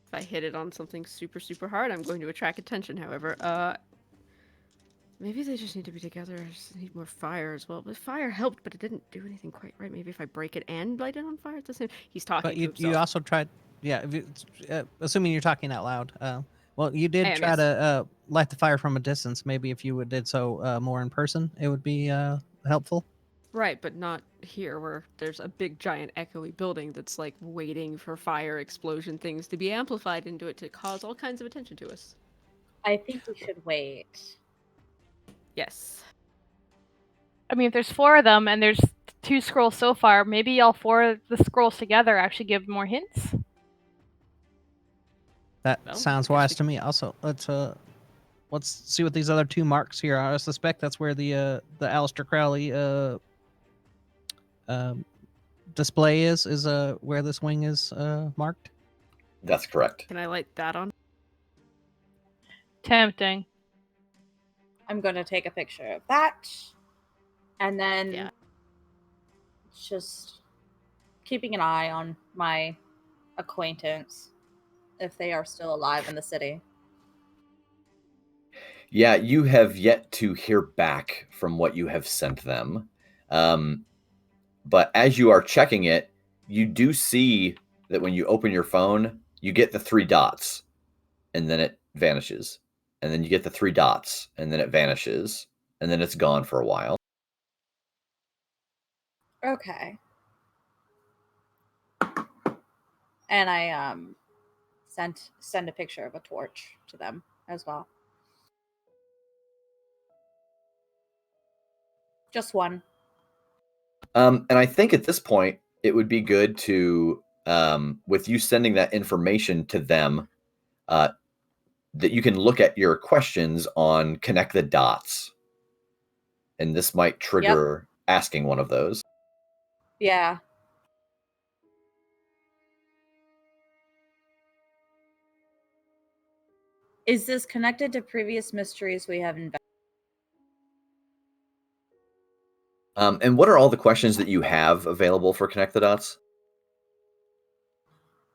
If I hit it on something super, super hard, I'm going to attract attention, however. Maybe they just need to be together. I just need more fire as well. But fire helped, but it didn't do anything quite right. Maybe if I break it and light it on fire, it doesn't. He's talking But to himself. you also tried, yeah. Assuming you're talking out loud. Well, you did try yes. to light the fire from a distance. Maybe if you did so more in person, it would be helpful. Right, but not here where there's a big giant echoey building that's like waiting for fire explosion things to be amplified into it to cause all kinds of attention to us. I think we should wait. Yes. I mean, if there's 4 of them and there's 2 scrolls so far, maybe all 4 of the scrolls together actually give more hints. That Well, sounds wise to me. Also, let's see what these other 2 marks here are. I suspect that's where the Aleister Crowley display is where this wing is marked. That's correct. Can I light that on? Tempting. I'm going to take a picture of that. And then just keeping an eye on my acquaintance if they are still alive in the city. Yeah, you have yet to hear back from what you have sent them. But as you are checking it, you do see that when you open your phone, you get the 3 dots, and then it vanishes. And then you get the 3 dots, and then it vanishes, and then it's gone for a while. Okay. And I send a picture of a torch to them as well. Just one. And I think at this point, it would be good to, with you sending that information to them, that you can look at your questions on connect the dots. And this might trigger asking one of those. Yeah. Is this connected to previous mysteries we have investigated? And what are all the questions that you have available for connect the dots?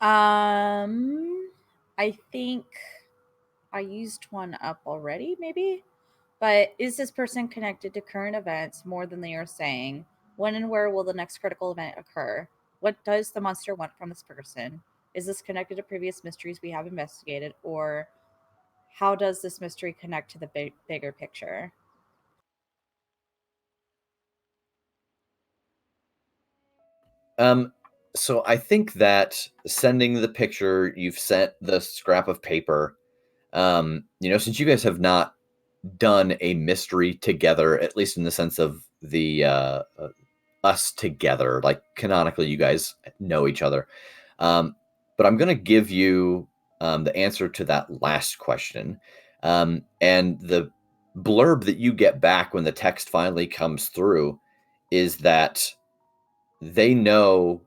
I think I used one up already, maybe? But is this person connected to current events more than they are saying? When and where will the next critical event occur? What does the monster want from this person? Is this connected to previous mysteries we have investigated? Or how does this mystery connect to the bigger picture? So I think that sending the picture, you've sent the scrap of paper, since you guys have not done a mystery together, at least in the sense of the us together. Like canonically, you guys know each other. But I'm going to give you the answer to that last question. And the blurb that you get back when the text finally comes through is that they know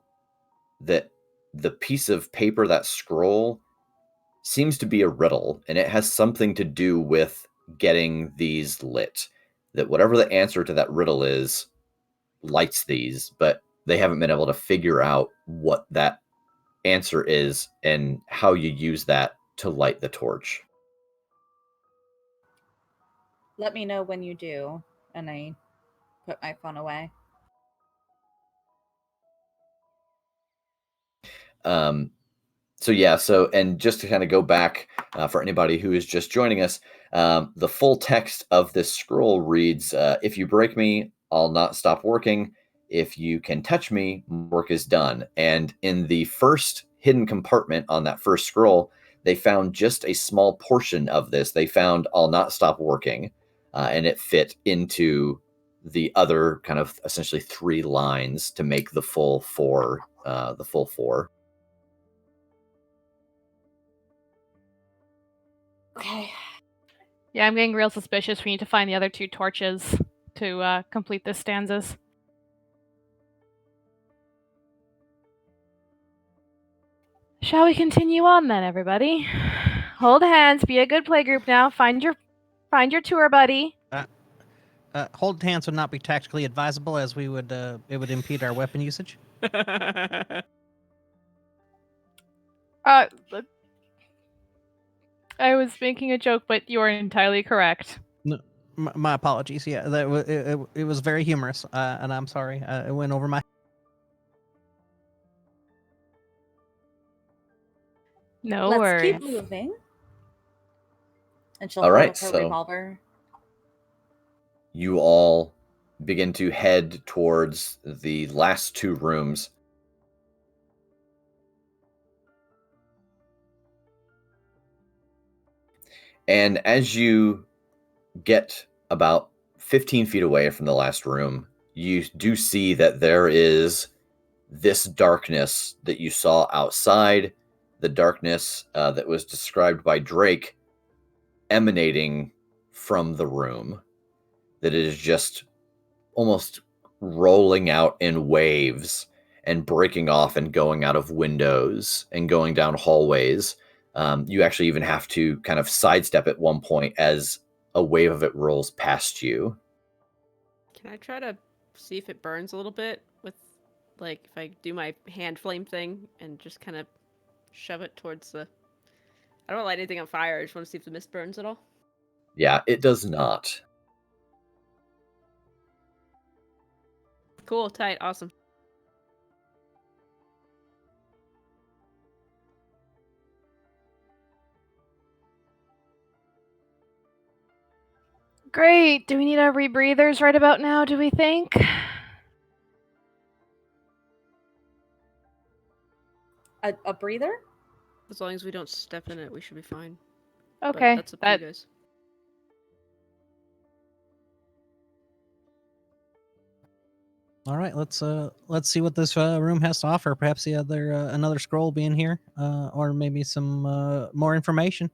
that the piece of paper, that scroll, seems to be a riddle, and it has something to do with getting these lit. That whatever the answer to that riddle is, lights these, but they haven't been able to figure out what that answer is and how you use that to light the torch. Let me know when you do. And I put my phone away. And just to kind of go back for anybody who is just joining us, the full text of this scroll reads, if you break me, I'll not stop working. If you can touch me, work is done. And in the first hidden compartment on that first scroll, they found just a small portion of this. They found I'll not stop working, and it fit into the other kind of essentially 3 lines to make the full 4. Okay. Yeah, I'm getting real suspicious. We need to find the other 2 torches to complete this stanzas. Shall we continue on then, everybody? Hold hands. Be a good playgroup now. Find your tour buddy. Hold hands would not be tactically advisable, as we would it would impede our weapon usage. I was making a joke, but you are entirely correct. No, my apologies. Yeah, it was very humorous, and I'm sorry. It went over my. No Let's worries. keep moving. And she'll All hold right, up her so revolver. you all begin to head towards the last 2 rooms. And as you get about 15 feet away from the last room, you do see that there is this darkness that you saw outside, the darkness that was described by Drake emanating from the room, that it is just almost rolling out in waves and breaking off and going out of windows and going down hallways. You actually even have to kind of sidestep at one point as a wave of it rolls past you. Can I try to see if it burns a little bit with, like, if I do my hand flame thing and just kind of shove it towards the... I don't want to light anything on fire. I just want to see if the mist burns at all. Yeah, it does not. Cool, tight, awesome. Great. Do we need our rebreathers right about now, do we think? A breather? As long as we don't step in it, we should be fine. Okay. But that's up to you guys. All right, let's see what this room has to offer. Perhaps the other another scroll being here, or maybe some more information.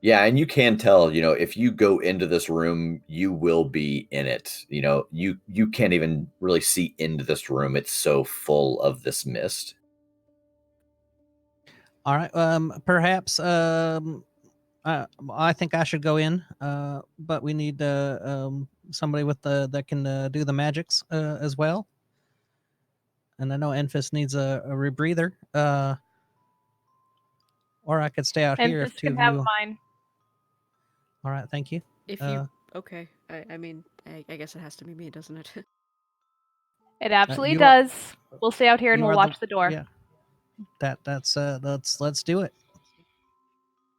Yeah, and you can tell, if you go into this room, you will be in it. You can't even really see into this room. It's so full of this mist. All right, perhaps I think I should go in, but we need somebody with that can do the magics as well. And I know Enfys needs a rebreather. Or I could stay out here if Enfys 2 can of have you. mine. All right, thank you. If you... Okay. I mean, I guess it has to be me, doesn't it? It absolutely you are- does. We'll stay out here and you we'll are watch the door. Yeah, let's do it.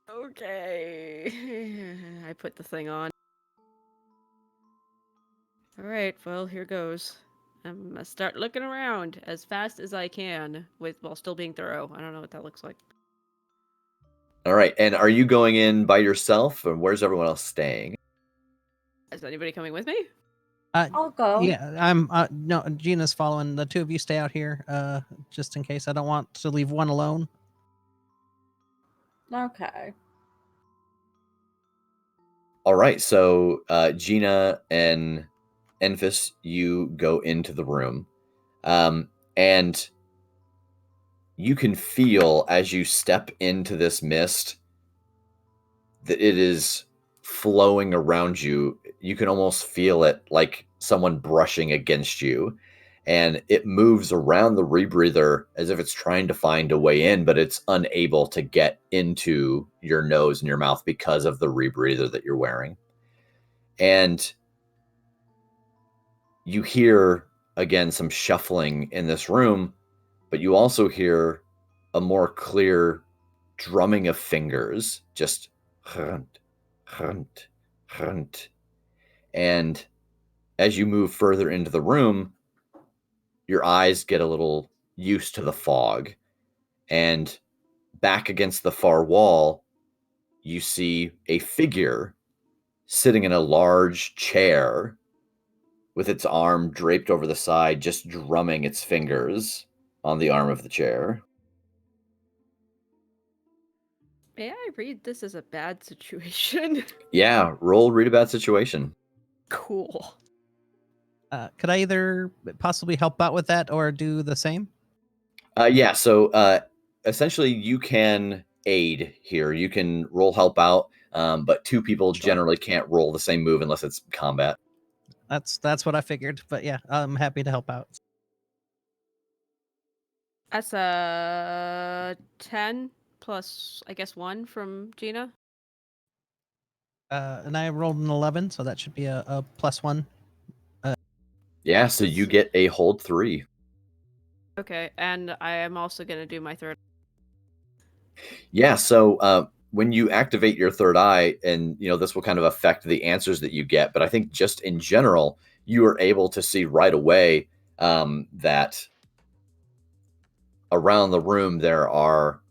Okay. I put the thing on. Alright, well, here goes. I'm gonna start looking around as fast as I can while still being thorough. I don't know what that looks like. All right, and are you going in by yourself, or where's everyone else staying? Is anybody coming with me? I'll go. Yeah, I'm. No, Gina's following. The two of you stay out here, just in case. I don't want to leave one alone. Okay. All right, so Gina and Enfys, you go into the room, and you can feel as you step into this mist that it is flowing around you. You can almost feel it like someone brushing against you, and it moves around the rebreather as if it's trying to find a way in, but it's unable to get into your nose and your mouth because of the rebreather that you're wearing. And you hear again some shuffling in this room, but you also hear a more clear drumming of fingers, just hunt, hunt, hunt. And as you move further into the room, your eyes get a little used to the fog. And back against the far wall, you see a figure sitting in a large chair with its arm draped over the side, just drumming its fingers on the arm of the chair. May I read this as a bad situation? Yeah, roll read a bad situation. Cool. Could I either possibly help out with that or do the same? Yeah, so essentially you can aid here. You can roll help out, but two people Sure. generally can't roll the same move unless it's combat. That's what I figured. But yeah, I'm happy to help out. That's a 10 plus, I guess, 1 from Gina. And I rolled an 11, so that should be a +1. Yeah, so you get a hold 3. Okay, and I am also going to do my third. Yeah, so when you activate your third eye, and this will kind of affect the answers that you get, but I think just in general, you are able to see right away that around the room there are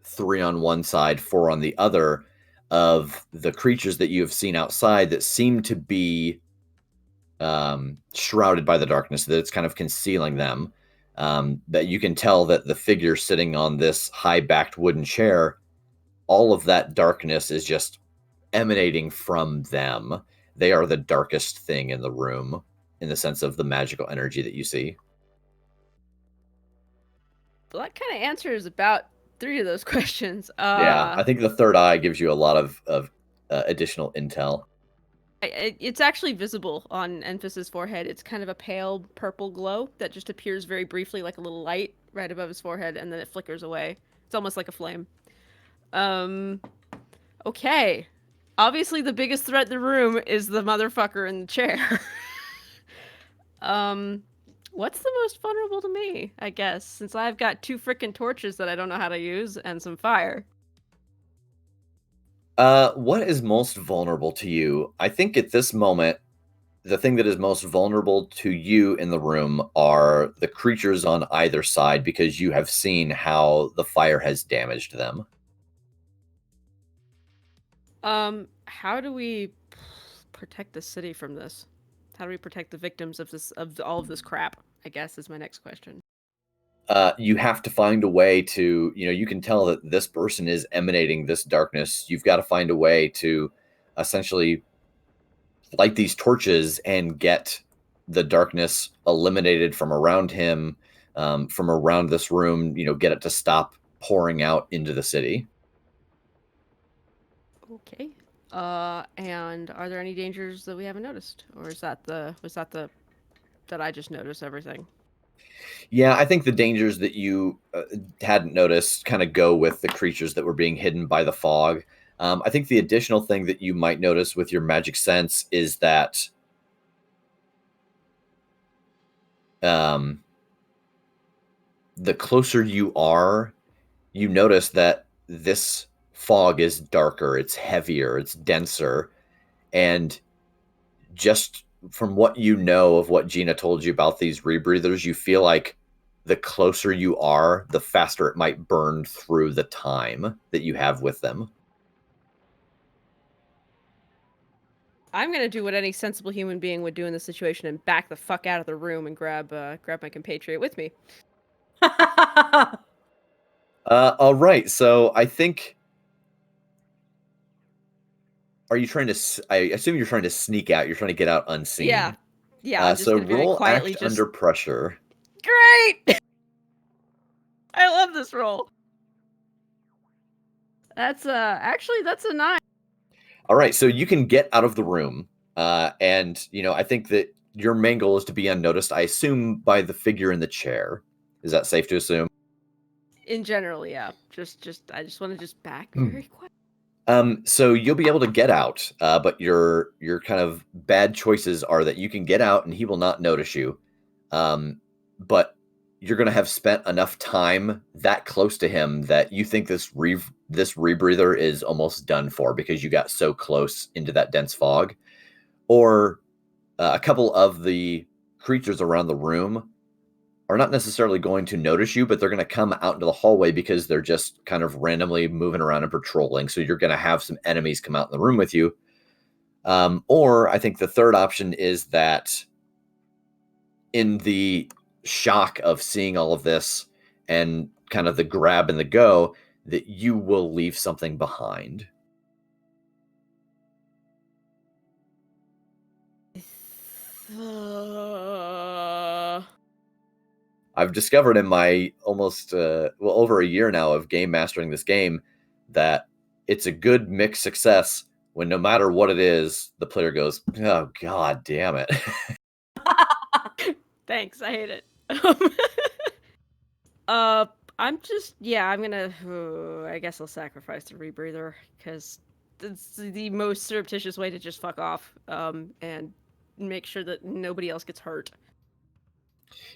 3 on one side, 4 on the other of the creatures that you have seen outside that seem to be shrouded by the darkness, that it's kind of concealing them. That you can tell that the figure sitting on this high-backed wooden chair, all of that darkness is just emanating from them. They are the darkest thing in the room in the sense of the magical energy that you see. Well, that kind of answers about 3 of those questions. Yeah, I think the third eye gives you a lot of additional intel. It's actually visible on Enfys's forehead. It's kind of a pale purple glow that just appears very briefly like a little light right above his forehead, and then it flickers away. It's almost like a flame. Okay. Obviously, the biggest threat in the room is the motherfucker in the chair. What's the most vulnerable to me, I guess, since I've got 2 frickin' torches that I don't know how to use and some fire. What is most vulnerable to you? I think at this moment, the thing that is most vulnerable to you in the room are the creatures on either side, because you have seen how the fire has damaged them. How do we protect the city from this? How do we protect the victims of all of this crap? I guess is my next question. You have to find a way to, you can tell that this person is emanating this darkness. You've got to find a way to essentially light these torches and get the darkness eliminated from around him, from around this room, get it to stop pouring out into the city. Okay. And are there any dangers that we haven't noticed? Or was that that I just noticed everything? Yeah, I think the dangers that you hadn't noticed kind of go with the creatures that were being hidden by the fog. I think the additional thing that you might notice with your magic sense is that the closer you are, you notice that this fog is darker, it's heavier, it's denser, and just from what you know of what Gina told you about these rebreathers, you feel like the closer you are, the faster it might burn through the time that you have with them. I'm gonna do what any sensible human being would do in this situation and back the fuck out of the room and grab my compatriot with me. All right. So I think. Are you trying to? I assume you're trying to sneak out. You're trying to get out unseen. Yeah. I'm just so gonna be roll quietly act just under pressure. Great! I love this roll. That's that's a 9. All right, so you can get out of the room, and I think that your main goal is to be unnoticed. I assume by the figure in the chair. Is that safe to assume? In general, yeah. I just want to just back Hmm. very quiet. So you'll be able to get out, but your kind of bad choices are that you can get out and he will not notice you, but you're going to have spent enough time that close to him that you think this rebreather is almost done for because you got so close into that dense fog. Or a couple of the creatures around the room are not necessarily going to notice you, but they're going to come out into the hallway because they're just kind of randomly moving around and patrolling. So you're going to have some enemies come out in the room with you. Or I think the third option is that in the shock of seeing all of this and kind of the grab and the go, that you will leave something behind. I've discovered in my almost over a year now of game mastering this game that it's a good mixed success when no matter what it is, the player goes, "Oh God damn it!" Thanks, I hate it. I'm gonna. I guess I'll sacrifice the rebreather because it's the most surreptitious way to just fuck off. And make sure that nobody else gets hurt.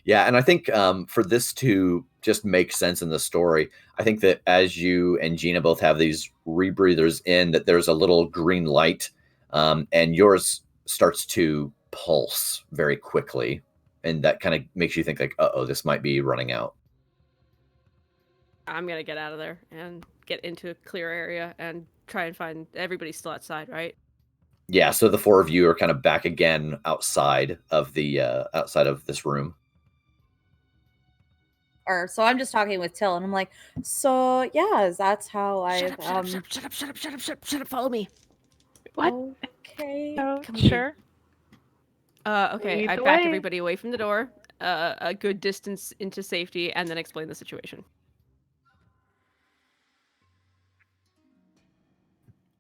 Yeah, and I think for this to just make sense in the story, I think that as you and Gina both have these rebreathers in, that there's a little green light, and yours starts to pulse very quickly, and that kind of makes you think like, "Uh-oh, this might be running out." I'm gonna get out of there and get into a clear area and try and find everybody's still outside, right? Yeah, so the four of you are kind of back again outside of this room. So I'm just talking with Till, and I'm like, so yeah, that's how I. Shut up, follow me. What? Okay. Oh, Come with me. sure. Okay, Lead I the back way. everybody away from the door, a good distance into safety, and then explain the situation.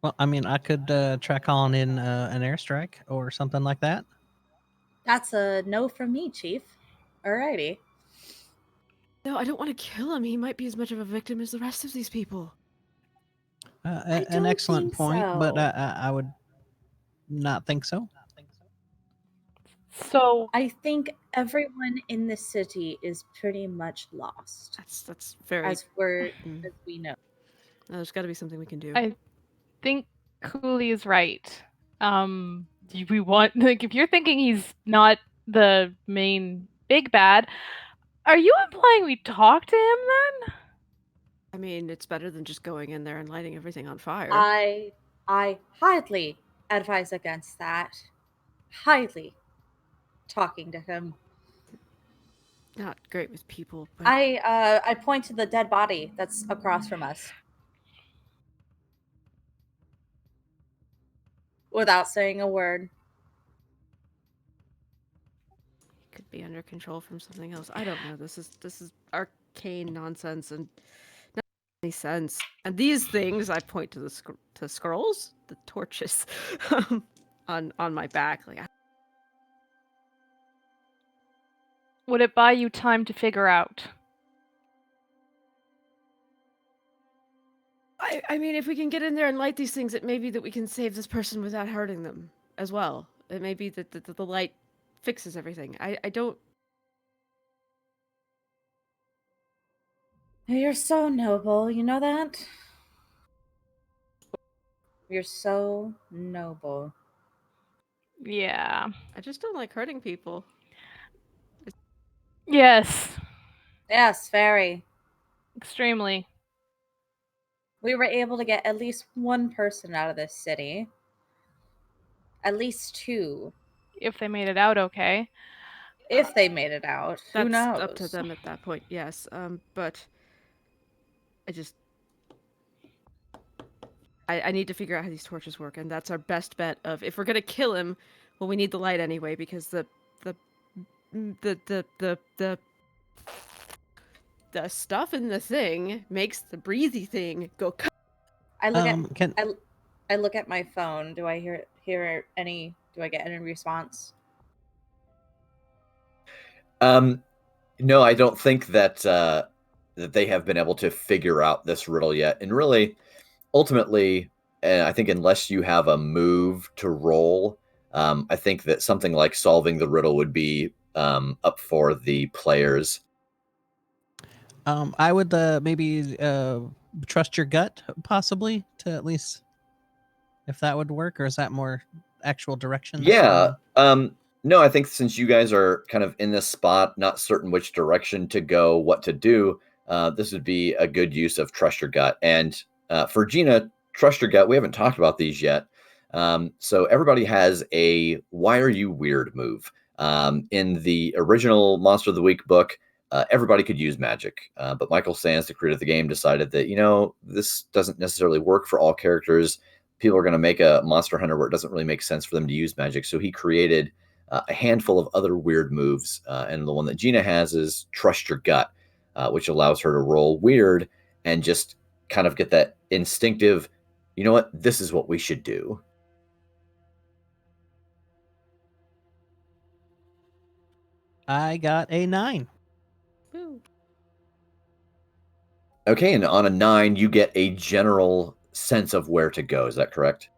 Well, I mean, I could try calling in an airstrike or something like that. That's a no from me, Chief. Alrighty. No, I don't want to kill him. He might be as much of a victim as the rest of these people. I An don't excellent think point, but so. I would not think so. So I think everyone in the city is pretty much lost, That's very. as we know. There's got to be something we can do. I think Cooley is right. We want if you're thinking he's not the main big bad, are you implying we talk to him then? I mean, it's better than just going in there and lighting everything on fire. I highly advise against that. Highly talking to him. Not great with people, but I point to the dead body that's across from us. Without saying a word. could be under control from something else. I don't know. This is arcane nonsense and not any sense. And these things, I point to the scrolls, the torches, on my back. Like, Would it buy you time to figure out? I mean, if we can get in there and light these things, it may be that we can save this person without hurting them as well. It may be that the light fixes everything. I don't. You're so noble, you know that? You're so noble. Yeah. I just don't like hurting people. Yes. Yes, very. Extremely. We were able to get at least one person out of this city. At least 2. If they made it out okay. If they made it out. Who That's knows? up to them at that point, yes. But I need to figure out how these torches work, and that's our best bet of if we're gonna kill him, well, we need the light anyway, because the stuff in the thing makes the breezy thing go. I look Can I look at my phone. Do I hear any? Do I get any response? No, I don't think that that they have been able to figure out this riddle yet. And really, ultimately, I think unless you have a move to roll, I think that something like solving the riddle would be up for the players. I would maybe trust your gut, possibly, to at least, if that would work, or is that more actual directions? Yeah. No, I think since you guys are kind of in this spot, not certain which direction to go, what to do, this would be a good use of trust your gut. And for Gina, trust your gut. We haven't talked about these yet. So everybody has a "Why are you weird" move. In the original Monster of the Week book, everybody could use magic, but Michael Sands, the creator of the game, decided that this doesn't necessarily work for all characters. People are going to make a Monster Hunter where it doesn't really make sense for them to use magic. So he created a handful of other weird moves. And the one that Gina has is Trust Your Gut, which allows her to roll weird and just kind of get that instinctive, you know what, this is what we should do. I got a 9. Woo. Okay, and on a 9, you get a general sense of where to go. Is that correct?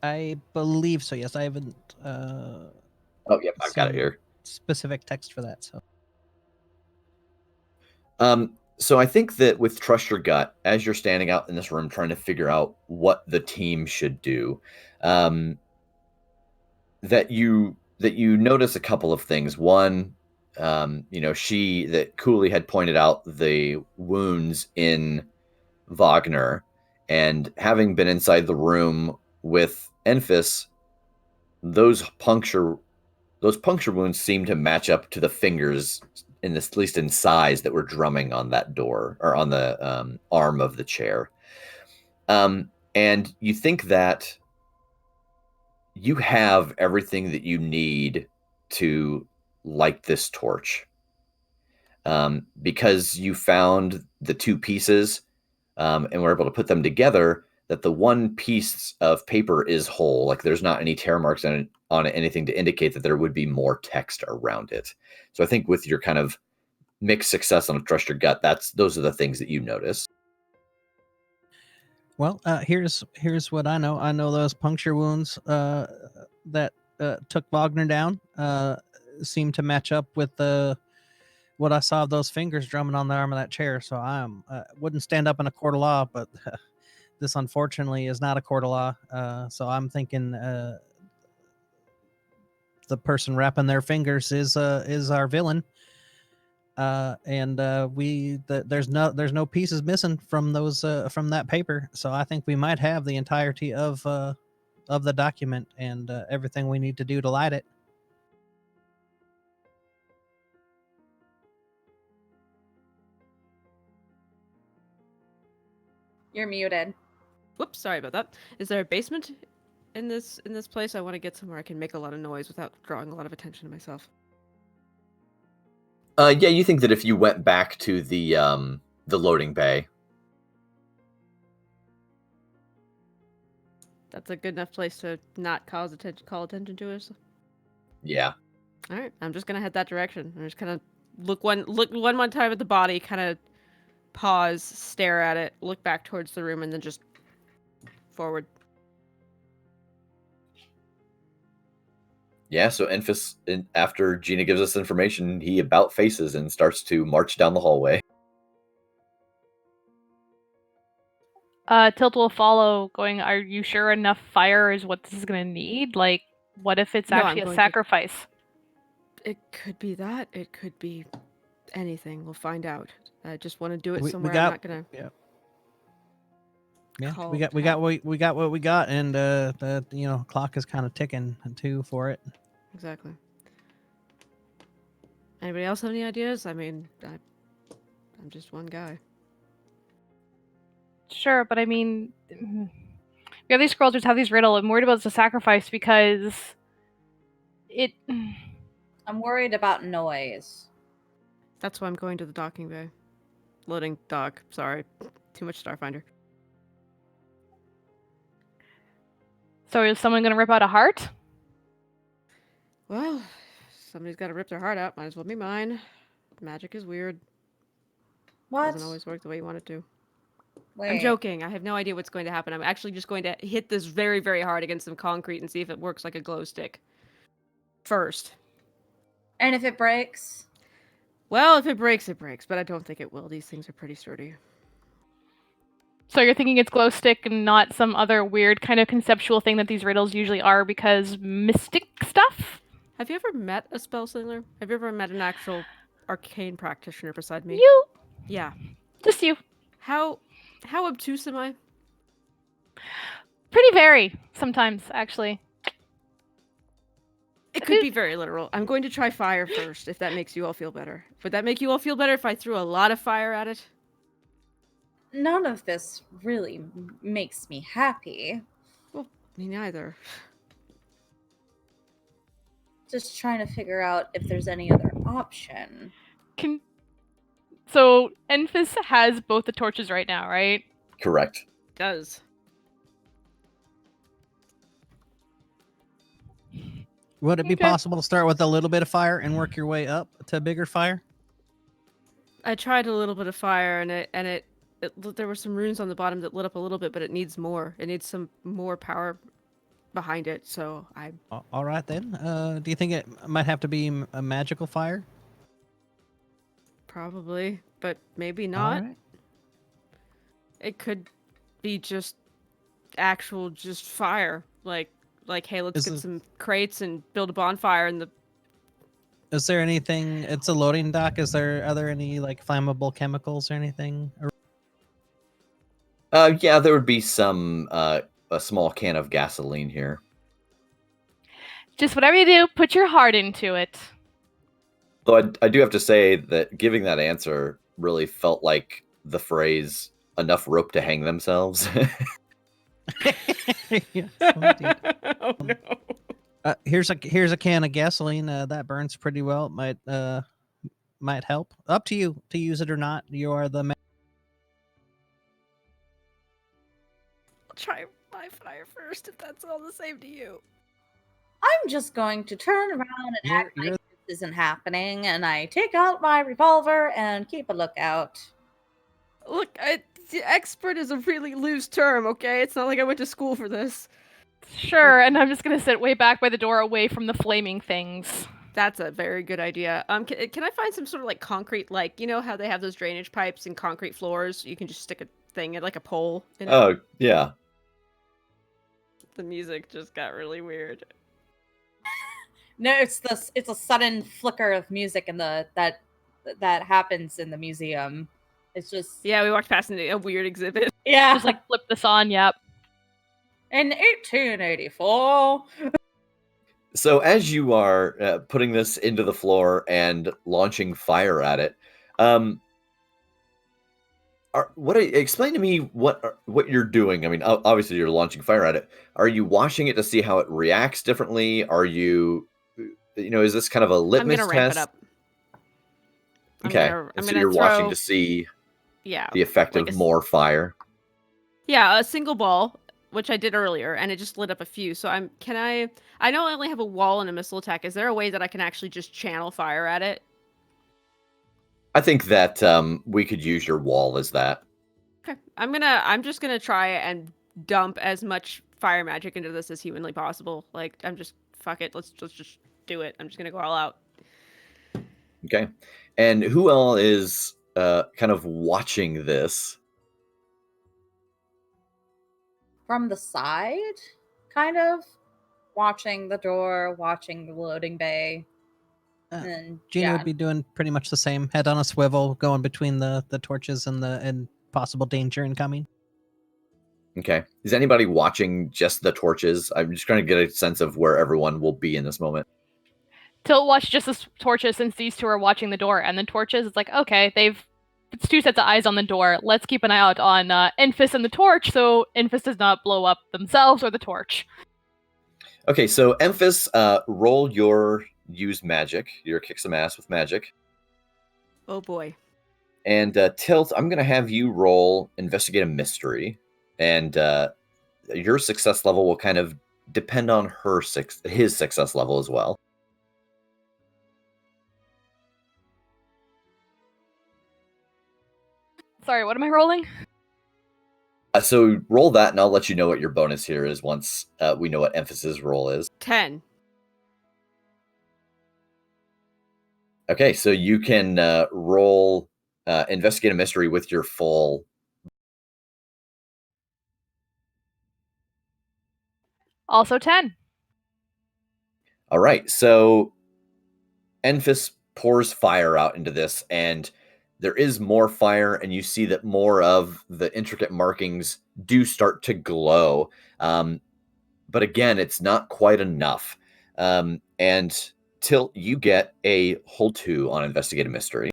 I believe so. Yes, I haven't. Oh, yep, I've got it here. Specific text for that. So I think that with Trust Your Gut, as you're standing out in this room trying to figure out what the team should do, that you notice a couple of things. One, that Cooley had pointed out the wounds in Wagner, and having been inside the room with Enfys, those puncture wounds seem to match up to the fingers at least in size, that were drumming on that door or on the arm of the chair. And you think that you have everything that you need to light this torch, because you found the 2 pieces and were able to put them together, that the one piece of paper is whole. Like there's not any tear marks on it, anything to indicate that there would be more text around it. So I think with your kind of mixed success on a Trust Your Gut, those are the things that you notice. Well, here's what I know. I know those puncture wounds that took Wagner down seem to match up with what I saw of those fingers drumming on the arm of that chair. So I wouldn't stand up in a court of law, but this unfortunately is not a court of law. So I'm thinking the person wrapping their fingers is our villain. There's no pieces missing from those from that paper. So I think we might have the entirety of the document and everything we need to do to light it. You're muted. Whoops, sorry about that. Is there a basement in this place? I want to get somewhere I can make a lot of noise without drawing a lot of attention to myself. Yeah, you think that if you went back to the loading bay, that's a good enough place to not call attention to us. Yeah. All right, I'm just gonna head that direction. I'm just kind of look one time at the body, kind of pause, stare at it, look back towards the room, and then just forward. Yeah, so Enfys, after Gina gives us information, he about faces and starts to march down the hallway. Tilt will follow, going, are you sure enough fire is what this is going to need? Like, what if it's actually a sacrifice? It could be that. It could be anything. We'll find out. I just want to do it somewhere. I'm not going to... Yeah. Yeah, Call we got what we got, and the clock is kind of ticking too for it. Exactly. Anybody else have any ideas? I mean, I'm just one guy. Sure, but I mean, we have these scrolls, have these riddle. I'm worried about the sacrifice because it. I'm worried about noise. That's why I'm going to the docking bay. Loading dock. Sorry. Too much Starfinder. So is someone gonna rip out a heart? Well, somebody's got to rip their heart out. Might as well be mine. Magic is weird. What? Doesn't always work the way you want it to. Wait. I'm joking. I have no idea what's going to happen. I'm actually just going to hit this very, very hard against some concrete and see if it works like a glow stick. First. And if it breaks? Well, if it breaks, it breaks. But I don't think it will. These things are pretty sturdy. So you're thinking it's glow stick and not some other weird kind of conceptual thing that these riddles usually are because mystic stuff? Have you ever met a spell slinger? Have you ever met an actual arcane practitioner beside me? You? Yeah. Just you. How obtuse am I? Pretty very sometimes, actually. It could be very literal. I'm going to try fire first, if that makes you all feel better. Would that make you all feel better if I threw a lot of fire at it? None of this really makes me happy. Well, me neither. Just trying to figure out if there's any other option. So Enfys has both the torches right now, right? Correct. It does. Would it be Okay. possible to start with a little bit of fire and work your way up to bigger fire? I tried a little bit of fire, and there were some runes on the bottom that lit up a little bit, but it needs more. It needs some more power behind it. So All right then. Do you think it might have to be a magical fire? probably, but maybe All not. right. It could be just actual fire. Like hey, let's get some crates and build a bonfire in the. Is there anything? It's a loading dock. Are there any like flammable chemicals or anything? Yeah, there would be some a small can of gasoline here. Just whatever you do, put your heart into it. Though I do have to say that giving that answer really felt like the phrase "enough rope to hang themselves." Yes, indeed. Oh no. Here's a can of gasoline that burns pretty well. It might help. Up to you to use it or not. You are the Try my fire first if that's all the same to you. I'm just going to turn around and act like this isn't happening, and I take out my revolver and keep a lookout. Look, expert is a really loose term, okay? It's not like I went to school for this. Sure, and I'm just gonna sit way back by the door away from the flaming things. That's a very good idea. Can I find some sort of like concrete, like, you know how they have those drainage pipes and concrete floors? You can just stick a thing at like a pole in it. Oh, yeah. The music just got really weird. No, it's a sudden flicker of music in that happens in the museum. It's just Yeah, we walked past a weird exhibit. yeah. Just like flip this on, yep. In 1884. So as you are putting this into the floor and launching fire at it, explain to me what you're doing. I mean, obviously you're launching fire at it. Are you washing it to see how it reacts differently? Are you, is this kind of a litmus I'm gonna ramp it test? up. Okay, I'm so gonna you're washing throw- to see Yeah. the effect like of a more fire. Yeah, a single ball, which I did earlier, and it just lit up a few. So I know I only have a wall and a missile attack. Is there a way that I can actually just channel fire at it? I think that we could use your wall as that. Okay. I'm just gonna try and dump as much fire magic into this as humanly possible. Like, fuck it, let's just do it. I'm just gonna go all out. Okay. And who all is kind of watching this? From the side, kind of watching the door, watching the loading bay. And Gina yeah. would be doing pretty much the same. Head on a swivel, going between the torches and possible danger incoming. Okay. Is anybody watching just the torches? I'm just trying to get a sense of where everyone will be in this moment. Tilt watched just the torches since these two are watching the door, and the torches, it's like, okay, it's two sets of eyes on the door. Let's keep an eye out on Enfys and the torch so Enfys does not blow up themselves or the torch. Okay, so Enfys, roll your use magic, your kick some ass with magic. Oh boy. And Tilt, I'm going to have you roll investigate a mystery. And your success level will kind of depend on his success level as well. Sorry, what am I rolling? So roll that, and I'll let you know what your bonus here is once we know what Enfys's roll is. 10. Okay, so you can roll investigate a mystery with your full. Also 10. All right, so Enfys pours fire out into this, and there is more fire, and you see that more of the intricate markings do start to glow. But again, it's not quite enough. And Tilt, you get a whole 2 on investigate a mystery.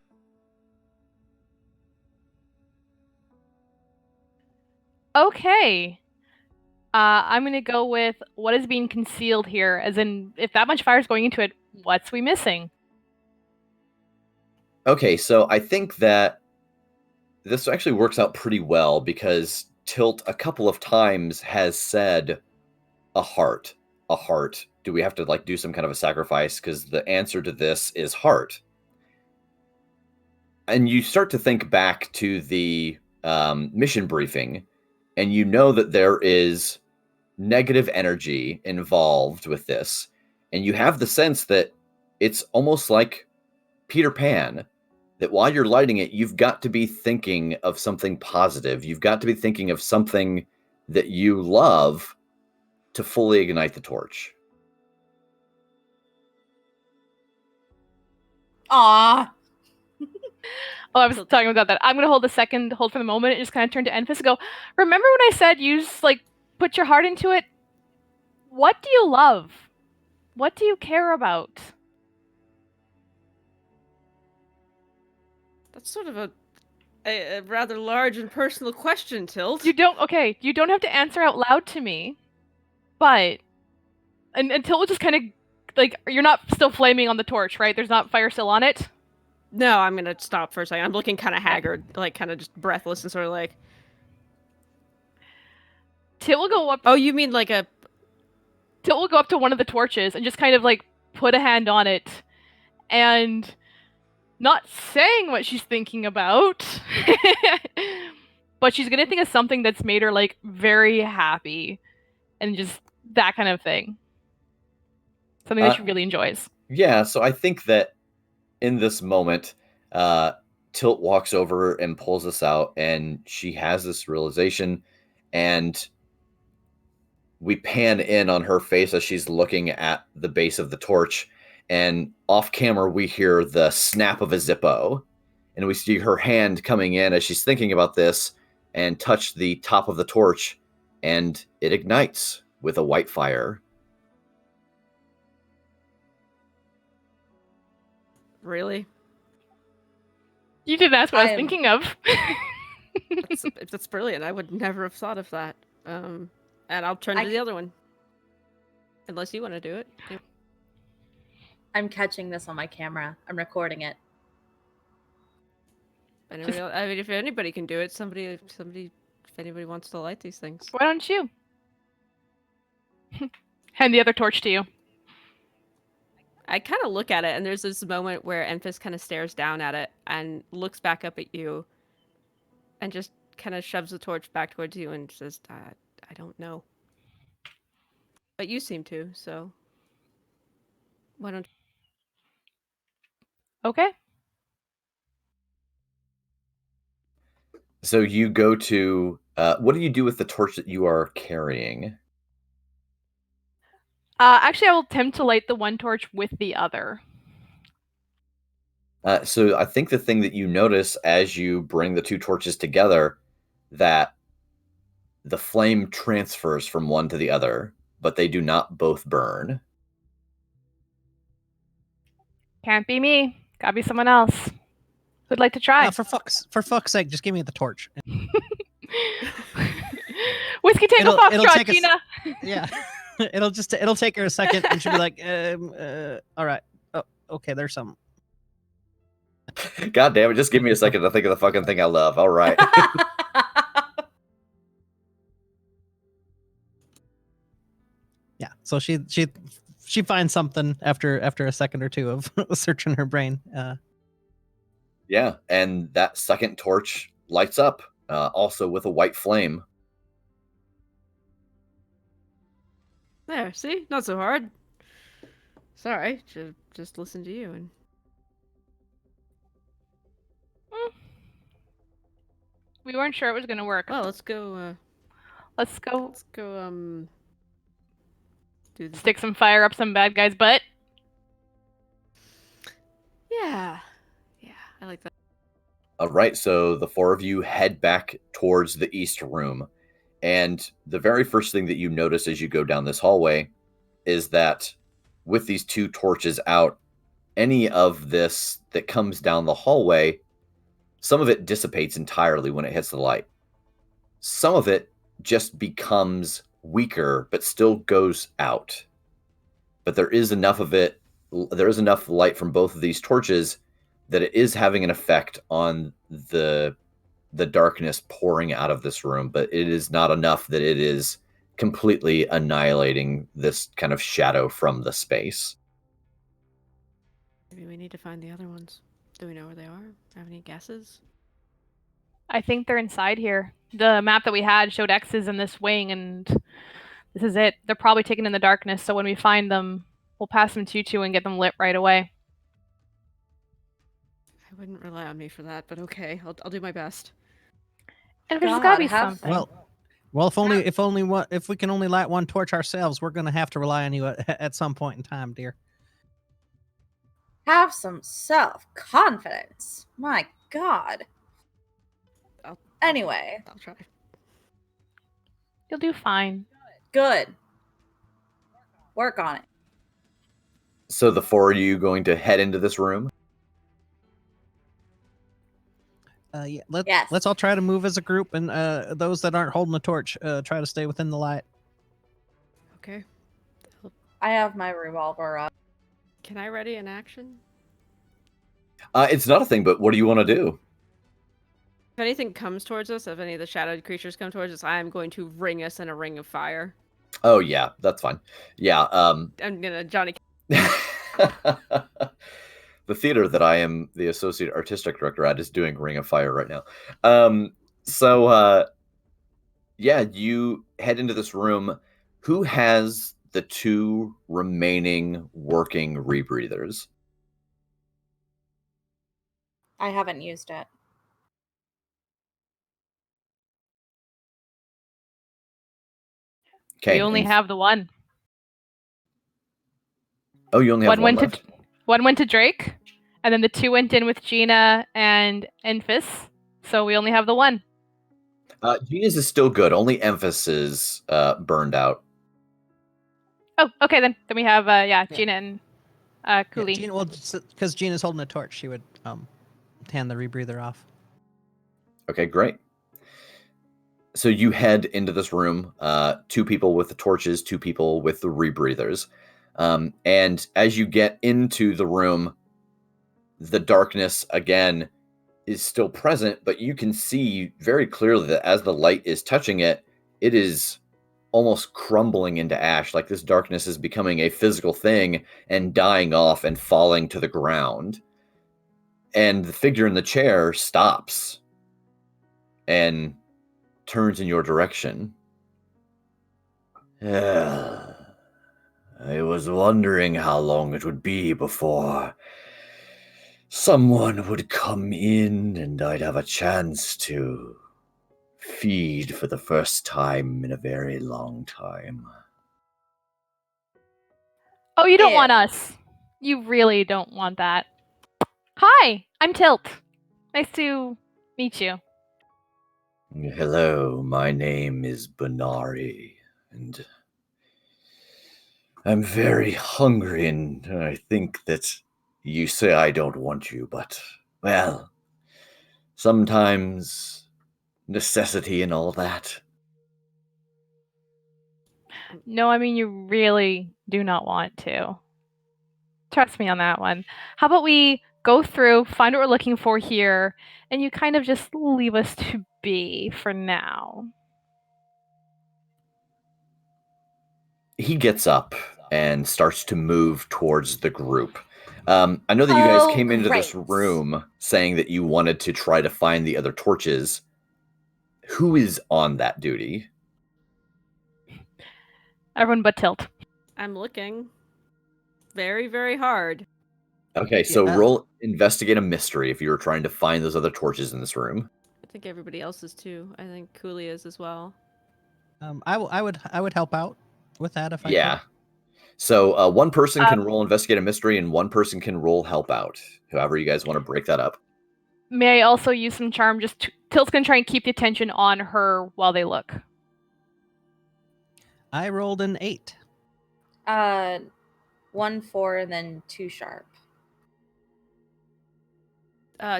Okay. I'm going to go with what is being concealed here, as in, if that much fire is going into it, what's we missing? Okay, so I think that this actually works out pretty well because Tilt a couple of times has said a heart. A heart. Do we have to do some kind of a sacrifice? Because the answer to this is heart. And you start to think back to the mission briefing, and you know that there is negative energy involved with this. And you have the sense that it's almost like Peter Pan, that while you're lighting it, you've got to be thinking of something positive. You've got to be thinking of something that you love to fully ignite the torch. Aw. Oh, I was talking about that. I'm going to hold for the moment, and just kind of turn to Enfys and go, remember when I said put your heart into it? What do you love? What do you care about? That's sort of a rather large and personal question, Tilt. You don't have to answer out loud to me, but until it just kind of you're not still flaming on the torch, right? There's not fire still on it. No, I'm gonna stop for a second. I'm looking kind of haggard, kind of just breathless and sort of like. Tilt will go up. Oh, you mean like a? Tilt will go up to one of the torches and just kind of put a hand on it, and not saying what she's thinking about, but she's gonna think of something that's made her very happy, and just that kind of thing. Something that she really enjoys. Yeah, so I think that in this moment, Tilt walks over and pulls this out, and she has this realization, and we pan in on her face as she's looking at the base of the torch, and off camera we hear the snap of a Zippo, and we see her hand coming in as she's thinking about this and touch the top of the torch, and it ignites with a white fire. Really? You didn't ask what I was thinking of. That's brilliant. I would never have thought of that. And I'll turn to the other one. Unless you want to do it. Yeah. I'm catching this on my camera. I'm recording it. I mean, if anybody can do it, if anybody wants to light these things. Why don't you? Hand the other torch to you. I kind of look at it, and there's this moment where Enfys kind of stares down at it and looks back up at you and just kind of shoves the torch back towards you and says, I don't know. But you seem to, so why don't Okay. So you go to, what do you do with the torch that you are carrying? Actually, I will attempt to light the one torch with the other. So I think the thing that you notice as you bring the two torches together, that the flame transfers from one to the other, but they do not both burn. Can't be me. Gotta be someone else. Who'd like to try? For fuck's sake, just give me the torch. Whiskey Tango It'll Foxtrot, take us- Gina. Yeah, it'll take her a second, and she'll be like, all right, oh, okay, there's some. God damn it, just give me a second to think of the fucking thing I love. All right. Yeah, so she finds something after a second or two of searching her brain. Yeah, and that second torch lights up, also with a white flame. There, see? Not so hard. Sorry, should just listen to you and We weren't sure it was gonna work. well, let's go do the Stick some fire up some bad guy's butt. Yeah. Yeah, I like that. All right, so the four of you head back towards the east room. And the very first thing that you notice as you go down this hallway is that with these two torches out, any of this that comes down the hallway, some of it dissipates entirely when it hits the light. Some of it just becomes weaker, but still goes out. But there is enough light from both of these torches that it is having an effect on the darkness pouring out of this room, but it is not enough that it is completely annihilating this kind of shadow from the space. Maybe we need to find the other ones. Do we know where they are? Have any guesses? I think they're inside here. The map that we had showed X's in this wing, and this is it. They're probably taken in the darkness, so when we find them, we'll pass them to you two and get them lit right away. I wouldn't rely on me for that, but okay, I'll do my best. And there's gotta be have- something. Well, if we can only light one torch ourselves, we're gonna have to rely on you at some point in time, dear. Have some self-confidence. My God. Anyway, I'll try. You'll do fine. good. Work on it. So the four of you going to head into this room? Yeah, Yes. let's all try to move as a group, and those that aren't holding the torch, try to stay within the light. Okay. I have my revolver up. Can I ready an action? It's not a thing, but what do you want to do? If anything comes towards us, if any of the shadowed creatures come towards us, I am going to ring us in a ring of fire. Oh, yeah, that's fine. Yeah. I'm gonna Johnny. The theater that I am the associate artistic director at is doing Ring of Fire right now. Yeah, you head into this room. Who has the two remaining working rebreathers? I haven't used it. Okay. We only have the one. Oh, you only have one left? One went to Drake, and then the two went in with Gina and Enfys. So we only have the one. Gina's is still good. Only Emphasis burned out. Oh, okay then. Then we have Gina and Cooley. Yeah, Gina, because Gina's holding a torch, she would hand the rebreather off. Okay, great. So you head into this room, two people with the torches, two people with the rebreathers. And as you get into the room, the darkness again is still present, but you can see very clearly that as the light is touching it, it is almost crumbling into ash. Like this darkness is becoming a physical thing and dying off and falling to the ground. And the figure in the chair stops and turns in your direction. Yeah. I was wondering how long it would be before someone would come in and I'd have a chance to feed for the first time in a very long time. Oh, you don't Ew. want us. You really don't want that. Hi, I'm Tilt. Nice to meet you. Hello, my name is Benari, and I'm very hungry, and I think that you say I don't want you, but, well, sometimes necessity and all that. No, I mean, you really do not want to. Trust me on that one. How about we go through, find what we're looking for here, and you kind of just leave us to be for now. He gets up and starts to move towards the group. I know that you guys came into this great. room saying that you wanted to try to find the other torches. Who is on that duty? Everyone but Tilt. I'm looking very, very hard. Okay, so Yeah. roll investigate a mystery if you were trying to find those other torches in this room. I think everybody else is too. I think Cooley is as well. I would help out with that if I Yeah. could. So one person can roll investigate a mystery and one person can roll help out. However you guys want to break that up. May I also use some charm? Tilt's gonna try and keep the attention on her while they look. I rolled an 8. 1, 4, and then 2 sharp.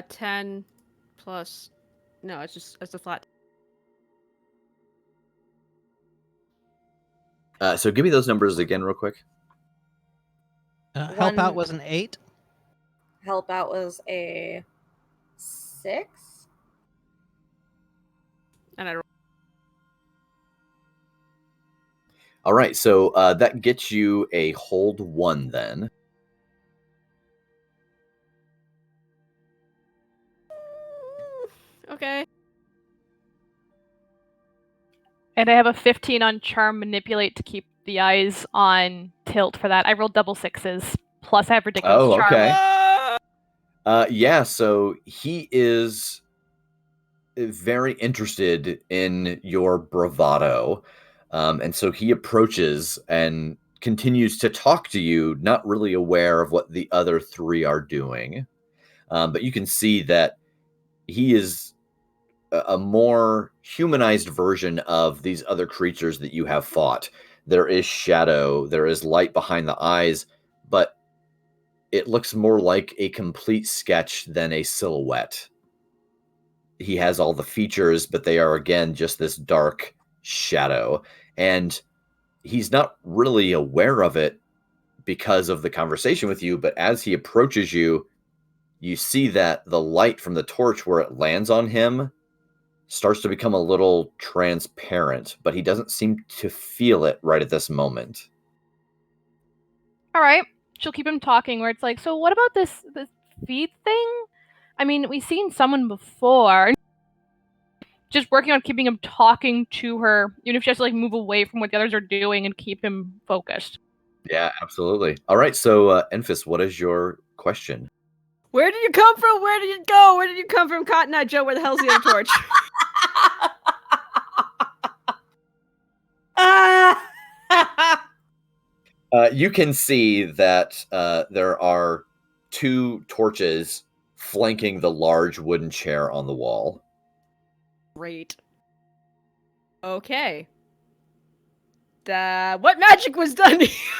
10 plus. No, it's a flat. So give me those numbers again real quick. Help out was an 8. Help out was a 6. And I All right, so that gets you a hold 1 then. Okay. And I have a 15 on charm manipulate to keep the eyes on Tilt for that. I rolled double 6s. Plus I have ridiculous charm. Okay. Yeah, so he is very interested in your bravado. And so he approaches and continues to talk to you, not really aware of what the other 3 are doing. But you can see that he is a more humanized version of these other creatures that you have fought. There is shadow, there is light behind the eyes, but it looks more like a complete sketch than a silhouette. He has all the features, but they are, again, just this dark shadow. And he's not really aware of it because of the conversation with you, but as he approaches you, you see that the light from the torch where it lands on him starts to become a little transparent, but he doesn't seem to feel it right at this moment. All right. She'll keep him talking where it's like, so what about this feed thing? I mean, we've seen someone before. Just working on keeping him talking to her, even if she has to like move away from what the others are doing and keep him focused. Yeah, absolutely. All right, so Enfys, what is your question? Where did you come from? Where did you go? Where did you come from, Cotton Eye Joe? Where the hell's the other torch? You can see that there are 2 torches flanking the large wooden chair on the wall. Great. Okay. What magic was done here?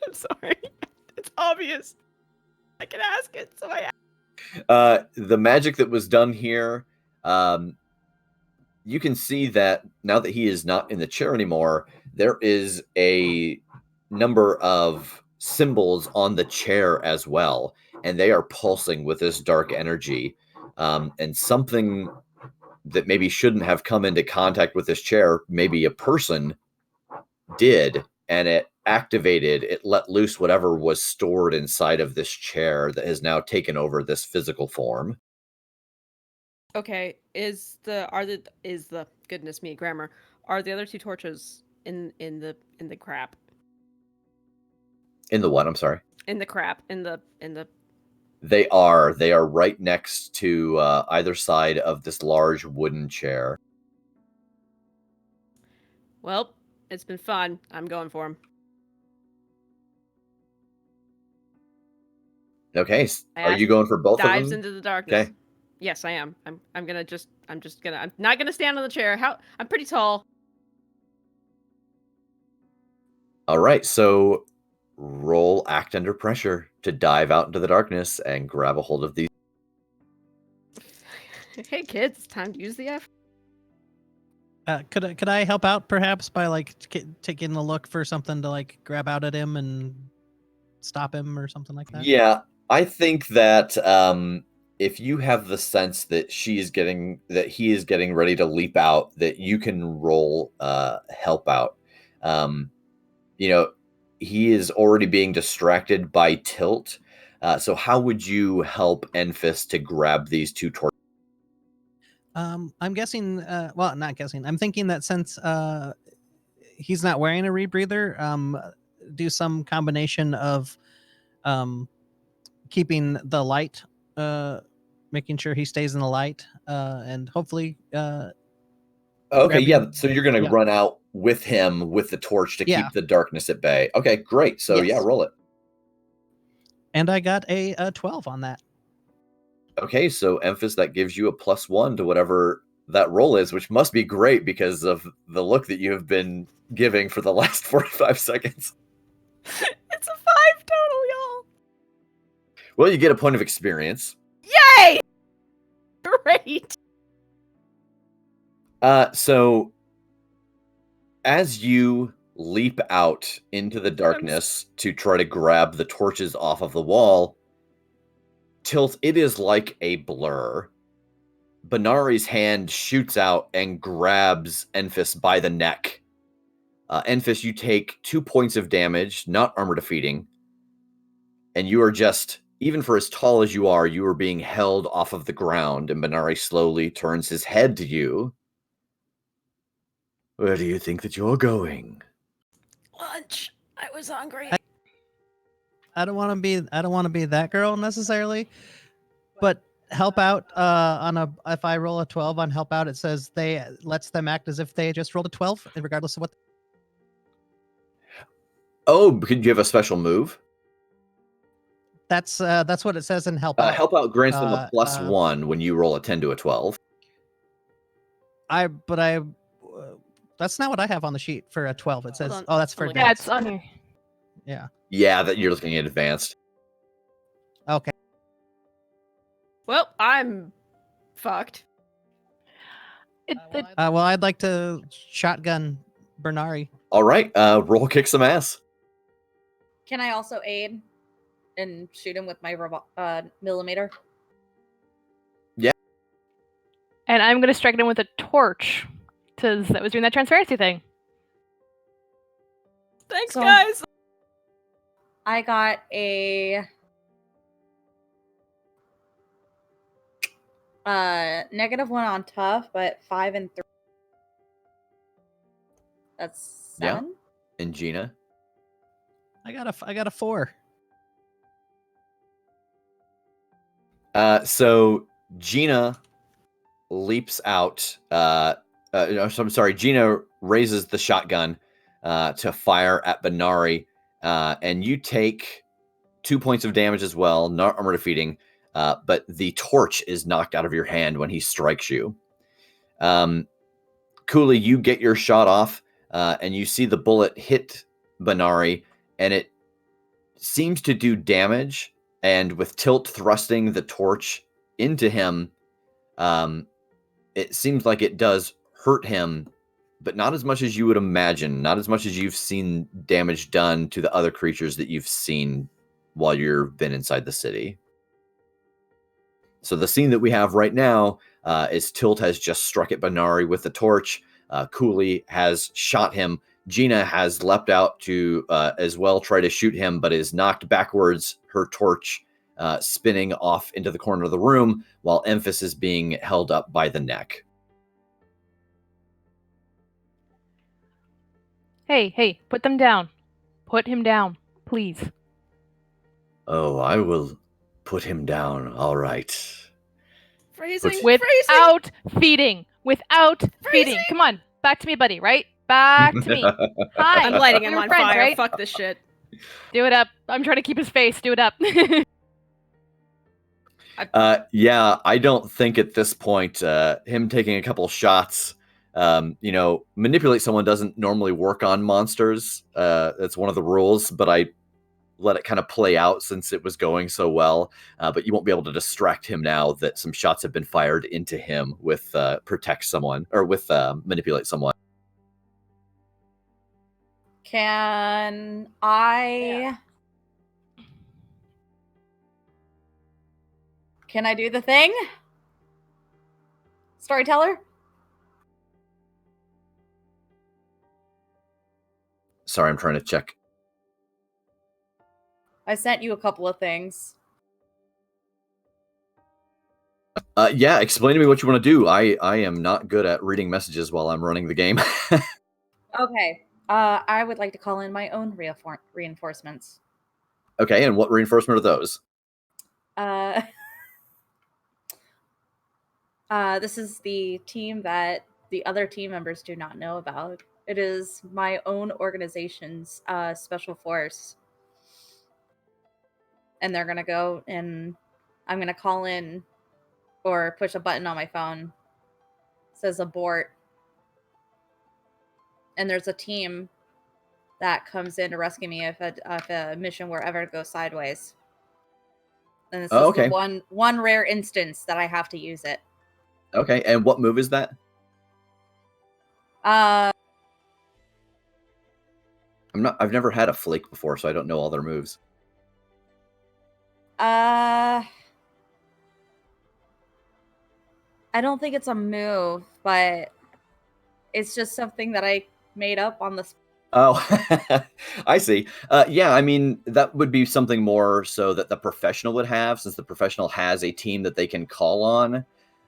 I'm sorry. It's obvious. I can ask it, so I ask. The magic that was done here, you can see that now that he is not in the chair anymore, there is a number of symbols on the chair as well, and they are pulsing with this dark energy. And something that maybe shouldn't have come into contact with this chair, maybe a person did, and it activated, it let loose whatever was stored inside of this chair that has now taken over this physical form. Okay, goodness me, grammar. Are the other 2 torches in the crap? In the what? I'm sorry. In the crap. In the They are right next to either side of this large wooden chair. Well, it's been fun. I'm going for him. Okay, are you going for both of them? Dives into the darkness. Okay. Yes, I am. I'm not gonna stand on the chair. I'm pretty tall. All right, so roll act under pressure to dive out into the darkness and grab a hold of these. Hey kids, it's time to use the F. Could I help out perhaps by like taking a look for something to like grab out at him and stop him or something like that? Yeah, I think that if you have the sense that he is getting ready to leap out, that you can roll help out. You know, he is already being distracted by Tilt. So how would you help Enfys to grab these two torches? I'm guessing. Well, not guessing. I'm thinking that since he's not wearing a rebreather, do some combination of keeping the light, making sure he stays in the light, and hopefully. Okay, yeah. grabbing- So you're going to yeah. run out with him with the torch to Yeah. keep the darkness at bay. Okay, great. So yeah, Yes. roll it. And I got a 12 on that. Okay, so Enfys, that gives you a +1 to whatever that roll is, which must be great because of the look that you have been giving for the last 45 seconds. It's a 5 total, y'all. Well, you get a point of experience. Yay! Great. So as you leap out into the darkness to try to grab the torches off of the wall, Tilt, it is like a blur. Benari's hand shoots out and grabs Enfys by the neck. Enfys, you take 2 points of damage, not armor defeating. And you are just, even for as tall as you are being held off of the ground. And Benari slowly turns his head to you. Where do you think that you're going? Lunch. I was hungry. I don't want to be that girl necessarily, but help out if I roll a 12 on help out, it says lets them act as if they just rolled a 12 regardless of what. Oh, could you have a special move? That's what it says in help out. Help out grants them a +1 when you roll a 10 to a 12. That's not what I have on the sheet for a 12. It says, on. that's for Yeah, Yeah, advanced. it's on here. Yeah. Yeah, that you're looking at advanced. Okay. Well, I'm fucked. Well, I'd like to shotgun Bernari. All right, roll kick some ass. Can I also aid and shoot him with my millimeter? And I'm going to strike him with a torch because that was doing that transparency thing. Thanks, So- guys. I got a -1 on tough, but 5 and 3. That's 7. And Gina? I got a 4. So Gina leaps out. I'm sorry. Gina raises the shotgun to fire at Benari, and you take 2 points of damage as well, not armor defeating. But the torch is knocked out of your hand when he strikes you. Cooley, you get your shot off, and you see the bullet hit Benari, and it seems to do damage. And with Tilt thrusting the torch into him, it seems like it does hurt him, but not as much as you would imagine, not as much as you've seen damage done to the other creatures that you've seen while you've been inside the city. So the scene that we have right now is Tilt has just struck at Benari with the torch. Cooley has shot him. Gina has leapt out to as well try to shoot him, but is knocked backwards, her torch spinning off into the corner of the room, while Enfys is being held up by the neck. Hey, put them down. Put him down, please. Oh, I will put him down, all right. Phrasing. Without feeding. Without feeding. Come on, back to me, buddy, right? Back to me. Hi. I'm lighting him We're on friends, fire. right? Fuck this shit. Do it up. I'm trying to keep his face. Do it up. Yeah, I don't think at this point him taking a couple shots, manipulate someone doesn't normally work on monsters. That's one of the rules, but I let it kind of play out since it was going so well. But you won't be able to distract him now that some shots have been fired into him with protect someone or with manipulate someone. Can I? Can I do the thing? Storyteller? Sorry, I'm trying to check. I sent you a couple of things. Yeah, explain to me what you want to do. I am not good at reading messages while I'm running the game. Okay. I would like to call in my own reinforcements. Okay, and what reinforcement are those? This is the team that the other team members do not know about. It is my own organization's special force. And they're going to go and I'm going to call in or push a button on my phone. It says abort. And there's a team that comes in to rescue me if a mission were ever to go sideways. And this is the one rare instance that I have to use it. Okay, and what move is that? I've never had a flake before, so I don't know all their moves. I don't think it's a move, but it's just something that I made up on the spot. Oh, I see. Yeah, I mean, that would be something more so that the professional would have, since the professional has a team that they can call on.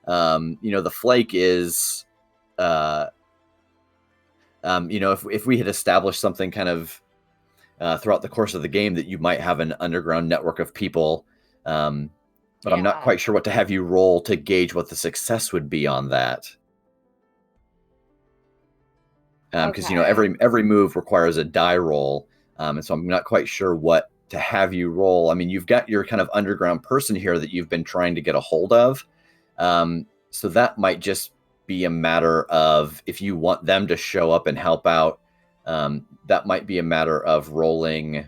The flake is, if we had established something kind of throughout the course of the game that you might have an underground network of people, but I'm not quite sure what to have you roll to gauge what the success would be on that. Because every move requires a die roll, and so I'm not quite sure what to have you roll. I mean, you've got your kind of underground person here that you've been trying to get a hold of, so that might just be a matter of if you want them to show up and help out. That might be a matter of rolling.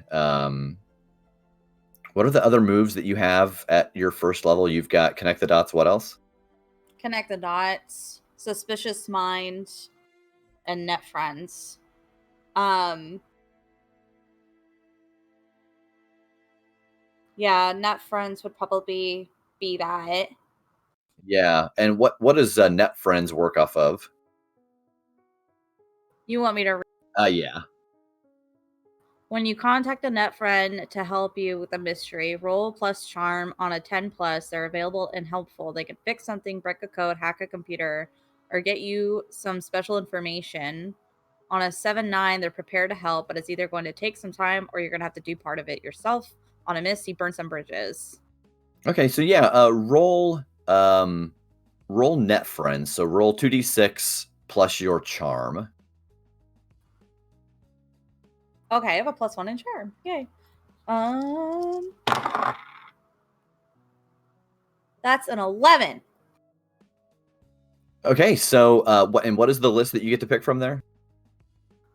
What are the other moves that you have at your first level? You've got connect the dots. What else? Connect the dots, suspicious mind, and net friends. Yeah, net friends would probably be that. Yeah, and what does net friends work off of? You want me to? Yeah. When you contact a net friend to help you with a mystery, roll plus charm on a 10+. They're available and helpful. They can fix something, break a code, hack a computer, or get you some special information. On a 7-9, they're prepared to help, but it's either going to take some time or you're going to have to do part of it yourself. On a miss, you burn some bridges. Okay, so yeah, roll net friends. So roll 2d6 plus your charm. Okay, I have a +1 in charm. Yay. That's an 11. Okay, so what is the list that you get to pick from there?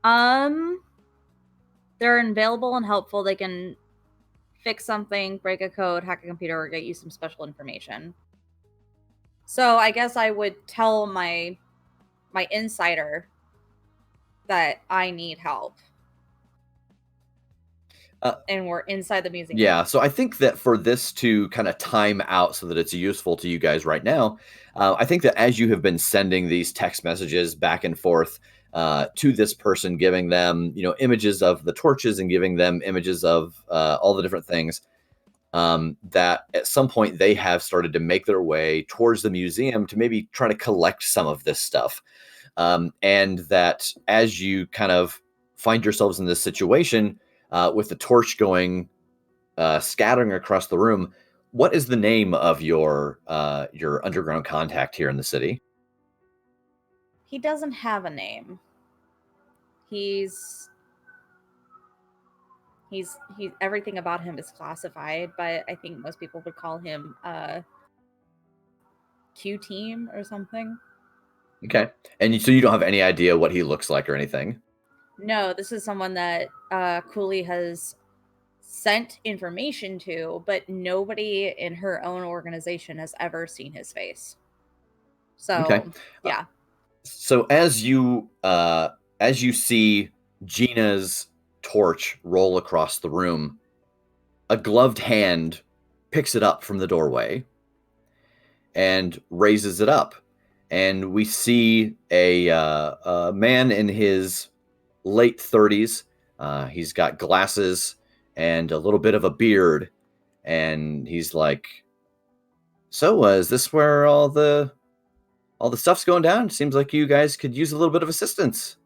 They're available and helpful. They can fix something, break a code, hack a computer, or get you some special information. So I guess I would tell my insider that I need help. And we're inside the museum. Yeah, so I think that for this to kind of time out so that it's useful to you guys right now, I think that as you have been sending these text messages back and forth to this person, giving them, images of the torches and giving them images of all the different things, that at some point they have started to make their way towards the museum to maybe try to collect some of this stuff. And that as you kind of find yourselves in this situation, with the torch going, scattering across the room, what is the name of your underground contact here in the city? He doesn't have a name. He's everything about him is classified, but I think most people would call him Q team or something. Okay. And so you don't have any idea what he looks like or anything? No, this is someone that Cooley has sent information to, but nobody in her own organization has ever seen his face. So, Okay. yeah. So as you see Gina's torch roll across the room, a gloved hand picks it up from the doorway and raises it up. And we see a man in his late 30s. He's got glasses and a little bit of a beard. And he's like, so is this where all the stuff's going down? Seems like you guys could use a little bit of assistance.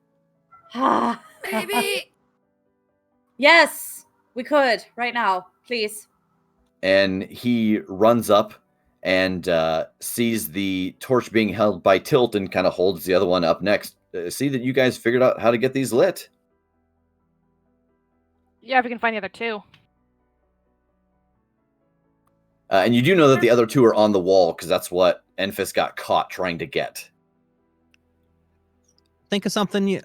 Maybe. Yes, we could right now, please. And he runs up and sees the torch being held by Tilt and kind of holds the other one up next. See that you guys figured out how to get these lit. Yeah, if we can find the other two. And you do know that the other two are on the wall because that's what Enfys got caught trying to get. Think of something you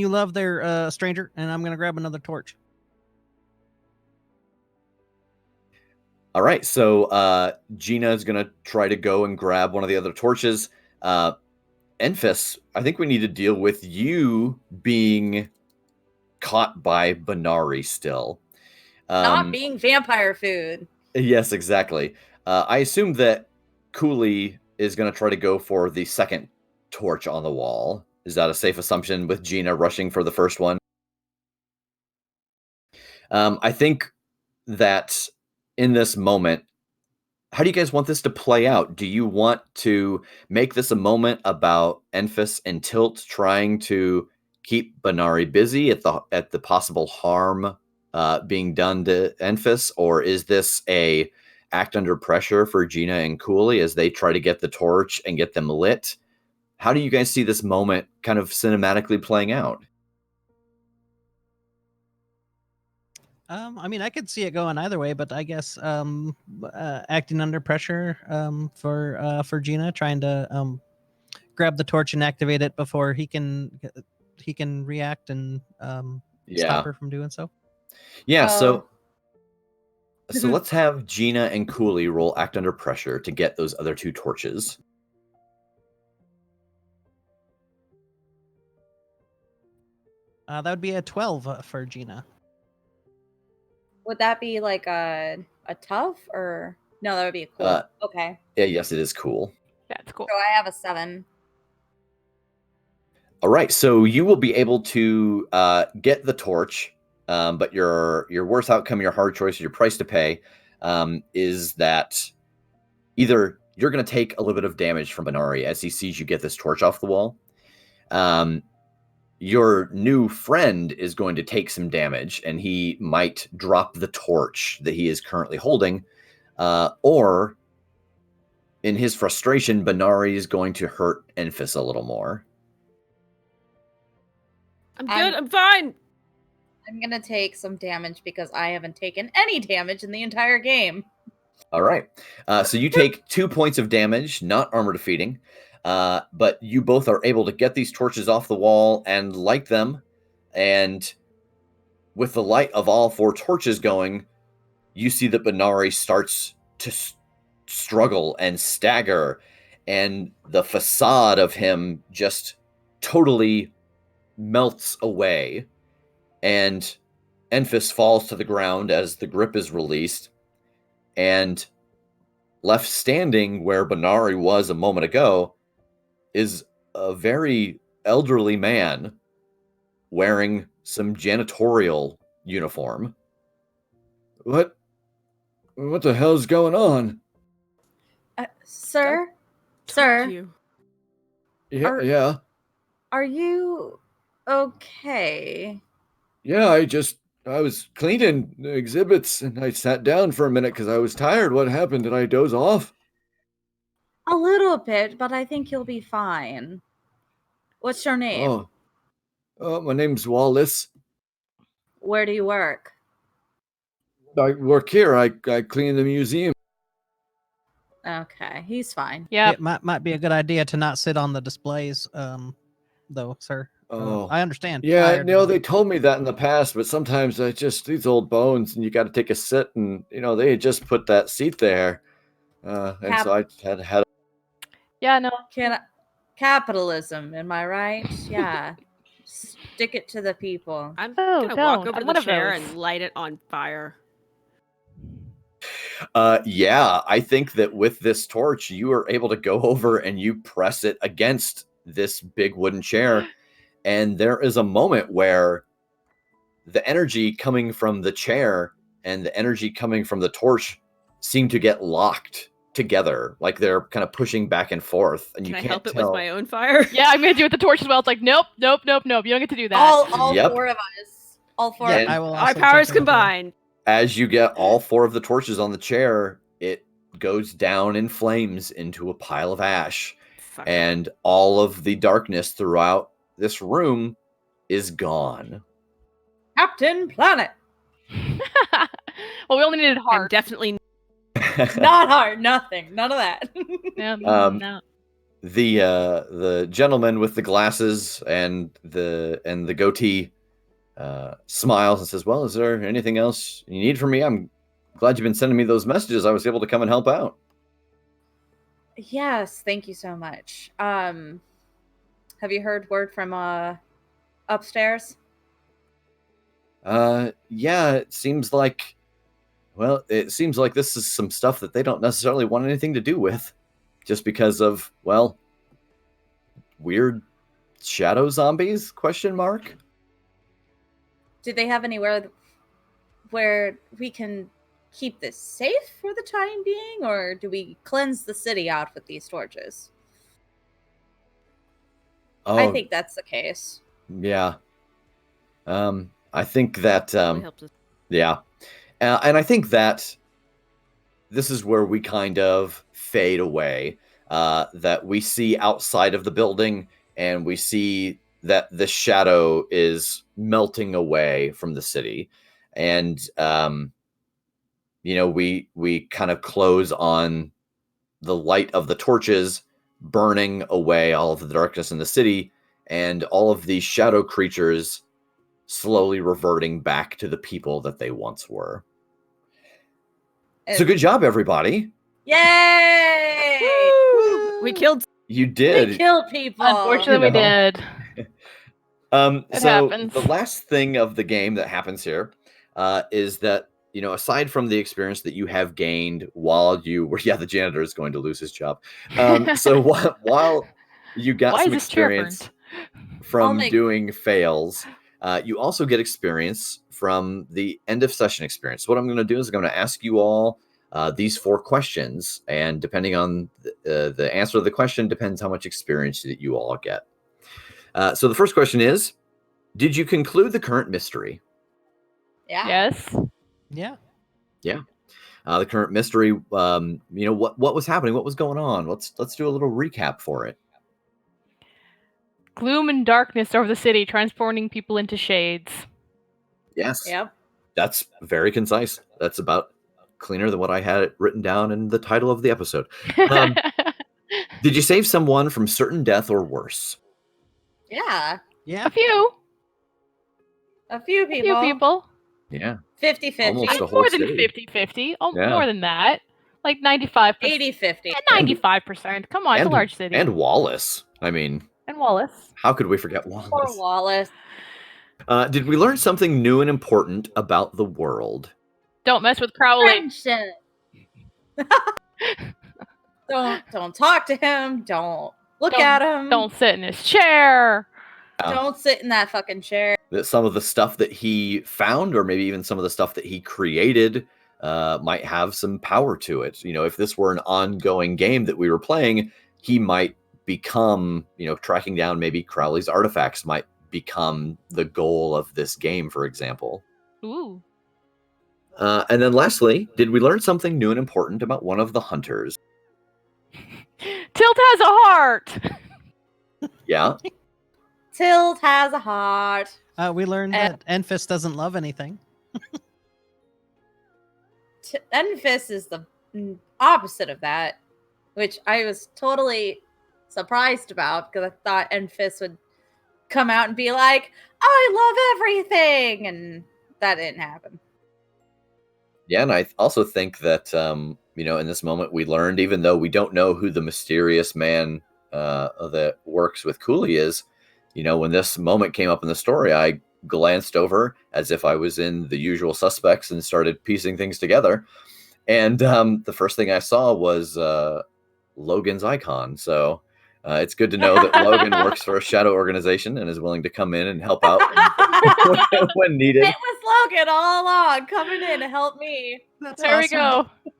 love there, stranger, and I'm gonna grab another torch. All right, so Gina is going to try to go and grab one of the other torches. Enfys, I think we need to deal with you being caught by Benari still. Not being vampire food. Yes, exactly. I assume that Cooley is going to try to go for the second torch on the wall. Is that a safe assumption with Gina rushing for the first one? I think that in this moment, how do you guys want this to play out? Do you want to make this a moment about Enfys and Tilt trying to keep Benari busy at the possible harm being done to Enfys, or is this a act under pressure for Gina and Cooley as they try to get the torch and get them lit? How do you guys see this moment kind of cinematically playing out? I mean, I could see it going either way, but I guess acting under pressure for Gina, trying to grab the torch and activate it before he can react and stop her from doing so. Yeah, so let's have Gina and Cooley roll act under pressure to get those other two torches. That would be a 12 for Gina. Would that be like a tough or no? That would be a cool. Okay. Yeah, yes, it is cool. That's cool. So I have a 7. All right, so you will be able to get the torch, but your worst outcome, your hard choice, your price to pay, is that either you're going to take a little bit of damage from Benari as he sees you get this torch off the wall. Your new friend is going to take some damage, and he might drop the torch that he is currently holding, or in his frustration, Benari is going to hurt Enfys a little more. I'm good. I'm fine. I'm going to take some damage because I haven't taken any damage in the entire game. All right. So you take 2 points of damage, not armor defeating, but you both are able to get these torches off the wall and light them. And with the light of all 4 torches going, you see that Benari starts to struggle and stagger, and the facade of him just totally melts away, and Enfys falls to the ground as the grip is released, and left standing where Benari was a moment ago is a very elderly man wearing some janitorial uniform. What the hell's going on? Sir? Yeah. Are you okay? Yeah, I was cleaning the exhibits and I sat down for a minute because I was tired. What happened? Did I doze off? A little bit, but I think you'll be fine. What's your name? My name's Wallace. Where do you work? I work here. I clean the museum. Okay, he's fine. Yeah. It might be a good idea to not sit on the displays, though, sir. Oh. I understand. Yeah, tired no, and- they told me that in the past, but sometimes I just these old bones, and you got to take a sit, and they had just put that seat there, and so I had. Yeah, no. Capitalism, am I right? Yeah. Stick it to the people. I'm Oh, gonna walk don't. over I'm to one the of chair those. and light it on fire. Yeah, I think that with this torch, you are able to go over and you press it against this big wooden chair, and there is a moment where the energy coming from the chair and the energy coming from the torch seem to get locked together, like they're kind of pushing back and forth, and Can you I can't help it tell. with my own fire? Yeah, I'm gonna do it with the torch as well. It's like, nope. You don't get to do that. All Yep. 4 of us. All 4 Yeah, of And us. I will. Our Also powers jump in as well. combined. as you get all 4 of the torches on the chair, it goes down in flames into a pile of ash, Fucker. and all of the darkness throughout this room is gone. Captain Planet. Well, we only needed I'm heart. definitely Not hard. Nothing. None of that. Yeah, no. The gentleman with the glasses and the goatee smiles and says, "Well, is there anything else you need from me? I'm glad you've been sending me those messages. I was able to come and help out." Yes, thank you so much. Have you heard word from upstairs? Yeah, it seems like this is some stuff that they don't necessarily want anything to do with, just because of, well, weird shadow zombies, question mark. Did they have anywhere where we can keep this safe for the time being, or do we cleanse the city out with these torches? Oh, I think that's the case. yeah. I think that really helps us. yeah. And I think that this is where we kind of fade away, that we see outside of the building, and we see that the shadow is melting away from the city. And, we kind of close on the light of the torches burning away all of the darkness in the city, and all of these shadow creatures slowly reverting back to the people that they once were. So good job, everybody. Yay! Woo! We killed. You did. We killed people. Unfortunately, we did. It So happens. the last thing of the game that happens here is that, aside from the experience that you have gained while you were, the janitor is going to lose his job. So while you got Why some is this chair experience burnt? from doing fails, you also get experience from the end of session experience. So what I'm going to do is I'm going to ask you all these 4 questions, and depending on the answer to the question depends how much experience that you all get. So the first question is, did you conclude the current mystery? Yeah. Yes. Yeah. The current mystery, what was happening? What was going on? Let's do a little recap for it. Gloom and darkness over the city, transporting people into shades. Yes. Yep. That's very concise. That's about cleaner than what I had written down in the title of the episode. Did you save someone from certain death or worse? Yeah. Yeah. A few. A few A few people. people. Yeah. 50-50. Almost a whole More than city. 50-50. Yeah. More than that. Like 95%. 80-50. 95%. Come on, it's a large city. And Wallace. I mean, And Wallace. how could we forget Wallace? Poor Wallace. Did we learn something new and important about the world? Don't mess with Crowley. Friendship. Don't talk to him. Don't look at him. Don't sit in his chair. Don't sit in that fucking chair. That some of the stuff that he found, or maybe even some of the stuff that he created, might have some power to it. If this were an ongoing game that we were playing, he might become, tracking down maybe Crowley's artifacts might become the goal of this game, for example. Ooh. And then lastly, did we learn something new and important about one of the hunters? Tilt has a heart. Yeah. Tilt has a heart. We learned that Enfys doesn't love anything. Enfys is the opposite of that. which I was totally surprised about because I thought Enfys would come out and be like, I love everything, and that didn't happen. Yeah, and I also think that in this moment we learned, even though we don't know who the mysterious man that works with Cooley is, when this moment came up in the story, I glanced over as if I was in The Usual Suspects and started piecing things together. And the first thing I saw was Logan's icon. So it's good to know that Logan works for a shadow organization and is willing to come in and help out when needed. It was Logan all along coming in to help me. That's There awesome. we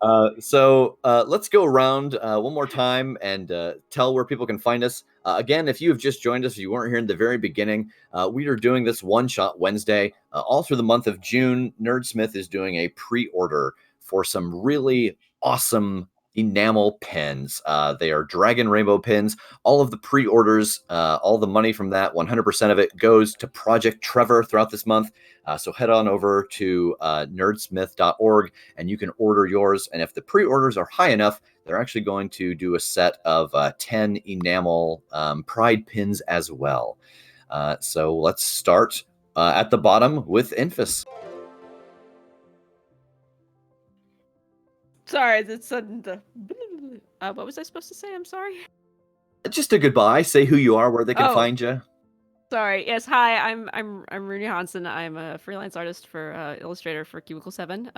go. So let's go around one more time and tell where people can find us. Again, if you have just joined us, if you weren't here in the very beginning, we are doing this one-shot Wednesday. All through the month of June, Nerdsmith is doing a pre-order for some really awesome enamel pens. They are dragon rainbow pins. All of the pre-orders, all the money from that, 100% of it goes to Project Trevor throughout this month. So head on over to nerdsmith.org and you can order yours. And if the pre-orders are high enough, they're actually going to do a set of 10 enamel pride pins as well. So let's start at the bottom with Enfys. Sorry, it's sudden. What was I supposed to say? I'm sorry. Just a goodbye. Say who you are, where they can find you. Sorry. Yes. Hi. I'm Rooney Hansen. I'm a freelance artist for illustrator for Cubicle 7.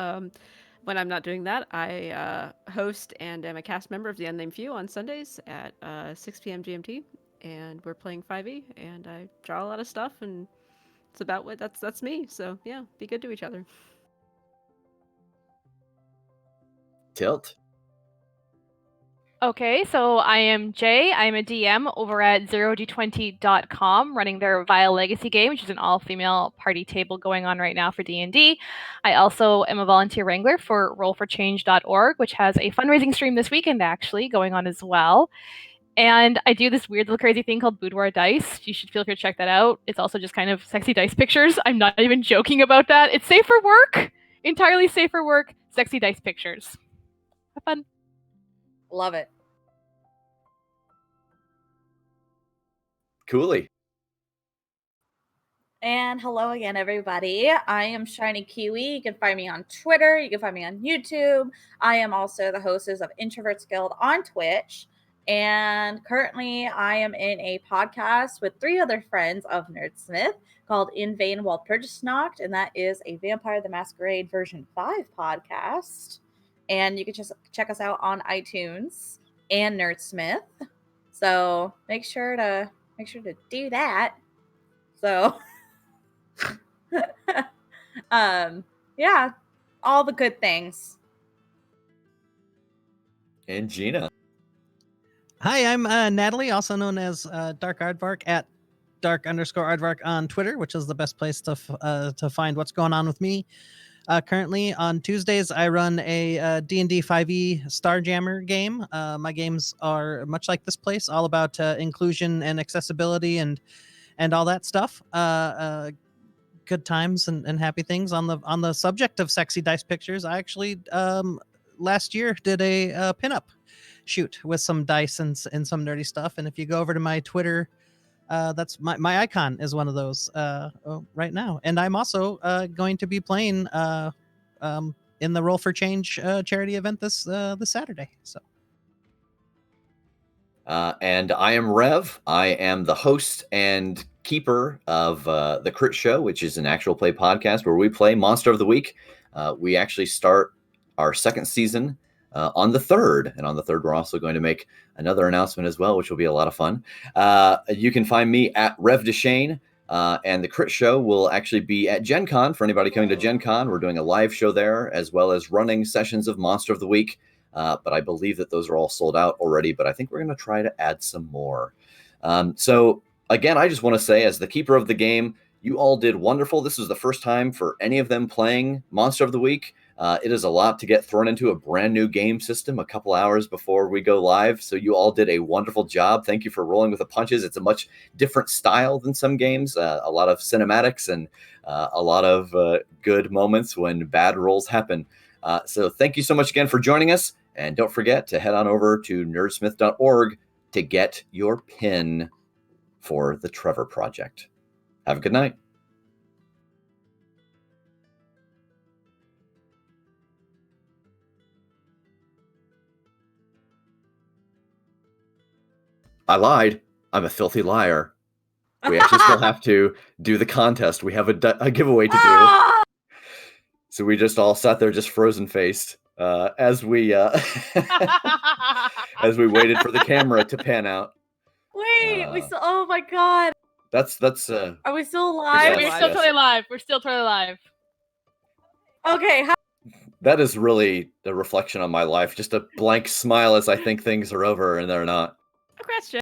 When I'm not doing that, I host and am a cast member of The Unnamed Few on Sundays at 6 p.m. GMT, and we're playing 5e. And I draw a lot of stuff, and it's about what that's me. So yeah, be good to each other. Tilt. Okay, so I am Jay. I'm a DM over at ZeroD20.com, running their Vile Legacy game, which is an all-female party table going on right now for D&D. I also am a volunteer wrangler for RollForChange.org, which has a fundraising stream this weekend, actually, going on as well. And I do this weird little crazy thing called Boudoir Dice. You should feel free to check that out. It's also just kind of sexy dice pictures. I'm not even joking about that. It's safe for work. Entirely safe for work. Sexy dice pictures. Have fun. Love it. Cooley. And hello again, everybody. I am Shiny Kiwi. You can find me on Twitter. You can find me on YouTube. I am also the hostess of Introverts Guild on Twitch. And currently, I am in a podcast with 3 other friends of Nerdsmith called In Vain While Purchase Knocked. And that is a Vampire the Masquerade version 5 podcast. And you can just check us out on iTunes and Nerdsmith. So make sure to do that. So yeah, all the good things. And Gina. Hi, I'm Natalie, also known as Dark Aardvark at Dark_Aardvark on Twitter, which is the best place to find what's going on with me. Currently on Tuesdays, I run a D&D 5e Starjammer game. My games are much like this place, all about inclusion and accessibility and all that stuff. Good times and happy things. On the subject of sexy dice pictures, I actually last year did a pinup shoot with some dice and some nerdy stuff. And if you go over to my Twitter, that's my icon is one of those right now. And I'm also going to be playing in the Roll for Change charity event this Saturday. So. And I am Rev. I am the host and keeper of the Crit Show, which is an actual play podcast where we play Monster of the Week. We actually start our second season on the 3rd. And on the 3rd, we're also going to make another announcement as well, which will be a lot of fun. You can find me at Rev Deshane. And the Crit Show will actually be at Gen Con. For anybody coming to Gen Con, we're doing a live show there, as well as running sessions of Monster of the Week. But I believe that those are all sold out already, but I think we're going to try to add some more. So again, I just want to say, as the keeper of the game, you all did wonderful. This is the first time for any of them playing Monster of the Week. It is a lot to get thrown into a brand new game system a couple hours before we go live. So you all did a wonderful job. Thank you for rolling with the punches. It's a much different style than some games. A lot of cinematics and a lot of good moments when bad rolls happen. So thank you so much again for joining us. And don't forget to head on over to nerdsmith.org to get your pin for the Trevor Project. Have a good night. I lied. I'm a filthy liar. We actually still have to do the contest. We have a giveaway to do. So we just all sat there just frozen faced as we as we waited for the camera to pan out. Wait, we still. Oh my god. That's Are we still alive? We're Yes, still yes. totally alive. We're still totally alive. Okay. that is really a reflection on my life. Just a blank smile as I think things are over and they're not. Congrats, Jay.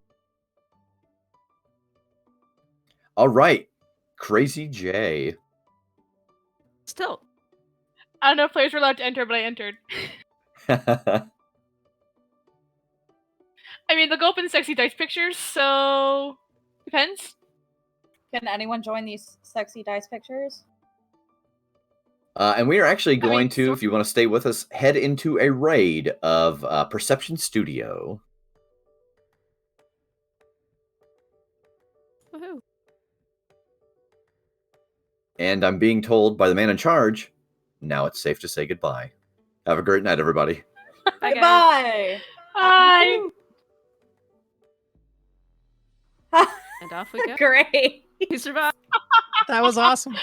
All right, Crazy Jay. Still. I don't know if players were allowed to enter, but I entered. I mean, they'll go up in sexy dice pictures, so depends. Can anyone join these sexy dice pictures? And we are actually going mean, to, if you want to stay with us, head into a raid of Perception Studio. Woohoo. And I'm being told by the man in charge, now it's safe to say goodbye. Have a great night, everybody. Bye, guys. Bye. Bye. And off we go. Great. You survived. That was awesome.